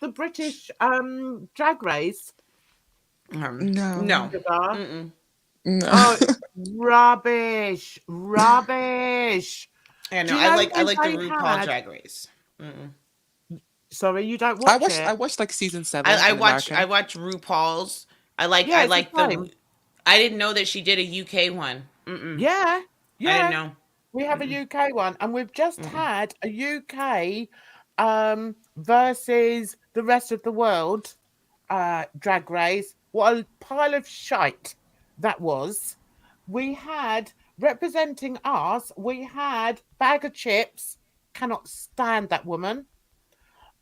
Speaker 1: the British Drag Race?
Speaker 3: No.
Speaker 4: No.
Speaker 1: Sugar?
Speaker 3: No.
Speaker 1: Oh, it's rubbish. Rubbish.
Speaker 4: Yeah,
Speaker 1: Do
Speaker 4: no,
Speaker 1: you
Speaker 4: I
Speaker 1: know
Speaker 4: like the
Speaker 1: they
Speaker 4: RuPaul
Speaker 1: had-
Speaker 4: Drag Race.
Speaker 1: Sorry, you don't watch it?
Speaker 3: I watched like season 7.
Speaker 4: I
Speaker 3: in
Speaker 4: watch
Speaker 3: American.
Speaker 4: RuPaul's. I like
Speaker 1: Yeah,
Speaker 4: I
Speaker 1: it's the
Speaker 4: like the.
Speaker 1: same.
Speaker 4: I didn't know that she did a UK one.
Speaker 1: Yeah,
Speaker 4: I didn't know.
Speaker 1: we have a UK one, and we've just had a UK versus the rest of the world drag race. What a pile of shite that was. We had, representing us, we had Bag of Chips, cannot stand that woman.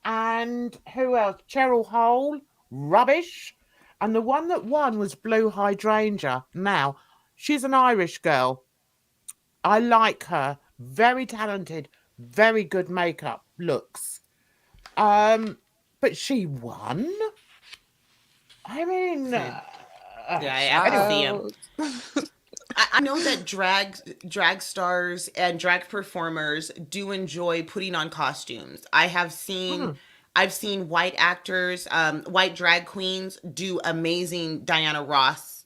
Speaker 1: And who else? Cheryl Hole, rubbish. And the one that won was Blue Hydrangea. Now, she's an Irish girl. I like her. Very talented, very good makeup looks. But she won. I mean,
Speaker 4: Yeah, I can see him. I know that drag stars and drag performers do enjoy putting on costumes. I've seen white actors, white drag queens do amazing Diana Ross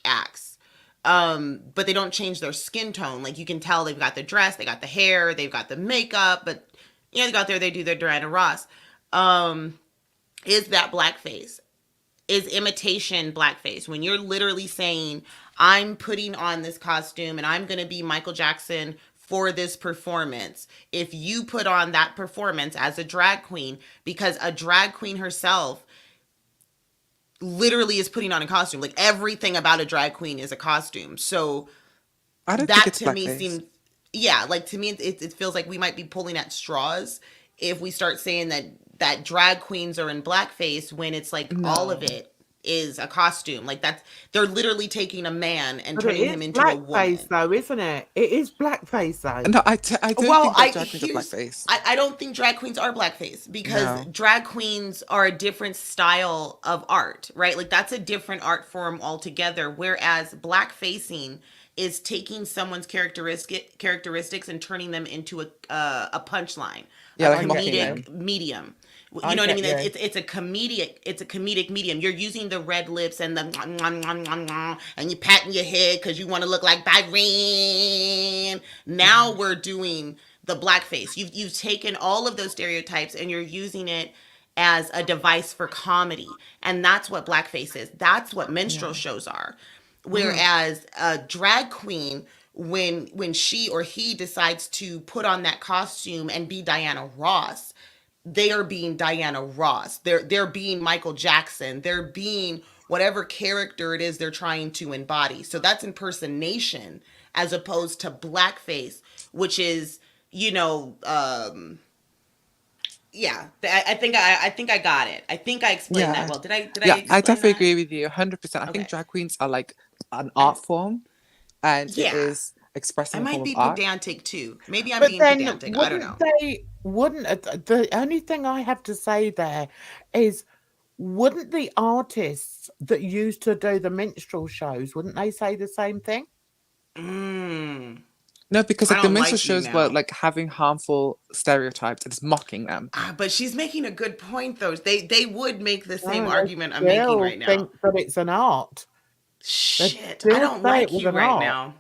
Speaker 4: acts. But they don't change their skin tone. Like, you can tell they've got the dress, they got the hair, they've got the makeup, but you know, they go out there, they do their Diana Ross. Is that blackface? Is imitation blackface? When you're literally saying, I'm putting on this costume and I'm going to be Michael Jackson for this performance. If you put on that performance as a drag queen, because a drag queen herself literally is putting on a costume. Like, everything about a drag queen is a costume. So
Speaker 3: I don't
Speaker 4: that
Speaker 3: think it's
Speaker 4: to me
Speaker 3: blackface.
Speaker 4: seems, yeah, like, to me it feels like we might be pulling at straws if we start saying that drag queens are in blackface, when it's like all of it is a costume. Like, that's, they're literally taking a man and
Speaker 1: but
Speaker 4: turning
Speaker 1: it
Speaker 4: him
Speaker 1: is
Speaker 4: into a woman.
Speaker 1: blackface, though, isn't it? It is blackface, though.
Speaker 3: No, I don't
Speaker 4: Well,
Speaker 3: think that drag queens are blackface.
Speaker 4: I don't think drag queens are blackface, because
Speaker 3: No.
Speaker 4: drag queens are a different style of art, right? Like, that's a different art form altogether. Whereas blackfacing is taking someone's characteristics and turning them into a punchline,
Speaker 3: Yeah,
Speaker 4: a
Speaker 3: like mocking
Speaker 4: comedic
Speaker 3: them.
Speaker 4: medium. You
Speaker 1: I
Speaker 4: know what I
Speaker 1: get
Speaker 4: mean?
Speaker 1: you.
Speaker 4: It's a comedic medium. You're using the red lips and the and you patting your head because you want to look like Byron. Now we're doing the blackface. You've taken all of those stereotypes and you're using it as a device for comedy, and that's what blackface is. That's what minstrel shows are. Whereas a drag queen, when she or he decides to put on that costume and be Diana Ross, they are being Diana Ross. They're being Michael Jackson. They're being whatever character it is they're trying to embody. So that's impersonation, as opposed to blackface, which is, you know, yeah. I think I got it. I think I explained that well. Did I?
Speaker 3: Yeah,
Speaker 4: explain
Speaker 3: I definitely
Speaker 4: that?
Speaker 3: agree with you 100%. I
Speaker 4: Okay.
Speaker 3: think drag queens are like an art form, and
Speaker 4: Yeah.
Speaker 3: it is
Speaker 4: I
Speaker 3: expressing a
Speaker 4: might
Speaker 3: form
Speaker 4: be
Speaker 3: of art.
Speaker 4: pedantic too. Maybe I'm
Speaker 1: But
Speaker 4: being
Speaker 1: then,
Speaker 4: pedantic. I don't know.
Speaker 1: the only thing I have to say there is, wouldn't the artists that used to do the minstrel shows, wouldn't they say the same thing?
Speaker 3: No, because
Speaker 4: I
Speaker 3: like the
Speaker 4: don't
Speaker 3: minstrel
Speaker 4: like you
Speaker 3: shows were
Speaker 4: now.
Speaker 3: like having harmful stereotypes and it's mocking them.
Speaker 4: But she's making a good point, though. They would make the same
Speaker 1: No,
Speaker 4: argument I'm
Speaker 1: they
Speaker 4: making
Speaker 1: still
Speaker 4: right now.
Speaker 1: think that it's an art.
Speaker 4: Shit,
Speaker 1: still
Speaker 4: I don't
Speaker 1: say
Speaker 4: like
Speaker 1: it was
Speaker 4: you
Speaker 1: an
Speaker 4: right
Speaker 1: art.
Speaker 4: now.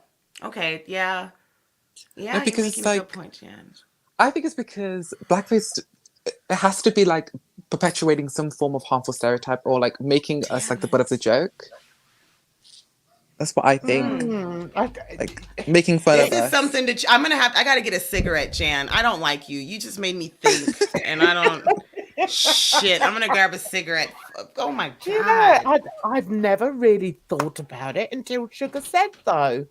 Speaker 4: Okay, yeah. Yeah,
Speaker 3: No, because
Speaker 4: you're
Speaker 3: it's
Speaker 4: making a
Speaker 3: like-
Speaker 4: good point, Jan.
Speaker 3: I think it's because blackface, it has to be like perpetuating some form of harmful stereotype or like making us like the butt of the joke. That's what I think. Like making fun
Speaker 4: This
Speaker 3: of
Speaker 4: is
Speaker 3: us.
Speaker 4: something that I gotta get a cigarette, Jan. I don't like you. You just made me think, and I don't. Shit, I'm gonna grab a cigarette. Oh my god.
Speaker 1: Yeah, I've never really thought about it until Sugar said, though.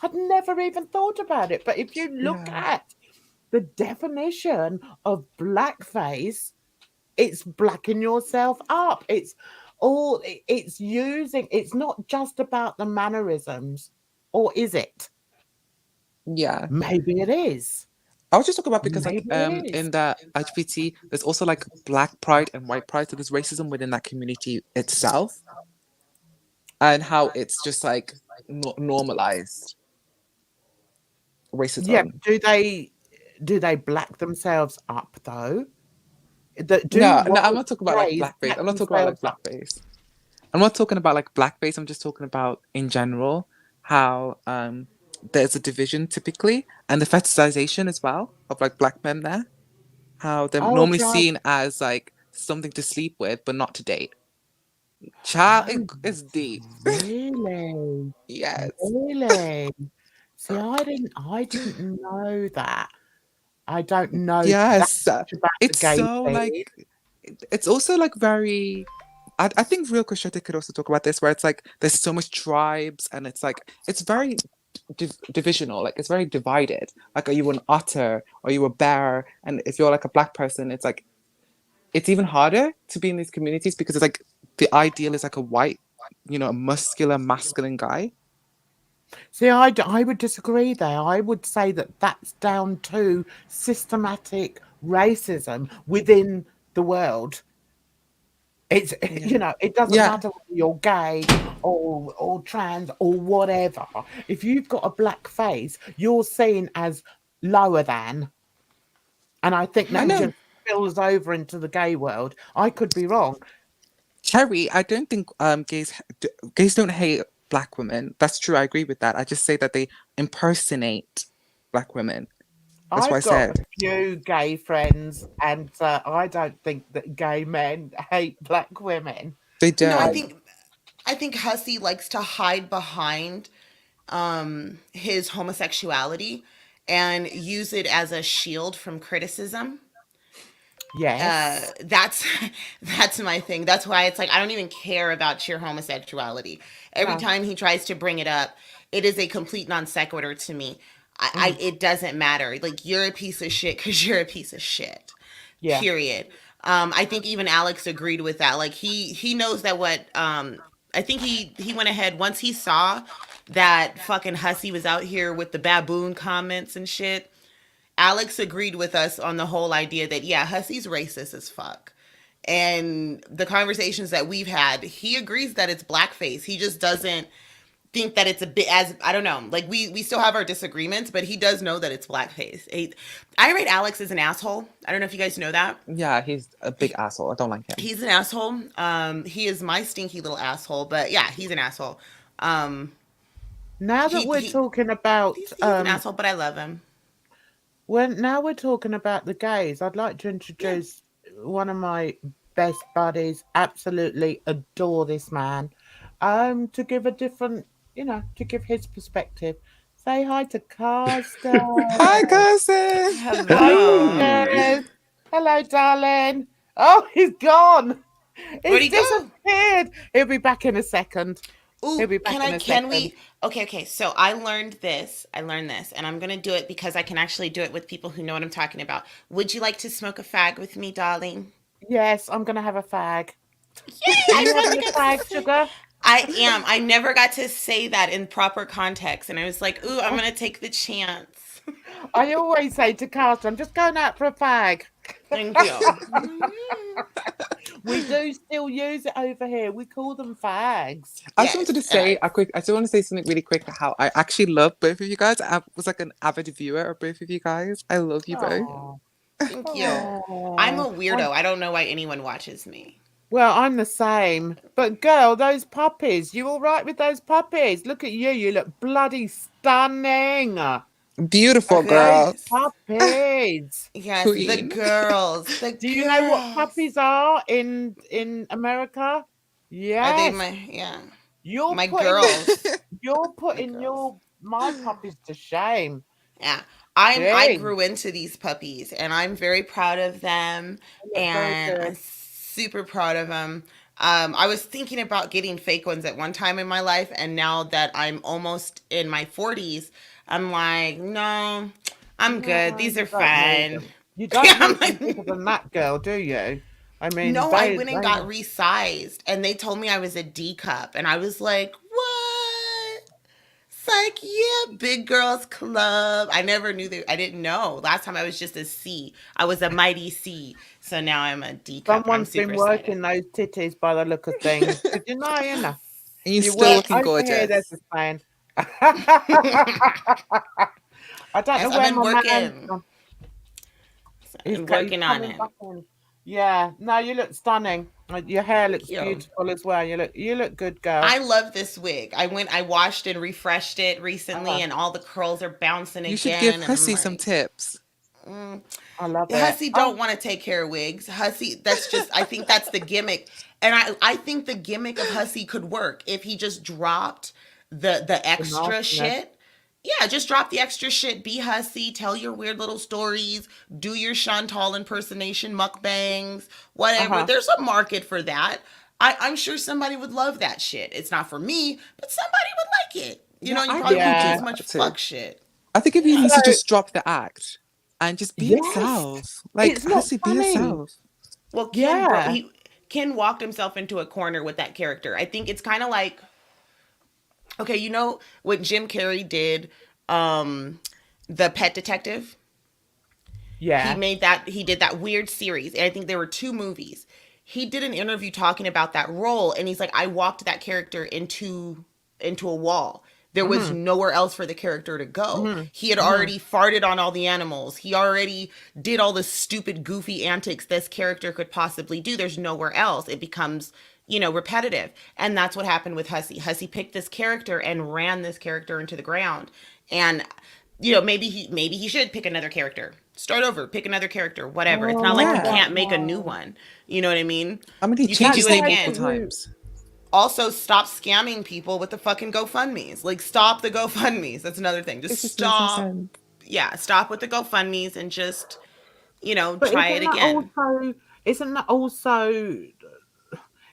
Speaker 1: I'd never even thought about it. But if you look at the definition of blackface, it's blacking yourself up. It's not just about the mannerisms, or is it?
Speaker 3: Yeah.
Speaker 1: Maybe it is.
Speaker 3: I was just talking about because like
Speaker 1: Maybe it is.
Speaker 3: in the LGBT there's also like black pride and white pride, so there's racism within that community itself and how it's just like normalized
Speaker 1: Yeah,
Speaker 3: racism.
Speaker 1: do they black themselves up though? Do
Speaker 3: No, no, I'm
Speaker 1: white
Speaker 3: not talking about like
Speaker 1: gays
Speaker 3: blackface.
Speaker 1: black
Speaker 3: I'm not talking about like
Speaker 1: themselves up?
Speaker 3: blackface. I'm not talking about like blackface. I'm just talking about in general how there's a division typically and the fetishization as well of like black men there. How they're
Speaker 1: Oh,
Speaker 3: normally
Speaker 1: child.
Speaker 3: seen as like something to sleep with, but not to date. Child,
Speaker 1: Oh,
Speaker 3: it's deep.
Speaker 1: really?
Speaker 3: Yes.
Speaker 1: Really? See, I didn't know that. I don't know that
Speaker 3: Yes.
Speaker 1: much about the
Speaker 3: It's
Speaker 1: gay
Speaker 3: so
Speaker 1: scene.
Speaker 3: like it's also like very I think Real Crochetter could also talk about this where it's like there's so much tribes and it's like it's very divisional, like it's very divided. Like are you an otter? Are you a bear? And if you're like a black person, it's like it's even harder to be in these communities because it's like the ideal is like a white, a muscular, masculine guy.
Speaker 1: See, I would disagree there. I would say that that's down to systematic racism within the world. It's
Speaker 3: Yeah.
Speaker 1: it doesn't
Speaker 3: Yeah.
Speaker 1: matter whether you're gay or trans or whatever. If you've got a black face, you're seen as lower than, and I think
Speaker 3: I
Speaker 1: that
Speaker 3: know.
Speaker 1: just spills over into the gay world. I could be wrong.
Speaker 3: Cherry, I don't think gays don't hate black women. That's true. I agree with that. I just say that they impersonate black women. That's what I
Speaker 1: I've got a
Speaker 3: said.
Speaker 1: few gay friends, and I don't think that gay men hate black women.
Speaker 3: They
Speaker 4: No, I
Speaker 1: I
Speaker 3: don't.
Speaker 4: think I think Hussy likes to hide behind his homosexuality and use it as a shield from criticism.
Speaker 1: Yes,
Speaker 4: That's that's my thing. That's why it's like I don't even care about your homosexuality. Every
Speaker 1: no,
Speaker 4: time he tries to bring it up, it is a complete non sequitur to me.
Speaker 1: mm,
Speaker 4: It doesn't matter. Like you're a piece of shit because you're a piece of shit.
Speaker 1: yeah.
Speaker 4: Period. I think even Alex agreed with that. Like he knows that what I think he went ahead once he saw that fucking Hussy was out here with the baboon comments and shit. Alex agreed with us on the whole idea that yeah, Hussy's racist as fuck. And the conversations that we've had, he agrees that it's blackface. He just doesn't think that it's a bit as I don't know. Like we still have our disagreements, but he does know that it's blackface. I rate Alex as an asshole. I don't know if you guys know that.
Speaker 3: Yeah, he's a big asshole. I don't like him.
Speaker 4: He's an asshole. He is my stinky little asshole, but yeah, he's an asshole. Um,
Speaker 1: Now that
Speaker 4: he
Speaker 1: we're
Speaker 4: he
Speaker 1: talking about
Speaker 4: he's an asshole, but I love him.
Speaker 1: now we're talking about the gays, I'd like to
Speaker 4: Yeah.
Speaker 1: introduce one of my best buddies. Absolutely adore this man. To give a different, to give his perspective. Say hi to Carsten.
Speaker 3: Hi, cousin.
Speaker 1: Hi,
Speaker 4: Hello.
Speaker 5: Hey,
Speaker 1: Yes. Hello, darling. Oh, he's gone.
Speaker 4: Where'd
Speaker 1: He's
Speaker 4: he go?
Speaker 1: disappeared. He'll be back in a second. He'll
Speaker 4: Ooh,
Speaker 1: be back
Speaker 4: can
Speaker 1: in
Speaker 4: I?
Speaker 1: a
Speaker 4: Can
Speaker 1: second.
Speaker 4: we? Okay, okay. So I learned this. I learned this, and I'm gonna do it because I can actually do it with people who know what I'm talking about. Would you like to smoke a fag with me, darling?
Speaker 1: Yes, I'm gonna have a fag.
Speaker 4: Yay!
Speaker 1: Are
Speaker 4: I
Speaker 1: you
Speaker 4: finally
Speaker 1: having a
Speaker 4: got to
Speaker 1: fag,
Speaker 4: say.
Speaker 1: sugar?
Speaker 4: I am. I never got to say that in proper context, and I was like, "Ooh, I'm
Speaker 1: Oh,
Speaker 4: gonna take the chance."
Speaker 1: I always say to Carsten, I'm just going out for a fag.
Speaker 4: Thank you.
Speaker 1: We do still use it over here. We call them fags.
Speaker 3: I just wanted
Speaker 4: Yes.
Speaker 3: to say a quick. I just want to say something really quick. How I actually love both of you guys. I was like an avid viewer of both of you guys. I love you both.
Speaker 1: Oh,
Speaker 4: Thank you. I'm a
Speaker 1: oh.
Speaker 4: weirdo. I don't know why anyone watches me.
Speaker 1: Well, I'm the same. But girl, those puppies, you all right with those puppies? Look at you. You look bloody stunning.
Speaker 3: Beautiful
Speaker 1: Those
Speaker 3: girl,
Speaker 4: Yes.
Speaker 1: puppies.
Speaker 4: Yes, the
Speaker 3: queen.
Speaker 4: girls. The
Speaker 1: Do you know what
Speaker 4: girls.
Speaker 1: puppies are in America?
Speaker 4: Are they
Speaker 1: Yes.
Speaker 4: my yeah.
Speaker 1: You're
Speaker 4: My
Speaker 1: putting
Speaker 4: girls.
Speaker 1: you're
Speaker 4: My
Speaker 1: putting
Speaker 4: girls.
Speaker 1: my puppies to shame.
Speaker 4: Yeah. I
Speaker 1: Shame.
Speaker 4: grew into these puppies and I'm very proud of them
Speaker 1: They look very
Speaker 4: and
Speaker 1: good.
Speaker 4: I'm super proud of them. I was thinking about getting fake ones at one time in my life, and now that I'm almost in my 40s, I'm like, no, I'm
Speaker 1: No,
Speaker 4: good. These are
Speaker 1: you don't need
Speaker 4: fun.
Speaker 1: them. You
Speaker 4: Yeah,
Speaker 1: don't
Speaker 4: I'm
Speaker 1: need them bigger
Speaker 4: like,
Speaker 1: than that, girl, do you? I mean,
Speaker 4: no, I
Speaker 1: they
Speaker 4: went and
Speaker 1: they
Speaker 4: got resized, and they told me I was a D cup, and I was like, what? It's like, yeah, big girls club. I never knew that. I didn't know. Last time I was just a C. I was a mighty C. So now I'm a D cup. I'm
Speaker 1: Someone's
Speaker 4: super
Speaker 1: been
Speaker 4: excited.
Speaker 1: working those titties by the look of things. Did you know, you know?
Speaker 3: And you're
Speaker 1: You
Speaker 3: still
Speaker 1: work
Speaker 3: looking
Speaker 1: over here, there's
Speaker 3: gorgeous.
Speaker 1: a fan. I don't know
Speaker 4: Yes, I've
Speaker 1: where
Speaker 4: been
Speaker 1: my man's
Speaker 4: working.
Speaker 1: gone. He's
Speaker 4: I'm working on
Speaker 1: coming
Speaker 4: it.
Speaker 1: back in. Yeah, no, you look stunning. Your hair
Speaker 4: Thank
Speaker 1: looks
Speaker 4: you.
Speaker 1: beautiful as well. You look good, girl.
Speaker 4: I love this wig. I washed and refreshed it recently,
Speaker 1: Uh,
Speaker 4: and all the curls are bouncing
Speaker 3: You should give
Speaker 4: again. And I'm
Speaker 3: Hussy some
Speaker 4: like,
Speaker 3: tips.
Speaker 4: mm.
Speaker 1: I love it.
Speaker 4: Hussy don't want to take care of wigs. Hussy, that's just, I think that's the gimmick. And I think the gimmick of Hussy could work if he just dropped the
Speaker 1: the
Speaker 4: extra
Speaker 1: nastiness.
Speaker 4: shit. Yeah, just drop the extra shit. Be Hussy. Tell your weird little stories. Do your Chantal impersonation, mukbangs, whatever.
Speaker 1: Uh-huh.
Speaker 4: There's a market for that. I'm sure somebody would love that shit. It's not for me, but somebody would like it. You know,
Speaker 3: Yeah,
Speaker 4: you
Speaker 3: I
Speaker 4: probably
Speaker 3: think he'd
Speaker 4: won't do
Speaker 3: do
Speaker 1: Yeah.
Speaker 4: as much
Speaker 3: that too.
Speaker 4: fuck shit.
Speaker 3: I think if he
Speaker 4: Yeah.
Speaker 3: needs to
Speaker 1: So,
Speaker 3: just drop the act and just be
Speaker 1: yes,
Speaker 3: himself. Like,
Speaker 1: it's not
Speaker 3: Hussy, be
Speaker 1: funny.
Speaker 3: yourself.
Speaker 4: Well,
Speaker 1: Yeah.
Speaker 4: Ken walked himself into a corner with that character. I think it's kind of like, okay, you know what Jim Carrey did, the Pet Detective.
Speaker 1: Yeah.
Speaker 4: He did that weird series, and I think there were two movies. He did an interview talking about that role, and he's like, I walked that character into a wall. There was
Speaker 1: Mm-hmm.
Speaker 4: nowhere else for the character to go.
Speaker 1: Mm-hmm.
Speaker 4: He had
Speaker 1: Mm-hmm.
Speaker 4: already farted on all the animals. He already did all the stupid, goofy antics this character could possibly do. There's nowhere else. It becomes, repetitive. And that's what happened with Hussy. Hussy picked this character and ran this character into the ground. And maybe he should pick another character. Start over, pick another character, whatever. It's not
Speaker 1: Oh,
Speaker 4: like
Speaker 1: I
Speaker 4: you
Speaker 3: Yeah.
Speaker 1: don't
Speaker 4: can't make a new
Speaker 1: know.
Speaker 4: one. You know what I mean?
Speaker 3: I mean, he
Speaker 4: You can
Speaker 3: changed
Speaker 4: do
Speaker 3: his
Speaker 4: it
Speaker 3: name multiple
Speaker 4: again.
Speaker 3: times.
Speaker 4: Also, stop scamming people with the fucking GoFundMe's. Like, stop the GoFundMe's. That's another thing.
Speaker 3: It
Speaker 4: Just
Speaker 3: just makes no
Speaker 4: stop.
Speaker 3: sense.
Speaker 4: Yeah, stop with the GoFundMe's and just,
Speaker 1: But
Speaker 4: try it again.
Speaker 1: isn't that also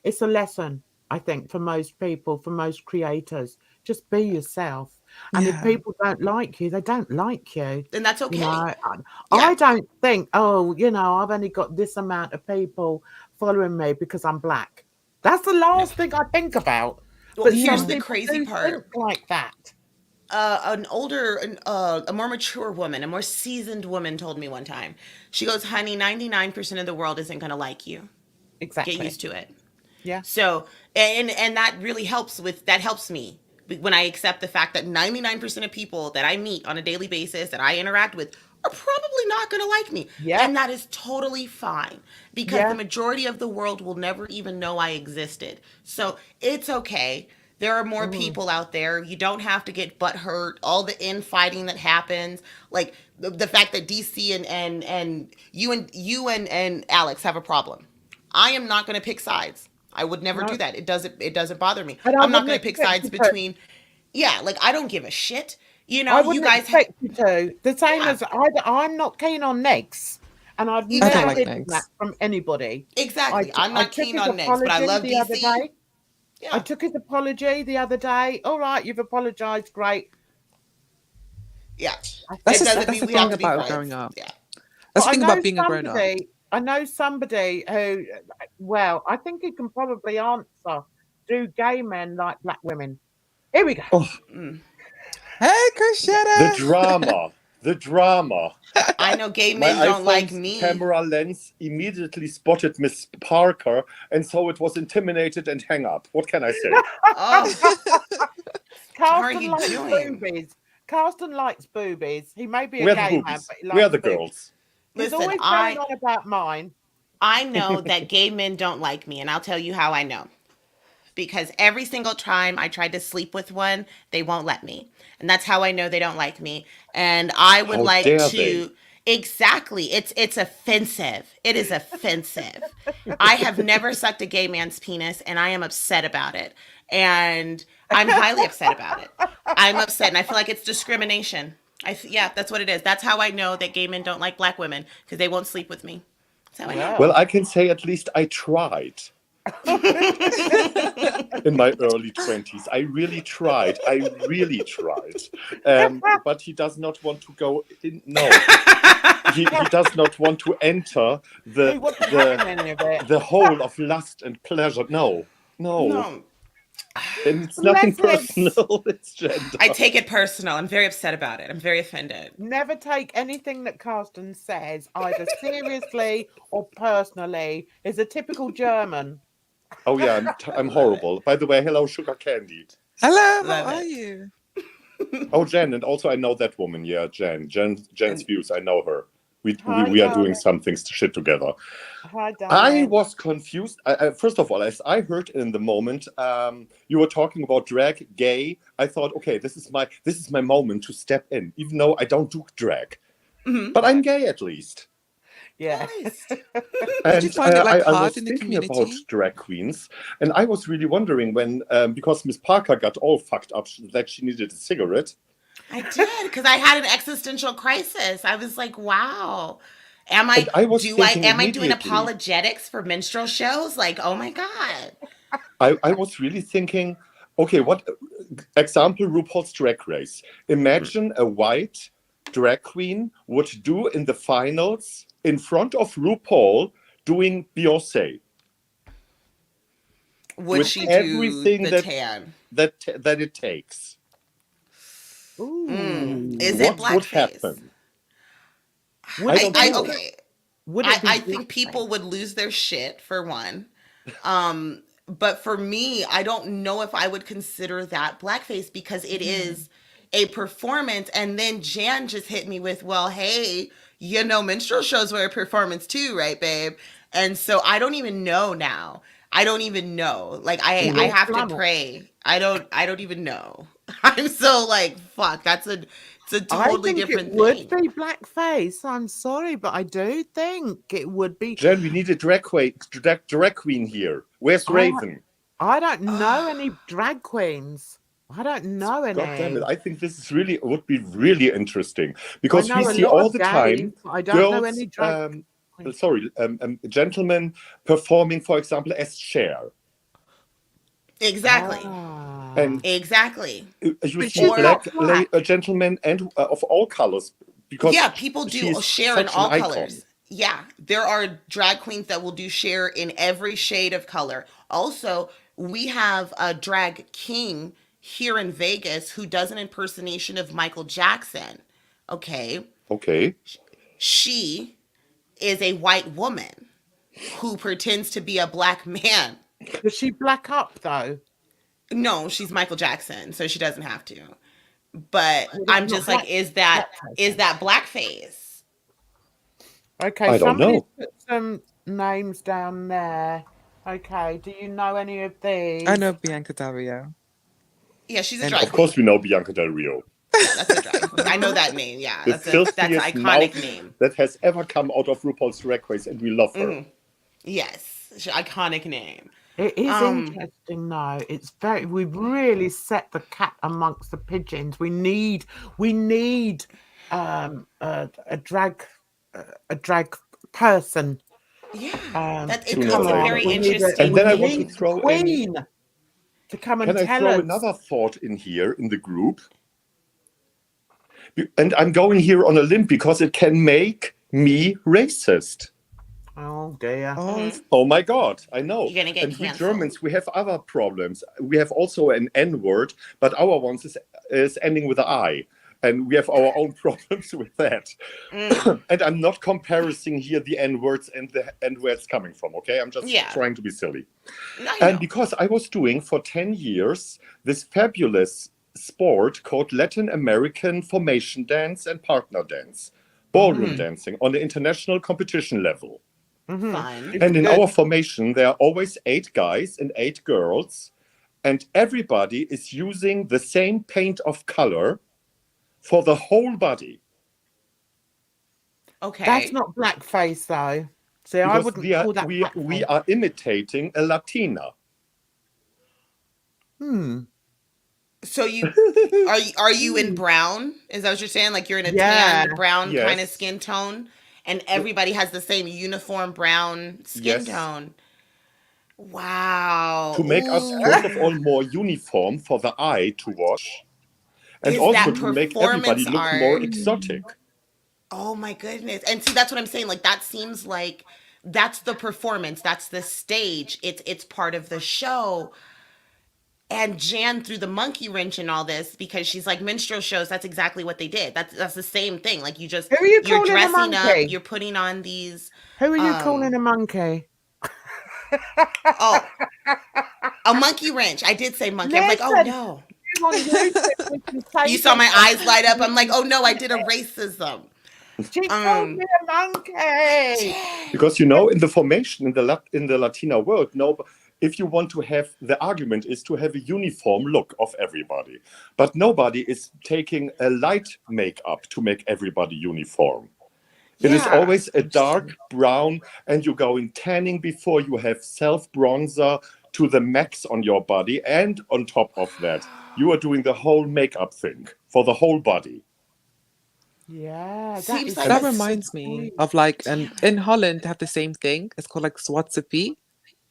Speaker 1: it's a lesson, I think, for most people, for most creators. Just be yourself. And if
Speaker 3: Yeah.
Speaker 1: people don't like you, they don't like you.
Speaker 4: And that's
Speaker 1: You know,
Speaker 4: okay.
Speaker 1: I,
Speaker 4: Yeah.
Speaker 1: I don't think, oh, I've only got this amount of people following me because I'm black. That's the last thing I think about.
Speaker 4: Well,
Speaker 1: But
Speaker 4: here's
Speaker 1: some
Speaker 4: the
Speaker 1: people
Speaker 4: crazy
Speaker 1: do
Speaker 4: part.
Speaker 1: think like that.
Speaker 4: A more mature woman, a more seasoned woman told me one time. She goes, honey, 99% of the world isn't going to like you. Get
Speaker 1: Exactly.
Speaker 4: used to it.
Speaker 1: Yeah.
Speaker 4: So, and that really helps me when I accept the fact that 99% of people that I meet on a daily basis that I interact with are probably not going to like me.
Speaker 1: Yeah.
Speaker 4: And that is totally fine because
Speaker 1: Yeah.
Speaker 4: the majority of the world will never even know I existed. So it's okay. There are more people out there. You don't have to get butthurt. All the infighting that happens, like the fact that DC and you and Alex have a problem. I am not going to pick sides. I would never
Speaker 1: No.
Speaker 4: do that. It doesn't bother me.
Speaker 1: And I
Speaker 4: I'm not
Speaker 1: wouldn't
Speaker 4: going to pick
Speaker 1: expect
Speaker 4: sides
Speaker 1: you to.
Speaker 4: between. Yeah, like I don't give a shit.
Speaker 1: I
Speaker 4: You
Speaker 1: wouldn't
Speaker 4: guys.
Speaker 1: expect you to. The same
Speaker 4: Yeah,
Speaker 1: as I'm not keen on negs, and I've
Speaker 3: I don't
Speaker 1: never
Speaker 3: like
Speaker 4: exactly,
Speaker 1: hidden that
Speaker 3: negs.
Speaker 1: from anybody.
Speaker 4: exactly. I'm
Speaker 1: I
Speaker 4: not
Speaker 1: took
Speaker 4: keen
Speaker 1: his
Speaker 4: on negs, but I
Speaker 1: apology
Speaker 4: love
Speaker 1: the other
Speaker 4: DC.
Speaker 1: day. I
Speaker 4: Yeah,
Speaker 1: took his apology the other day. All right, you've apologized. Great.
Speaker 4: yeah.
Speaker 3: That's
Speaker 4: It
Speaker 3: just
Speaker 4: doesn't
Speaker 3: that's
Speaker 4: mean
Speaker 3: the
Speaker 4: we have
Speaker 3: thing
Speaker 4: to be
Speaker 3: about growing
Speaker 4: friends.
Speaker 3: up.
Speaker 4: Yeah.
Speaker 1: But
Speaker 3: That's the thing about being a grown up.
Speaker 1: I know somebody who, well, I think he can probably answer. Do gay men like black women? Here we go.
Speaker 5: Oh,
Speaker 4: Mm.
Speaker 3: Hey,
Speaker 5: the
Speaker 3: Crochetter!
Speaker 5: drama. The drama.
Speaker 4: I know gay
Speaker 5: My
Speaker 4: men don't like
Speaker 5: iPhone's
Speaker 4: me.
Speaker 5: camera lens immediately spotted Mrz Parker, and so it was intimidated and hang up. What can I say?
Speaker 4: Oh, how are
Speaker 1: Carsten
Speaker 4: you
Speaker 1: likes
Speaker 4: doing?
Speaker 1: boobies. Carsten likes boobies. He may be a
Speaker 5: Where are the
Speaker 1: gay man,
Speaker 5: boobies?
Speaker 1: but he
Speaker 5: Where are
Speaker 1: likes
Speaker 5: the
Speaker 1: boobies.
Speaker 5: girls?
Speaker 1: He's
Speaker 4: Listen,
Speaker 1: always going on about mine.
Speaker 4: I know that gay men don't like me, and I'll tell you how I know. Because every single time I tried to sleep with one, they won't let me. And that's how I know they don't like me. And I would
Speaker 5: How
Speaker 4: like
Speaker 5: dare
Speaker 4: to
Speaker 5: they?
Speaker 4: exactly. It's offensive. It is offensive. I have never sucked a gay man's penis and I am upset about it. And I'm highly upset about it. I'm upset and I feel like it's discrimination. Yeah, that's what it is. That's how I know that gay men don't like black women because they won't sleep with me. That's how I know.
Speaker 5: Well, I can say at least I tried in my early 20s. I really tried. But he does not want to go in. No, he does not want to enter
Speaker 1: He wasn't having any of it.
Speaker 5: the hole of lust and pleasure. No.
Speaker 4: No.
Speaker 5: And it's nothing
Speaker 6: Let's
Speaker 5: personal. It's gender.
Speaker 4: I take it personal. I'm very upset about it. I'm very offended.
Speaker 6: never take anything that Carsten says either seriously or personally. Is a typical German.
Speaker 5: Oh yeah, I'm horrible. By the way, hello, Sugar Candy.
Speaker 3: Hello, how
Speaker 4: Love
Speaker 3: are
Speaker 4: it.
Speaker 3: you?
Speaker 5: Oh, Jen, and also I know that woman. Yeah, Jen's
Speaker 4: And-
Speaker 5: views. I know her.
Speaker 6: Hi,
Speaker 5: We are doing
Speaker 6: darling.
Speaker 5: some things to shit together.
Speaker 6: Hi,
Speaker 5: I
Speaker 6: darling.
Speaker 5: was confused. First of all, as I heard in the moment, you were talking about drag, gay. I thought, okay, this is my moment to step in, even though I don't do drag,
Speaker 4: Mhm.
Speaker 5: but I'm gay at least.
Speaker 6: Yeah.
Speaker 4: Nice.
Speaker 3: Did you
Speaker 5: And
Speaker 3: find it like
Speaker 5: I
Speaker 3: hard
Speaker 5: was
Speaker 3: in the
Speaker 5: thinking about
Speaker 3: community?
Speaker 5: drag queens, and I was really wondering when, because Miss Parker got all fucked up that she needed a cigarette.
Speaker 4: I did because I had an existential crisis. I was like, wow.
Speaker 5: And I was thinking
Speaker 4: Am I doing
Speaker 5: immediately,
Speaker 4: apologetics for minstrel shows? Like, oh my God.
Speaker 5: I was really thinking, okay, what example RuPaul's Drag Race? Imagine a white drag queen would do in the finals in front of RuPaul doing Beyonce
Speaker 4: Would
Speaker 5: with
Speaker 4: she do
Speaker 5: everything
Speaker 4: the tan?
Speaker 5: that it takes.
Speaker 6: Ooh.
Speaker 4: Is it
Speaker 5: What would
Speaker 4: blackface?
Speaker 5: happen?
Speaker 6: Would
Speaker 5: I
Speaker 6: it
Speaker 5: don't
Speaker 6: be-
Speaker 5: know.
Speaker 4: Okay.
Speaker 6: Would it be
Speaker 4: I think
Speaker 6: blackface?
Speaker 4: people would lose their shit for one. But for me, I don't know if I would consider that blackface because it is a performance. And then Jan just hit me with, well, hey, minstrel shows were a performance too, right, babe? And so I don't even know now. I don't even know. Like I
Speaker 6: You're
Speaker 4: have to
Speaker 6: flummoxed.
Speaker 4: pray. I don't even know. I'm so like, fuck, it's a
Speaker 6: I
Speaker 4: totally
Speaker 6: think
Speaker 4: different
Speaker 6: it would
Speaker 4: thing.
Speaker 6: be blackface. I'm sorry, but I do think it would be.
Speaker 5: Jen, we need a drag queen here. Where's
Speaker 6: I-
Speaker 5: Raven?
Speaker 6: I don't know any drag queens. I don't know any.
Speaker 5: God damn it! I think this is would be really interesting because
Speaker 6: I
Speaker 5: we
Speaker 6: know a
Speaker 5: see
Speaker 6: lot
Speaker 5: all
Speaker 6: of
Speaker 5: the
Speaker 6: gays,
Speaker 5: time
Speaker 6: but I don't know
Speaker 5: girls,
Speaker 6: any drag queens.
Speaker 5: gentlemen performing, for example, as Cher,
Speaker 4: Exactly.
Speaker 6: Ah.
Speaker 5: and
Speaker 4: Exactly.
Speaker 5: you
Speaker 6: But
Speaker 5: see
Speaker 6: she's not black.
Speaker 5: gentlemen and of all colors because
Speaker 4: Yeah, people do
Speaker 5: she's
Speaker 4: share in
Speaker 5: such an
Speaker 4: all
Speaker 5: icon.
Speaker 4: colors. Yeah, there are drag queens that will do share in every shade of color. Also, we have a drag king here in Vegas who does an impersonation of Michael Jackson. Okay.
Speaker 5: Okay,
Speaker 4: She is a white woman who pretends to be a black man.
Speaker 6: Does she black up though?
Speaker 4: No, she's Michael Jackson, so she doesn't have to. But
Speaker 6: Well, that's
Speaker 4: I'm
Speaker 6: not
Speaker 4: just like,
Speaker 6: blackface
Speaker 4: is
Speaker 6: then.
Speaker 4: that blackface?
Speaker 6: Okay,
Speaker 5: I don't
Speaker 6: somebody's
Speaker 5: know.
Speaker 6: put some names down there. Okay, do you know any of these?
Speaker 3: I know Bianca Dario.
Speaker 4: Yeah, she's a
Speaker 3: And
Speaker 4: drag
Speaker 5: Of
Speaker 4: queen.
Speaker 5: course, we know Bianca Del Rio,
Speaker 4: Yeah, that's a drag queen. I know that name. Yeah,
Speaker 5: the
Speaker 4: that's an
Speaker 5: filthiest
Speaker 4: iconic
Speaker 5: mouth
Speaker 4: name.
Speaker 5: that has ever come out of RuPaul's Drag Race, and we love her.
Speaker 4: Yes, iconic name.
Speaker 6: It is
Speaker 4: Um,
Speaker 6: interesting though. It's very. We've really set the cat amongst the pigeons. We need a drag person.
Speaker 4: Yeah,
Speaker 6: To
Speaker 5: Sooner or
Speaker 6: come
Speaker 4: it's a
Speaker 6: on.
Speaker 5: later.
Speaker 4: very
Speaker 6: We need
Speaker 4: interesting
Speaker 5: And then I
Speaker 6: we
Speaker 5: want
Speaker 4: thing.
Speaker 5: to
Speaker 6: need
Speaker 5: throw
Speaker 6: the
Speaker 5: in.
Speaker 6: queen to come and
Speaker 5: Can I
Speaker 6: tell
Speaker 5: throw
Speaker 6: us.
Speaker 5: another thought in here in the group? And I'm going here on a limb because it can make me racist.
Speaker 6: Oh dear.
Speaker 3: Oh,
Speaker 5: Oh my God, I know.
Speaker 4: You're gonna get
Speaker 5: And we
Speaker 4: canceled.
Speaker 5: Germans, we have other problems. We have also an N word, but our ones is ending with an I. And we have our own problems with that. And I'm not comparing here the N words and where it's coming from, okay? I'm just
Speaker 4: Yeah.
Speaker 5: trying to be silly.
Speaker 4: I
Speaker 5: And
Speaker 4: know.
Speaker 5: because I was doing for 10 years this fabulous sport called Latin American formation dance and partner dance, ballroom dancing on the international competition level.
Speaker 4: Fun.
Speaker 6: It's
Speaker 5: And in
Speaker 6: good.
Speaker 5: our formation, there are always 8 guys and 8 girls, and everybody is using the same paint of color for the whole body.
Speaker 4: Okay.
Speaker 6: That's not blackface though. See, I
Speaker 5: Because
Speaker 6: wouldn't call that
Speaker 5: we
Speaker 6: blackface.
Speaker 5: are imitating a Latina.
Speaker 4: So are you in brown? Is that what you're saying? Like you're in a
Speaker 6: Yeah.
Speaker 4: tan brown
Speaker 5: Yes.
Speaker 4: kind of skin tone, and everybody has the same uniform brown skin
Speaker 5: Yes.
Speaker 4: tone. Wow.
Speaker 5: To make us,
Speaker 4: Ooh.
Speaker 5: first of all, more uniform for the eye to wash, and
Speaker 4: Is
Speaker 5: also
Speaker 4: that
Speaker 5: to make everybody
Speaker 4: performance
Speaker 5: look more
Speaker 4: art?
Speaker 5: exotic.
Speaker 4: Oh my goodness. And see, that's what I'm saying. Like that seems like that's the performance. That's the stage. It's part of the show. And Jan threw the monkey wrench in all this because she's like, minstrel shows, that's exactly what they did. That's the same thing. Like
Speaker 6: Who are you
Speaker 4: you're
Speaker 6: calling a
Speaker 4: dressing up,
Speaker 6: monkey?
Speaker 4: you're putting on these
Speaker 6: Who are you calling a monkey?
Speaker 4: oh, a monkey wrench. I did say monkey. I'm like, oh
Speaker 6: Listen,
Speaker 4: no.
Speaker 6: you on YouTube, we can say
Speaker 4: You saw my
Speaker 6: things.
Speaker 4: eyes light up. I'm like, oh no, I did a racism.
Speaker 6: She called me a monkey.
Speaker 5: Because in the formation in the Latina world, if you want to have the argument is to have a uniform look of everybody, but nobody is taking a light makeup to make everybody uniform. It is always a dark brown, and you're going tanning before you have self bronzer to the max on your body, and on top of that, you are doing the whole makeup thing for the whole body.
Speaker 6: Yeah,
Speaker 4: Seems like
Speaker 3: That
Speaker 4: it's-
Speaker 3: reminds me of like, and in Holland they have the same thing. It's called like Zwarte Piet,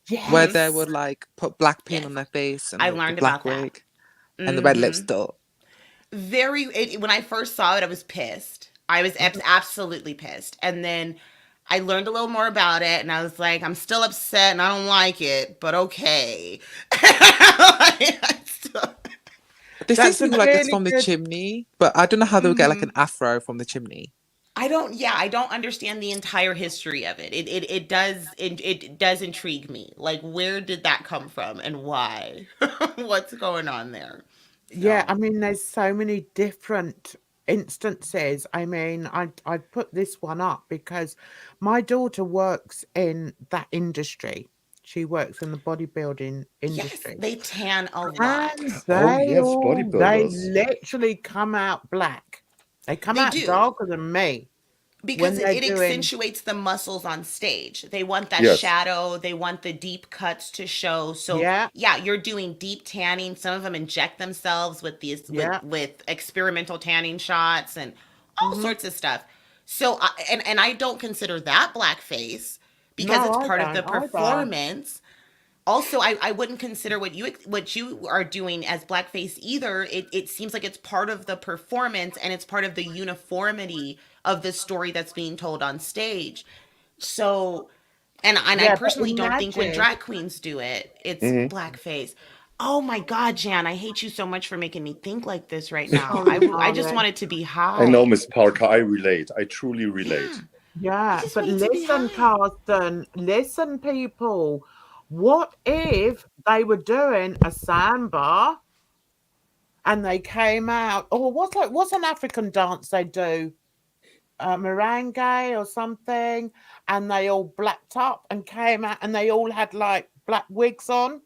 Speaker 6: yes.
Speaker 3: where they would like put black paint on their face and
Speaker 4: I
Speaker 3: the
Speaker 4: learned
Speaker 3: black
Speaker 4: about that.
Speaker 3: wig and the red lipstick.
Speaker 4: When I first saw it, I was pissed. I was absolutely pissed. And then I learned a little more about it, and I was like, I'm still upset and I don't like it, but okay.
Speaker 3: They say
Speaker 6: That's a
Speaker 3: something like it's
Speaker 6: really
Speaker 3: from the
Speaker 6: good-
Speaker 3: chimney, but I don't know how they would get like an afro from the chimney.
Speaker 4: I don't understand the entire history of it. It does intrigue me. Like, where did that come from and why? What's going on there?
Speaker 6: Yeah, I mean, there's so many different instances. I mean, I put this one up because my daughter works in that industry. She works in the bodybuilding industry.
Speaker 4: Yes, they tan a lot.
Speaker 6: And
Speaker 5: Oh,
Speaker 6: they
Speaker 5: yes,
Speaker 6: they
Speaker 5: bodybuilders.
Speaker 6: literally come out black. They come
Speaker 4: They
Speaker 6: out
Speaker 4: do.
Speaker 6: darker than me.
Speaker 4: Because
Speaker 6: when
Speaker 4: it
Speaker 6: they're doing-
Speaker 4: accentuates the muscles on stage. They want that
Speaker 5: Yes.
Speaker 4: shadow. They want the deep cuts to show. So
Speaker 6: Yeah.
Speaker 4: you're doing deep tanning. Some of them inject themselves with these
Speaker 6: Yeah.
Speaker 4: with experimental tanning shots and all sorts of stuff. So and I don't consider that blackface because
Speaker 6: No,
Speaker 4: it's
Speaker 6: I
Speaker 4: part of the
Speaker 6: don't either.
Speaker 4: performance. Also, I wouldn't consider what you are doing as blackface either. It seems like it's part of the performance and it's part of the uniformity of the story that's being told on stage. So, and I
Speaker 6: Yeah, but
Speaker 4: personally don't think when
Speaker 6: imagine-
Speaker 4: drag queens do it, it's blackface. Oh my God, Jan, I hate you so much for making me think like this right now. I just
Speaker 6: darling.
Speaker 4: want it to be high.
Speaker 5: I know, Mrz Parker, I relate. I truly relate.
Speaker 6: Yeah,
Speaker 4: just
Speaker 6: but
Speaker 4: want it to be
Speaker 6: listen,
Speaker 4: high.
Speaker 6: Carsten, listen, people. What if they were doing a samba and they came out? Or what's an African dance they do? Merengue or something, and they all blacked up and came out, and they all had like black wigs on.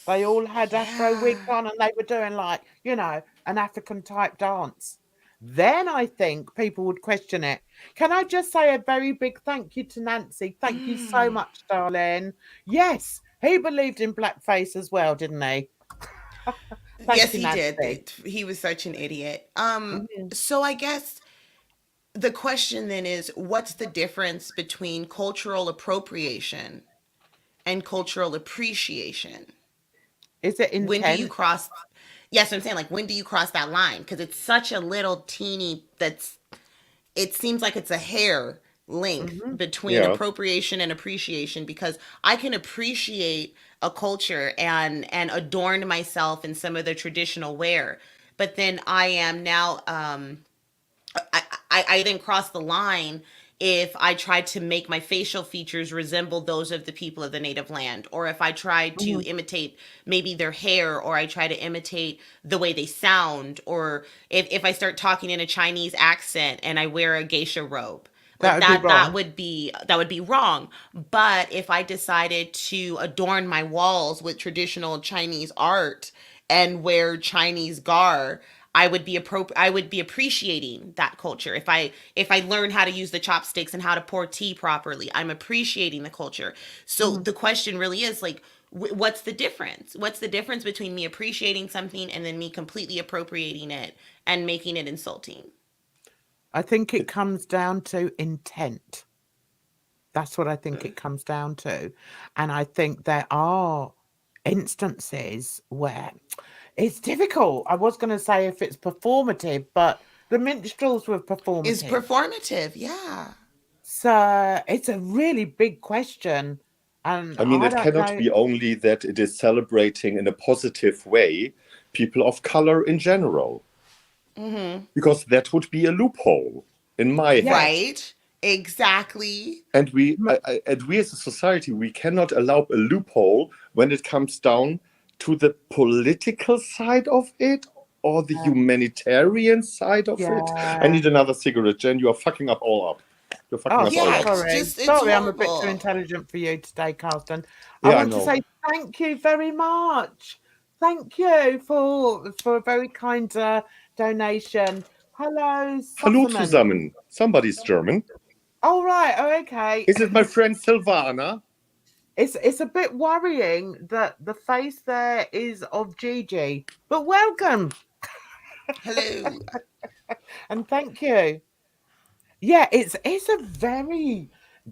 Speaker 6: They all had afro wigs on, and they were doing like, an African type dance. Then I think people would question it. Can I just say a very big thank you to Nancy? Thank you so much, darling. Yes, he believed in blackface as well, didn't he? Thank
Speaker 4: Yes,
Speaker 6: you,
Speaker 4: he
Speaker 6: Nancy.
Speaker 4: did. He was such an idiot.
Speaker 6: Mhm.
Speaker 4: So I guess the question then is, what's the difference between cultural appropriation and cultural appreciation?
Speaker 6: Is it
Speaker 4: When do you
Speaker 6: intent?
Speaker 4: cross? Yes, I'm saying, like, when do you cross that line? Because it's such a little teeny it seems like it's a hair length between
Speaker 5: Yeah.
Speaker 4: appropriation and appreciation, because I can appreciate a culture and adorn myself in some of the traditional wear, but then I am now I then cross the line if I try to make my facial features resemble those of the people of the native land, or if I try to imitate maybe their hair, or I try to imitate the way they sound, or if I start talking in a Chinese accent and I wear a geisha robe. Like
Speaker 6: That would
Speaker 4: that would be wrong. But if I decided to adorn my walls with traditional Chinese art and wear Chinese gar, I would be appreciating that culture. If I learn how to use the chopsticks and how to pour tea properly, I'm appreciating the culture. So the question really is, like, what's the difference? What's the difference between me appreciating something and then me completely appropriating it and making it insulting?
Speaker 6: I think it comes down to intent. That's what I think it comes down to. And I think there are instances where it's difficult. I was going to say if it's performative, but the minstrels were performative.
Speaker 4: Is performative, yeah.
Speaker 6: So it's a really big question. And
Speaker 5: I mean,
Speaker 6: I
Speaker 5: it
Speaker 6: don't
Speaker 5: cannot
Speaker 6: know.
Speaker 5: be only that it is celebrating in a positive way people of color in general, because that would be a loophole in my
Speaker 6: Yeah.
Speaker 5: head.
Speaker 4: Right. Exactly.
Speaker 5: And we as a society, we cannot allow a loophole when it comes down to the political side of it or the humanitarian side of it. I
Speaker 6: Yeah.
Speaker 5: need another cigarette, Jen. You are fucking up all up. You're fucking
Speaker 6: Oh,
Speaker 5: us all
Speaker 4: Yeah,
Speaker 5: up.
Speaker 4: it's
Speaker 6: sorry.
Speaker 4: just, it's
Speaker 6: Sorry, I'm a bit too
Speaker 4: horrible.
Speaker 6: intelligent for you today, Carlton. I
Speaker 5: Yeah, I
Speaker 6: want to
Speaker 5: know.
Speaker 6: say thank you very much. Thank you for a very kind donation. Hello,
Speaker 5: Hallo
Speaker 6: Sussman.
Speaker 5: zusammen. Somebody's German.
Speaker 6: Oh, right. Oh, okay.
Speaker 5: Is it my friend Silvana?
Speaker 6: It's a bit worrying that the face there is of Gigi, but welcome
Speaker 4: Hello.
Speaker 6: and thank you. Yeah, it's a very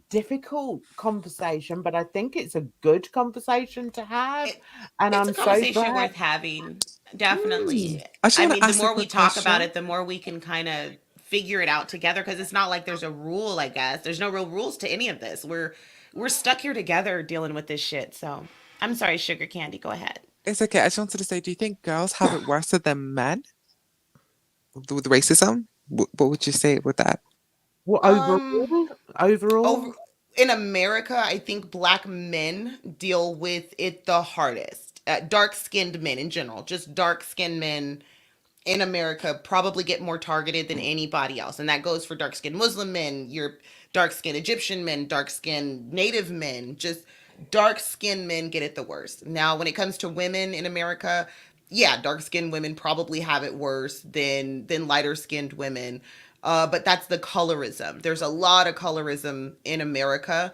Speaker 6: difficult conversation, but I think it's a good conversation to have,
Speaker 4: It,
Speaker 6: and
Speaker 4: it's a
Speaker 6: I'm so
Speaker 4: conversation
Speaker 6: glad.
Speaker 4: worth having. Definitely.
Speaker 3: Actually,
Speaker 4: I
Speaker 3: want to
Speaker 4: mean, the
Speaker 3: ask a
Speaker 4: more we
Speaker 3: quick
Speaker 4: talk about
Speaker 3: question.
Speaker 4: it, the more we can kind of figure it out together, because it's not like there's a rule, I guess. There's no real rules to any of this. We're stuck here together dealing with this shit. So, I'm sorry, Sugar Candy, go ahead.
Speaker 3: It's okay. I just wanted to say, do you think girls have it worse than men with racism? What would you say with that?
Speaker 6: Well,
Speaker 4: Um over
Speaker 6: overall,
Speaker 4: in America, I think black men deal with it the hardest. Dark-skinned men in general, just dark-skinned men in America probably get more targeted than anybody else. And that goes for dark skinned Muslim men, your dark skinned Egyptian men, dark skinned Native men, just dark skinned men get it the worst. Now, when it comes to women in America, yeah, dark skinned women probably have it worse than lighter skinned women. But that's the colorism. There's a lot of colorism in America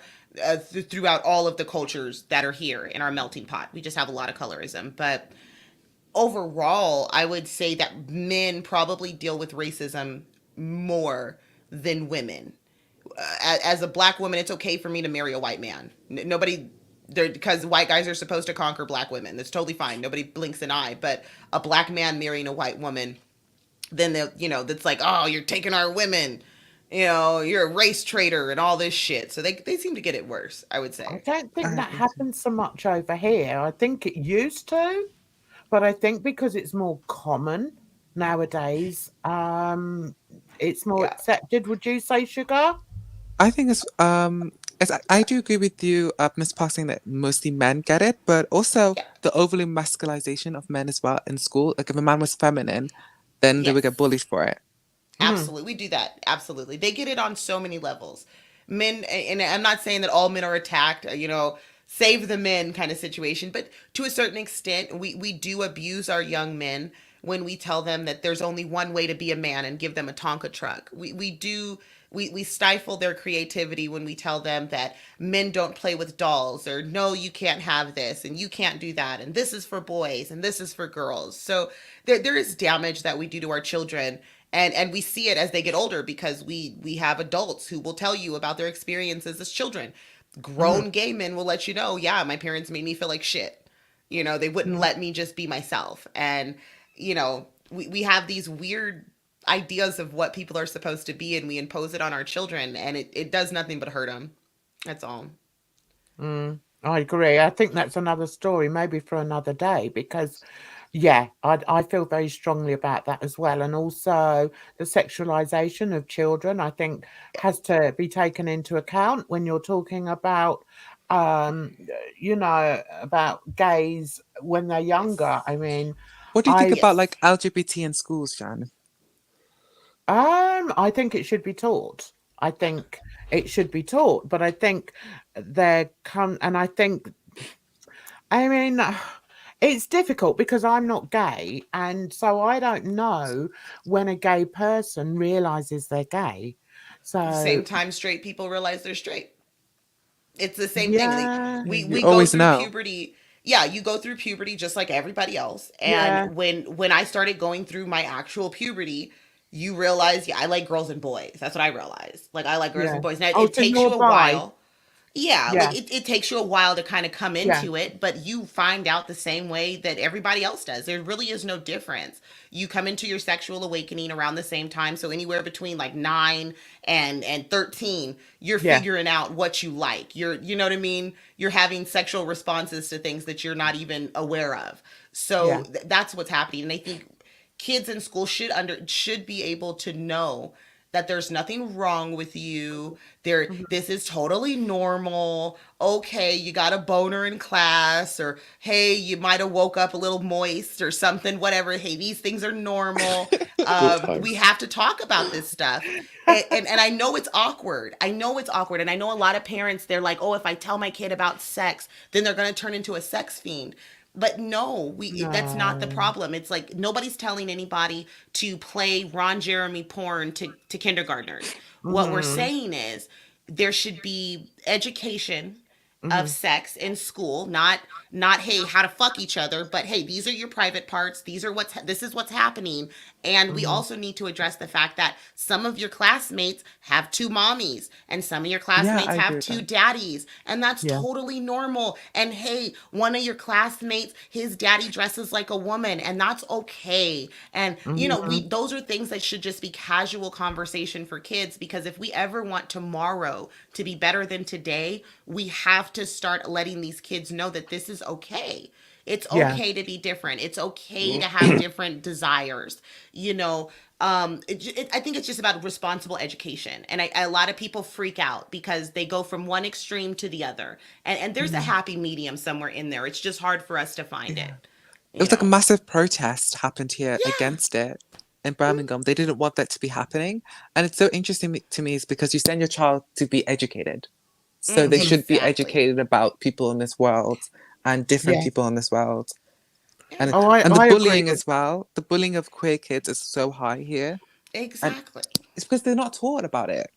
Speaker 4: throughout all of the cultures that are here in our melting pot. We just have a lot of colorism. But overall, I would say that men probably deal with racism more than women. As a black woman, it's okay for me to marry a white man. Nobody there, because white guys are supposed to conquer black women. That's totally fine. Nobody blinks an eye. But a black man marrying a white woman, then they, that's like, oh, you're taking our women. You're a race traitor and all this shit. So they seem to get it worse, I would
Speaker 6: I
Speaker 4: say.
Speaker 6: don't think
Speaker 3: I
Speaker 6: that
Speaker 3: agree too.
Speaker 6: happens so much over here. I think it used to, but I think because it's more common nowadays, it's more
Speaker 4: Yeah.
Speaker 6: accepted. Would you say, Sugar?
Speaker 3: I think I do agree with you, Miss Park, saying that mostly men get it, but also
Speaker 4: Yeah.
Speaker 3: the overly masculization of men as well in school. Like if a man was feminine, then they would get
Speaker 4: Yes.
Speaker 3: bullied for it.
Speaker 6: Mm.
Speaker 4: Absolutely. We do that. Absolutely. They get it on so many levels. Men, and I'm not saying that all men are attacked, save the men kind of situation, but to a certain extent, we do abuse our young men when we tell them that there's only one way to be a man and give them a Tonka truck. We stifle their creativity when we tell them that men don't play with dolls, or no, you can't have this and you can't do that, and this is for boys and this is for girls. So there is damage that we do to our children, and we see it as they get older, because we have adults who will tell you about their experiences as children.
Speaker 6: Mm.
Speaker 4: Grown gay men will let you know, yeah, my parents made me feel like shit. They wouldn't let me just be myself. And we have these weird ideas of what people are supposed to be, and we impose it on our children, and it does nothing but hurt them. That's all.
Speaker 6: I agree. I think that's another story, maybe for another day, because, yeah, I feel very strongly about that as well. And also the sexualization of children, I think, has to be taken into account when you're talking about, um, about gays when they're younger.
Speaker 4: Yes.
Speaker 6: I mean,
Speaker 3: What do you think
Speaker 6: I
Speaker 3: about
Speaker 4: Yes.
Speaker 3: like LGBT in schools, Jan?
Speaker 6: I think it should be taught. I think it should be taught, but I think and I mean, it's difficult because I'm not gay, and so I don't know when a gay person realizes they're gay. So
Speaker 4: Same time straight people realize they're straight. It's the same thing. Like,
Speaker 6: yeah,
Speaker 3: You
Speaker 4: we go
Speaker 3: always
Speaker 4: through
Speaker 3: know.
Speaker 4: puberty. Yeah, you go through puberty just like everybody else. And
Speaker 6: yeah,
Speaker 4: when I started going through my actual puberty, you realize, yeah, I like girls and boys. That's what I realized. Like, I like girls
Speaker 6: yeah.
Speaker 4: and boys. Now
Speaker 6: Oh,
Speaker 4: it
Speaker 6: so
Speaker 4: takes
Speaker 6: you're
Speaker 4: you a
Speaker 6: bi?
Speaker 4: while. Yeah,
Speaker 6: Yeah.
Speaker 4: like it takes you a while to kind of come
Speaker 6: Yeah.
Speaker 4: into it, but you find out the same way that everybody else does. There really is no difference. You come into your sexual awakening around the same time, so anywhere between like 9 and 13, you're
Speaker 6: Yeah.
Speaker 4: figuring out what you like. You know what I mean? You're having sexual responses to things that you're not even aware of. So
Speaker 6: Yeah.
Speaker 4: that's what's happening. And I think kids in school should be able to know that there's nothing wrong with you.
Speaker 6: Mhm.
Speaker 4: This is totally normal. Okay, you got a boner in class, or hey, you might have woke up a little moist or something, whatever. Hey, these things are normal.
Speaker 5: Good
Speaker 4: We
Speaker 5: times.
Speaker 4: have to talk about this stuff. And I know it's awkward. I know it's awkward. And I know a lot of parents, they're like, oh, if I tell my kid about sex, then they're going to turn into a sex fiend. But no, that's not the
Speaker 6: No.
Speaker 4: problem. It's like nobody's telling anybody to play Ron Jeremy porn to kindergartners. What we're
Speaker 6: Mhm.
Speaker 4: saying is there should be education of
Speaker 6: Mhm.
Speaker 4: sex in school, not hey, how to fuck each other, but hey, these are your private parts, this is what's happening. And we
Speaker 6: Mhm.
Speaker 4: also need to address the fact that some of your classmates have two mommies and some of your
Speaker 3: Yeah,
Speaker 4: classmates
Speaker 3: I agree
Speaker 4: have
Speaker 3: with
Speaker 4: two
Speaker 3: that.
Speaker 4: daddies, and that's
Speaker 6: Yeah.
Speaker 4: totally normal. And hey, one of your classmates, his daddy dresses like a woman, and that's okay. And we
Speaker 6: Mhm.
Speaker 4: those are things that should just be casual conversation for kids, because if we ever want tomorrow to be better than today, we have to start letting these kids know that this is okay. It's
Speaker 6: Yeah.
Speaker 4: okay to be different. It's okay to have different desires. You know, I think it's just about responsible education. And a lot of people freak out because they go from one extreme to the other. And there's a
Speaker 6: Mhm.
Speaker 4: happy medium somewhere in there. It's just hard for us to find
Speaker 3: Yeah.
Speaker 4: it.
Speaker 3: It
Speaker 4: You
Speaker 3: was like a
Speaker 4: know?
Speaker 3: massive protest happened here
Speaker 4: Yeah.
Speaker 3: against it in Birmingham. They didn't want that to be happening. And it's so interesting to me is because you send your child to be educated. So they
Speaker 6: Mhm.
Speaker 3: should be
Speaker 4: Exactly.
Speaker 3: educated about people in this world and different
Speaker 6: Yeah.
Speaker 3: people in this world.
Speaker 4: Yeah.
Speaker 3: And
Speaker 6: Oh,
Speaker 3: and the
Speaker 6: I agree
Speaker 3: bullying
Speaker 6: with
Speaker 3: as well. The bullying of queer kids is so high here. And
Speaker 4: Exactly.
Speaker 3: it's because they're not taught about it.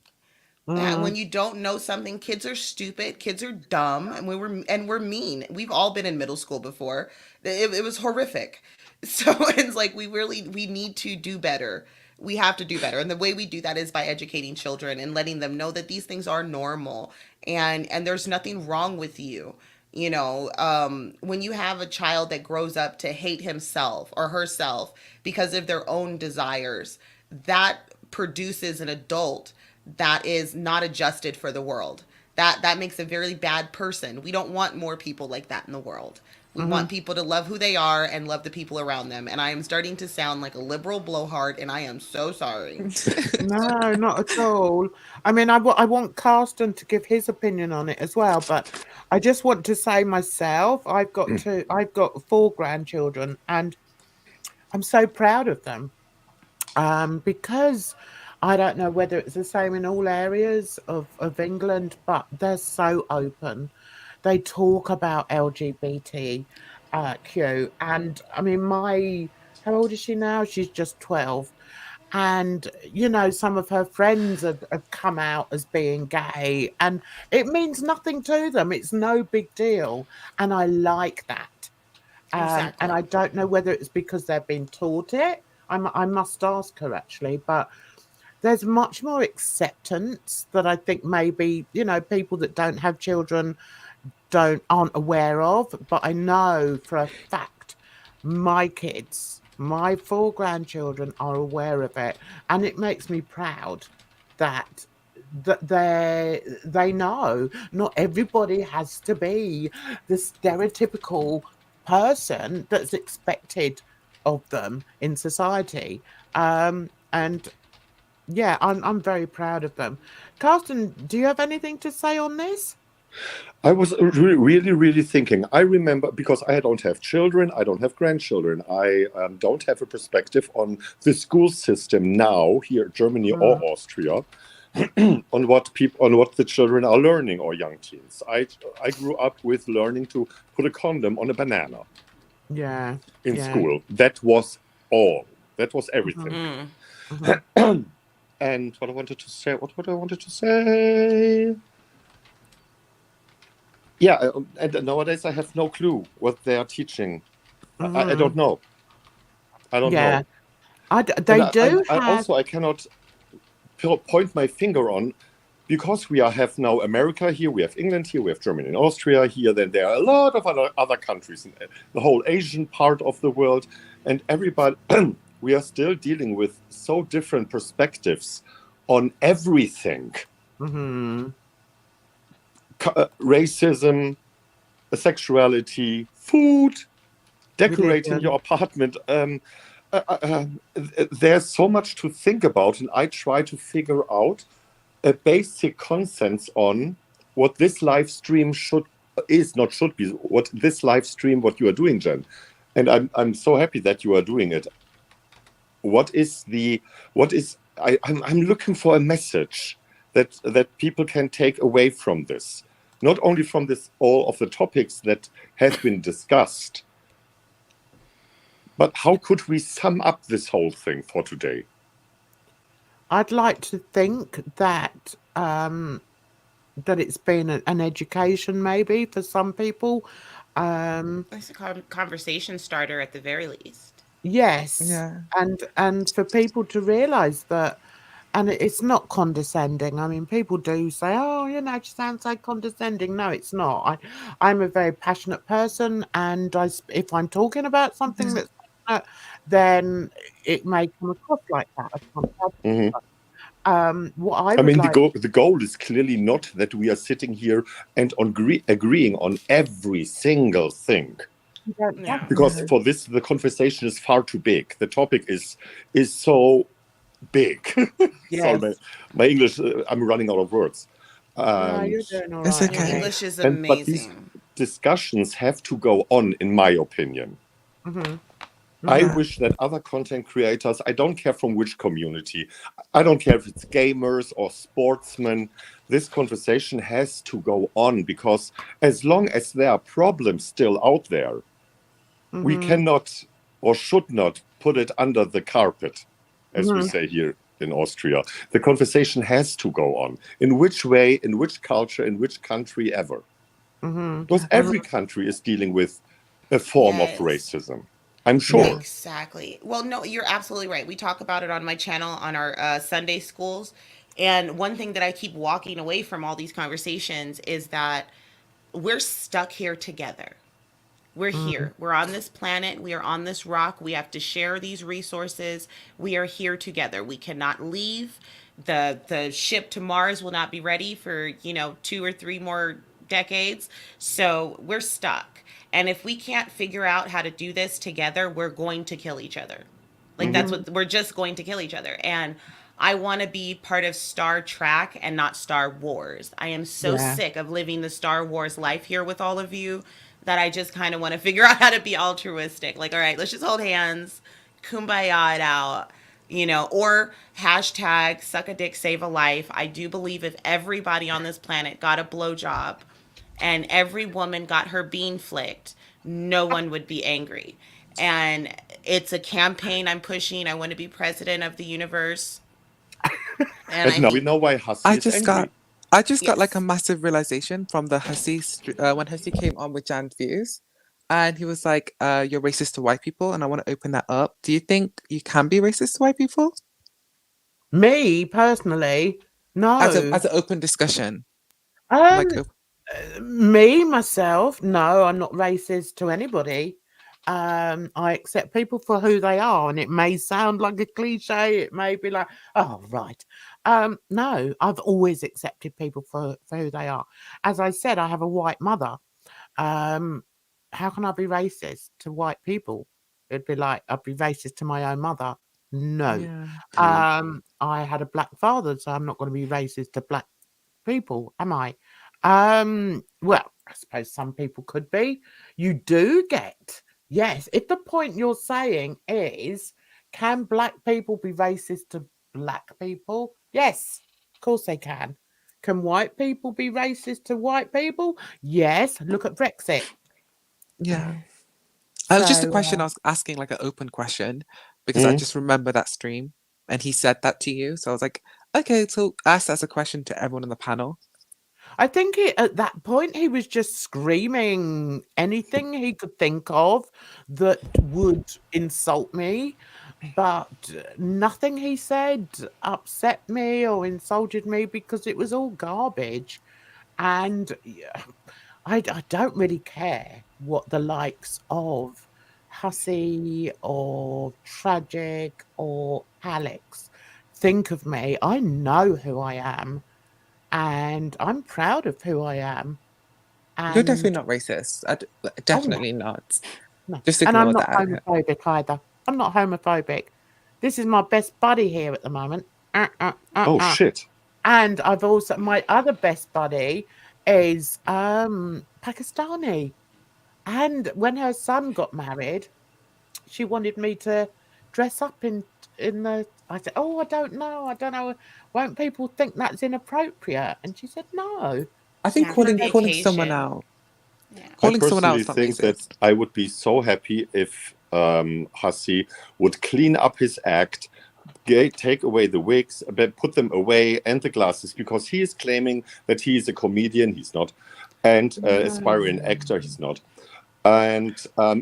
Speaker 4: That when
Speaker 6: mm,
Speaker 4: you don't know something, kids are stupid, kids are dumb, and we're mean. We've all been in middle school before. It was horrific. So it's like we need to do better. We have to do better, and the way we do that is by educating children and letting them know that these things are normal, and there's nothing wrong with you. When you have a child that grows up to hate himself or herself because of their own desires, that produces an adult that is not adjusted for the world. That makes a very bad person. We don't want more people like that in the world. We want
Speaker 6: mhm.
Speaker 4: people to love who they are and love the people around them. And I am starting to sound like a liberal blowhard, and I am so sorry.
Speaker 6: No, not at all. I mean, I want Carsten to give his opinion on it as well, but I just want to say myself, I've got 4 grandchildren, and I'm so proud of them. Because I don't know whether it's the same in all areas of England, but they're so open. They talk about LGBT Q, and I mean, how old is she now? She's just 12. And some of her friends have come out as being gay, and it means nothing to them. It's no big deal, and I like that. And
Speaker 4: Exactly.
Speaker 6: I don't know whether it's because they've been taught it. I must ask her actually, but there's much more acceptance that I think maybe people that don't have children aren't aware of. But I know for a fact my kids, my 4 grandchildren, are aware of it, and it makes me proud that they know not everybody has to be the stereotypical person that's expected of them in society. And yeah, I'm very proud of them. Carsten, do you have anything to say on this?
Speaker 5: I was really, really thinking. I remember, because I don't have children, I don't have grandchildren. I don't have a perspective on the school system now here in Germany or
Speaker 6: Mm,
Speaker 5: Austria, on what the children are learning, or young teens. I grew up with learning to put a condom on a banana
Speaker 6: yeah,
Speaker 5: in
Speaker 6: yeah.
Speaker 5: school. That was all. That was
Speaker 6: Mhm,
Speaker 5: everything.
Speaker 6: mhm.
Speaker 5: And what I wanted to say, what I wanted to say. Yeah, and nowadays I have no clue what they are teaching. I don't
Speaker 6: Mhm.
Speaker 5: know. I don't
Speaker 6: Yeah,
Speaker 5: know. And
Speaker 6: they do
Speaker 5: I
Speaker 6: have.
Speaker 5: also I cannot point my finger on. because we have now America here, we have England here, we have Germany and Austria here, then there are a lot of other countries, in the whole Asian part of the world, and everybody, we are still dealing with so different perspectives on everything. Racism, sexuality, food, decorating your apartment. There's so much to think about, and I try to figure out a basic consensus on what this live stream what you are doing, Jen. And I'm so happy that you are doing it. I'm looking for a message that people can take away from this. Not only from all of the topics that have been discussed, but how could we sum up this whole thing for today?
Speaker 6: I'd like to think that that it's been an education, maybe, for some people.
Speaker 4: It's a conversation starter at the very least.
Speaker 6: Yes.
Speaker 3: Yeah.
Speaker 6: And for people to realise that, and it's not condescending. I mean, people do say, "Oh, you know, she sounds so condescending." No, it's not. I'm a very passionate person, and if I'm talking about something that's passionate, then it may come across like that. What I mean,
Speaker 5: the goal is clearly not that we are sitting here and agreeing on every single thing. Because for this, the conversation is far too big. The topic is so big.
Speaker 6: Yes.
Speaker 5: Sorry, my English, I'm running out of words.
Speaker 6: No, you're doing all right.
Speaker 3: It's okay.
Speaker 4: Your English is amazing.
Speaker 5: But these discussions have to go on, in my opinion. I wish that other content creators, I don't care from which community, I don't care if it's gamers or sportsmen, this conversation has to go on, because as long as there are problems still out there, we cannot or should not put it under the carpet, as we say here in Austria. The conversation has to go on. In which way, in which culture, in which country ever. Because every country is dealing with a form of racism. I'm sure.
Speaker 4: Exactly. Well, no, you're absolutely right. We talk about it on my channel, on our Sunday schools. And one thing that I keep walking away from all these conversations is that we're stuck here together. We're here. We're on this planet. We are on this rock. We have to share these resources. We are here together. We cannot leave. The ship to Mars will not be ready for, 2 or 3 more decades. So we're stuck. And if we can't figure out how to do this together, we're going to kill each other. Like that's what we're just going to kill each other. And I want to be part of Star Trek and not Star Wars. I am so sick of living the Star Wars life here with all of you that I just kind of want to figure out how to be altruistic. Like, all right, let's just hold hands, kumbaya it out, or hashtag suck a dick, save a life. I do believe if everybody on this planet got a blowjob and every woman got her bean flicked, no one would be angry. And it's a campaign I'm pushing. I want to be president of the universe.
Speaker 5: And now we know why Hussy is angry.
Speaker 3: I just got like a massive realization from the Hussy when Hussy came on with Jan's views, and he was like, "You're racist to white people," and I want to open that up. Do you think you can be racist to white people?
Speaker 6: Me personally, no.
Speaker 3: As an open discussion.
Speaker 6: Me myself, no, I'm not racist to anybody. I accept people for who they are, and it may sound like a cliche. It may be like, oh, right. No, I've always accepted people for who they are. As I said, I have a white mother. How can I be racist to white people? It'd be like I'd be racist to my own mother. No.
Speaker 3: Yeah.
Speaker 6: I had a black father, so I'm not going to be racist to black people, am I? Well, I suppose some people could be. You do get, yes, if the point you're saying is, can black people be racist to black people? Yes, of course they can. Can white people be racist to white people? Yes, look at Brexit.
Speaker 3: Yeah. It was just a question I was asking, like an open question, because I just remember that stream and he said that to you. So I was like, okay, so ask that as a question to everyone on the panel.
Speaker 6: I think at that point he was just screaming anything he could think of that would insult me. but nothing he said upset me or insulted me because it was all garbage. And I don't really care what the likes of Hussy or Tragic or Alex think of me. I know who I am, and I'm proud of who I am.
Speaker 3: You're definitely
Speaker 6: And
Speaker 3: not racist.
Speaker 6: oh no,
Speaker 3: Definitely not.
Speaker 6: no,
Speaker 3: Just
Speaker 6: and I'm
Speaker 3: ignore
Speaker 6: not
Speaker 3: that.
Speaker 6: homophobic either. I'm not homophobic. This is my best buddy here at the moment.
Speaker 5: Oh shit.
Speaker 6: And I've also my other best buddy is Pakistani. And when her son got married, she wanted me to dress up in the I said, "Oh, I don't know. I don't know. Won't people think that's inappropriate?" And she said, "No."
Speaker 3: I think
Speaker 4: Yeah, for the
Speaker 3: calling someone
Speaker 4: occasion.
Speaker 3: out,
Speaker 4: Yeah.
Speaker 5: I
Speaker 3: calling someone out
Speaker 5: personally
Speaker 3: is not
Speaker 5: think that
Speaker 3: racist.
Speaker 5: I would be so happy if Hussy would clean up his act, take away the wigs, put them away, and the glasses, because he is claiming that he is a comedian. He's not. And aspiring actor. He's not. And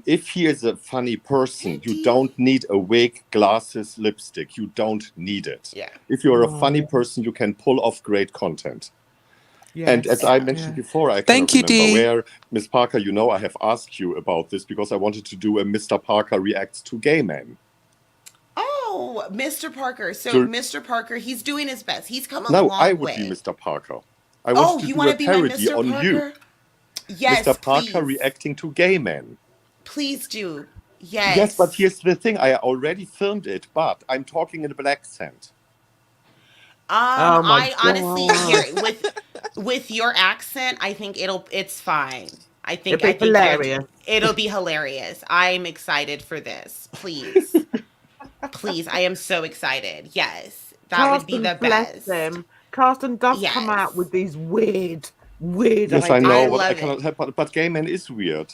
Speaker 5: if he is a funny person, you don't need a wig, glasses, lipstick. You don't need it.
Speaker 4: Yeah.
Speaker 5: If you're a funny person, you can pull off great content. And as
Speaker 6: Yes.
Speaker 5: I mentioned before, I cannot
Speaker 3: Thank you,
Speaker 5: remember
Speaker 3: Dee.
Speaker 5: where, Ms. Parker, you know I have asked you about this because I wanted to do a Mr. Parker reacts to gay men.
Speaker 4: Oh, Mr. Parker. So
Speaker 5: Sure.
Speaker 4: Mr. Parker, he's doing his best. He's come a
Speaker 5: No,
Speaker 4: long
Speaker 5: I would
Speaker 4: way.
Speaker 5: be Mr. Parker. I
Speaker 4: Oh,
Speaker 5: wanted to
Speaker 4: you
Speaker 5: do
Speaker 4: want
Speaker 5: a
Speaker 4: to be my
Speaker 5: parody
Speaker 4: Mr.
Speaker 5: on you.
Speaker 4: Parker? Yes,
Speaker 5: Mr. Parker
Speaker 4: please.
Speaker 5: reacting to gay men.
Speaker 4: Please do. Yes.
Speaker 5: Yes, but here's the thing. I already filmed it, but I'm talking in a black accent.
Speaker 6: Oh my
Speaker 4: I honestly
Speaker 6: God.
Speaker 4: here with your accent, I think it's fine. I think
Speaker 6: It'd be hilarious.
Speaker 4: it'll be hilarious. I'm excited for this. Please. Please, I am so excited. Yes. That would be
Speaker 6: Carsten,
Speaker 4: the
Speaker 6: bless
Speaker 4: best.
Speaker 6: him. Carsten does come out
Speaker 4: Yes.
Speaker 6: with these weird
Speaker 5: Yes, I
Speaker 6: ideas.
Speaker 5: know,
Speaker 4: I
Speaker 5: but I
Speaker 4: love
Speaker 5: cannot
Speaker 4: it.
Speaker 5: help. But gay men is weird.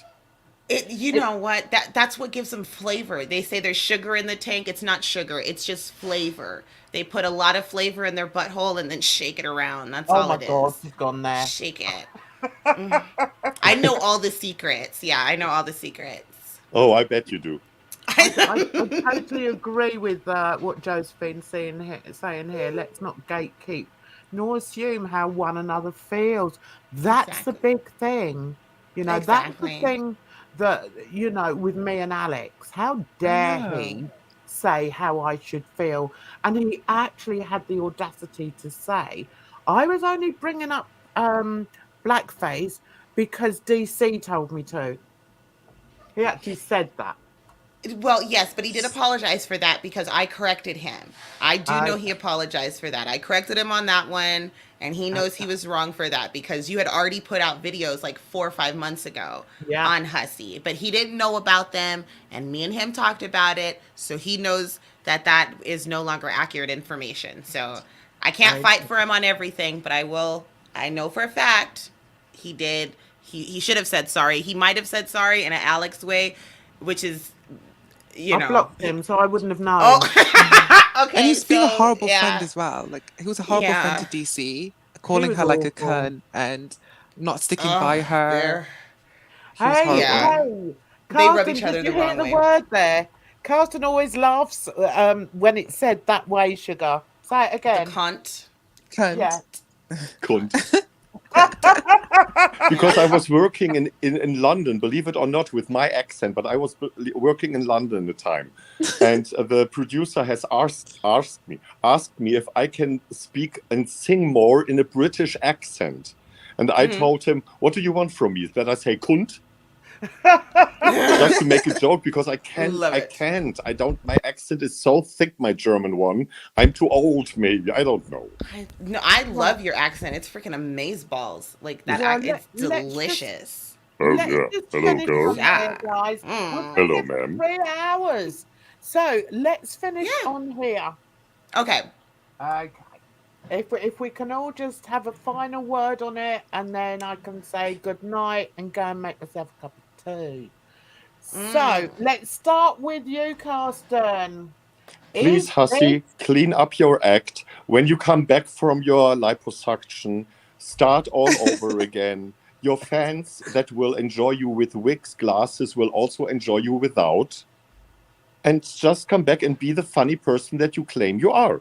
Speaker 4: You know what? That's what gives them flavor. They say there's sugar in the tank. It's not sugar. It's just flavor. They put a lot of flavor in their butthole and then shake it around. That's
Speaker 6: Oh
Speaker 4: all
Speaker 6: my
Speaker 4: it
Speaker 6: God,
Speaker 4: is.
Speaker 6: she's gone there.
Speaker 4: Shake it. Mm. I know all the secrets. Yeah, I know all the secrets.
Speaker 5: Oh, I bet you do.
Speaker 6: I totally agree with what Josephine's saying here. Let's not gatekeep nor assume how one another feels. That's the
Speaker 4: Exactly.
Speaker 6: big thing. That's the
Speaker 4: Exactly.
Speaker 6: thing that, with me and Alex, how dare he say how I should feel? And he actually had the audacity to say, I was only bringing up blackface because DC told me to. He actually said that.
Speaker 4: Well, yes, but he did apologize for that because I corrected him. I do know he
Speaker 6: Okay.
Speaker 4: apologized for that. I corrected him on that one, and he knows he was wrong for that because you had already put out videos like 4 or 5 months ago
Speaker 6: Yeah.
Speaker 4: on Hussy, but he didn't know about them, and me and him talked about it, so he knows that that is no longer accurate information. So I can't fight for him on everything, but I will. I know for a fact he did. He should have said sorry. He might have said sorry in an Alex way, which is
Speaker 6: I blocked him, so I wouldn't have known.
Speaker 4: Oh, okay.
Speaker 3: And he's being a horrible
Speaker 4: yeah.
Speaker 3: friend as well. Like, he was a horrible friend to
Speaker 4: Yeah.
Speaker 3: DC, calling
Speaker 6: was
Speaker 3: her like a
Speaker 6: awful.
Speaker 3: cunt and not sticking by her. He was
Speaker 6: Hey,
Speaker 3: horrible.
Speaker 4: Yeah.
Speaker 6: hey,
Speaker 4: They rub
Speaker 6: Carsten,
Speaker 4: each other
Speaker 6: did you
Speaker 4: the
Speaker 6: hear
Speaker 4: wrong
Speaker 6: the
Speaker 4: way.
Speaker 6: word there? Carsten always laughs when it's said that way, Sugar. Say it
Speaker 4: The
Speaker 6: again.
Speaker 4: cunt.
Speaker 3: Cunt.
Speaker 6: Yeah.
Speaker 5: Cunt. Because I was working in London, believe it or not, with my accent, but I was working in London at the time. And the producer has asked me if I can speak and sing more in a British accent. And I told him, what do you want from me? That I say cunt? Just to make a joke, because I can't. My accent is so thick, my German one. I'm too old, maybe. I don't know.
Speaker 4: I love your accent. It's freaking amazeballs. Like that.
Speaker 6: Well,
Speaker 4: It's
Speaker 6: let's
Speaker 4: delicious.
Speaker 6: Let's
Speaker 5: yeah.
Speaker 6: just
Speaker 5: Hello,
Speaker 6: finish
Speaker 5: girl.
Speaker 6: on here, guys. We've
Speaker 4: Mm.
Speaker 6: been
Speaker 5: Hello,
Speaker 6: here for
Speaker 5: ma'am.
Speaker 6: 3 hours. So let's finish
Speaker 4: Yeah.
Speaker 6: on here.
Speaker 4: Okay.
Speaker 6: Okay. If we can all just have a final word on it, and then I can say good night and go and make myself a cup of tea. So let's start with you, Carsten.
Speaker 5: Please,
Speaker 6: Is
Speaker 5: Hussy, clean up your act. When you come back from your liposuction, start all over again. Your fans that will enjoy you with wigs, glasses, will also enjoy you without. and just come back and be the funny person that you claim you are.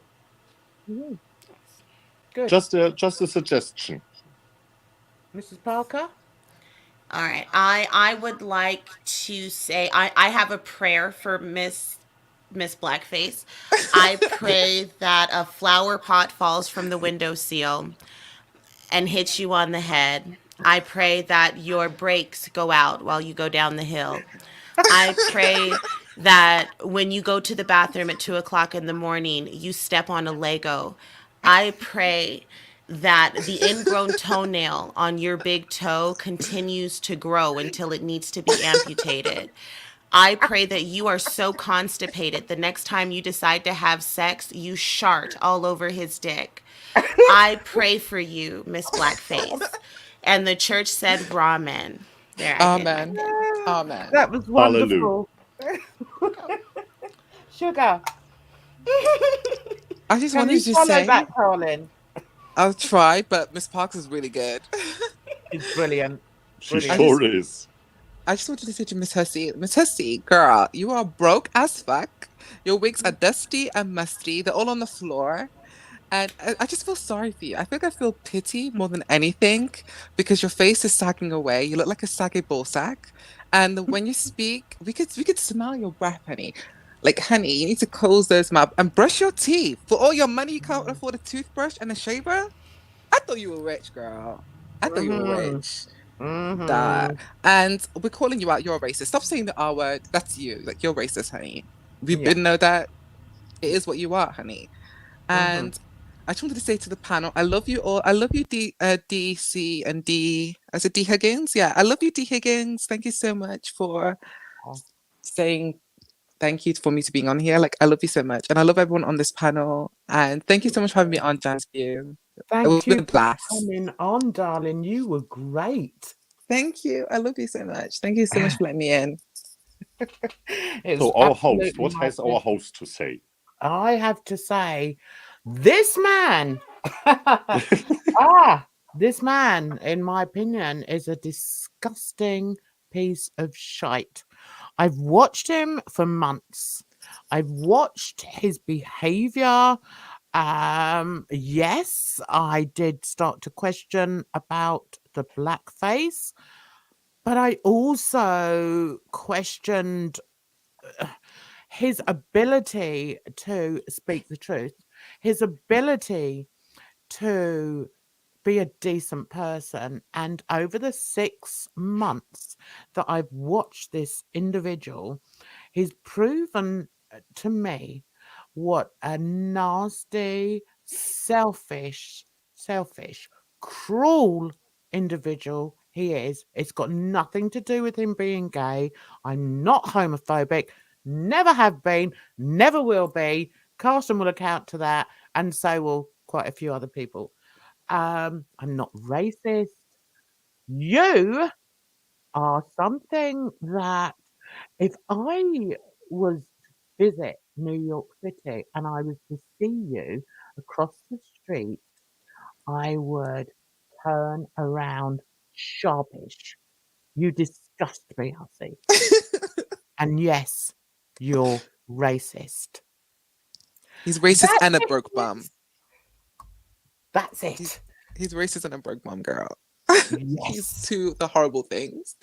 Speaker 6: Good.
Speaker 5: Just a suggestion.
Speaker 6: Mrs. Parker?
Speaker 4: All right. I would like to say I have a prayer for Miss Blackface. I pray that a flower pot falls from the windowsill and hits you on the head. I pray that your brakes go out while you go down the hill. I pray that when you go to the bathroom at 2 o'clock in the morning, you step on a Lego. I pray that the ingrown toenail on your big toe continues to grow until it needs to be amputated. I pray that you are so constipated the next time you decide to have sex, you shart all over his dick. I pray for you, Miss Blackface. And the church said, Ramen. There, I did my
Speaker 3: Amen.
Speaker 4: thing.
Speaker 3: Amen.
Speaker 6: That was wonderful. Sugar,
Speaker 3: I just
Speaker 6: can
Speaker 3: wanted
Speaker 6: you
Speaker 3: to
Speaker 6: follow
Speaker 3: say,
Speaker 6: that, darling?
Speaker 3: I'll try, but Miss Parker's really good.
Speaker 6: It's brilliant.
Speaker 5: She
Speaker 6: Brilliant.
Speaker 5: sure is.
Speaker 3: I just wanted to say to Miss Hussy, girl, you are broke as fuck. Your wigs are dusty and musty. They're all on the floor. And I just feel sorry for you. I think I feel pity more than anything because your face is sagging away. You look like a saggy ball sack. And when you speak, we could smell your breath, honey. Like, honey, you need to close those mouth and brush your teeth. For all your money, you can't afford a toothbrush and a shaver? I thought you were rich, girl. I thought you were rich. That. And we're calling you out. You're a racist. Stop saying the R word. That's you. Like, you're racist, honey. We've been know that it is what you are, honey. And I just wanted to say to the panel, I love you all. I love you, DC and D. I said D Higgins. Yeah, I love you, D Higgins. Thank you so much for saying thank you for me to being on here. Like, I love you so much. And I love everyone on this panel. And thank you so much for having me on, Jan's View.
Speaker 6: Thank
Speaker 3: It was
Speaker 6: you
Speaker 3: a blast.
Speaker 6: for coming on, darling. You were great.
Speaker 3: Thank you. I love you so much. Thank you so much for letting me in.
Speaker 5: So our host, what has our host to say?
Speaker 6: I have to say, this man, this man, in my opinion, is a disgusting piece of shite. I've watched him for months. I've watched his behavior. Yes, I did start to question about the blackface, but I also questioned his ability to speak the truth, his ability to be a decent person. And over the 6 months that I've watched this individual, he's proven to me what a nasty, selfish, cruel individual he is. It's got nothing to do with him being gay. I'm not homophobic, never have been, never will be. Carson will account to that, and so will quite a few other people. I'm not racist. You are something that if I was to visit New York City and I was to see you across the street, I would turn around sharpish. You disgust me, Hussy. And yes, you're racist.
Speaker 3: He's racist and a broke bum.
Speaker 6: That's it.
Speaker 3: He's racist and a broke bum, girl.
Speaker 6: Yes.
Speaker 3: He's two the horrible things.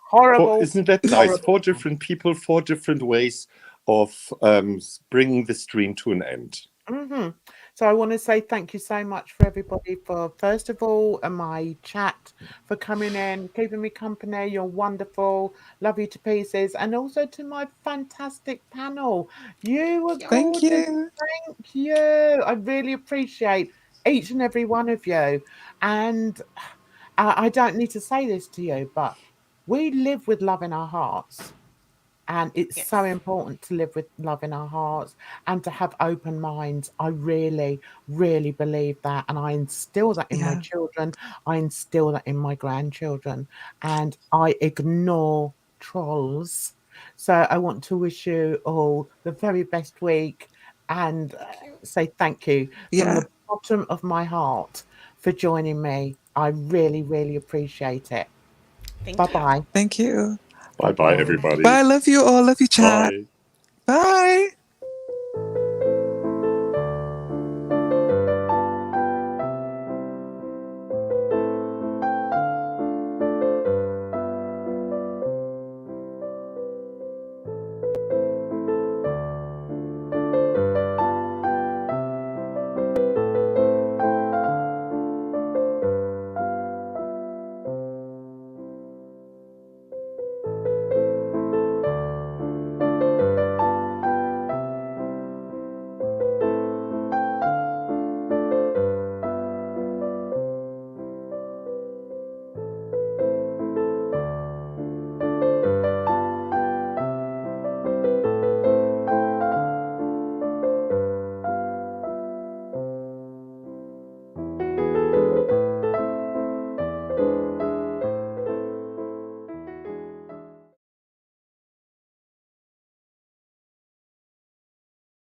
Speaker 6: Horrible.
Speaker 5: Isn't that nice? 4 different people, 4 different ways of bringing the stream to an end.
Speaker 6: So I want to say thank you so much for everybody for, first of all, my chat, for coming in, keeping me company. You're wonderful. Love you to pieces. And also to my fantastic panel. You were
Speaker 3: Thank
Speaker 6: gorgeous.
Speaker 3: you.
Speaker 6: Thank you. I really appreciate each and every one of you. And I don't need to say this to you, but we live with love in our hearts. And it's so important to live with love in our hearts and to have open minds. I really, really believe that. And I instill that in my children. I instill that in my grandchildren. And I ignore trolls. So I want to wish you all the very best week and say thank you from the bottom of my heart for joining me. I really, really appreciate it. Bye-bye.
Speaker 3: Thank you.
Speaker 5: Bye-bye, everybody.
Speaker 3: Bye. Love you all. Love you, chat.
Speaker 5: Bye.
Speaker 3: Bye.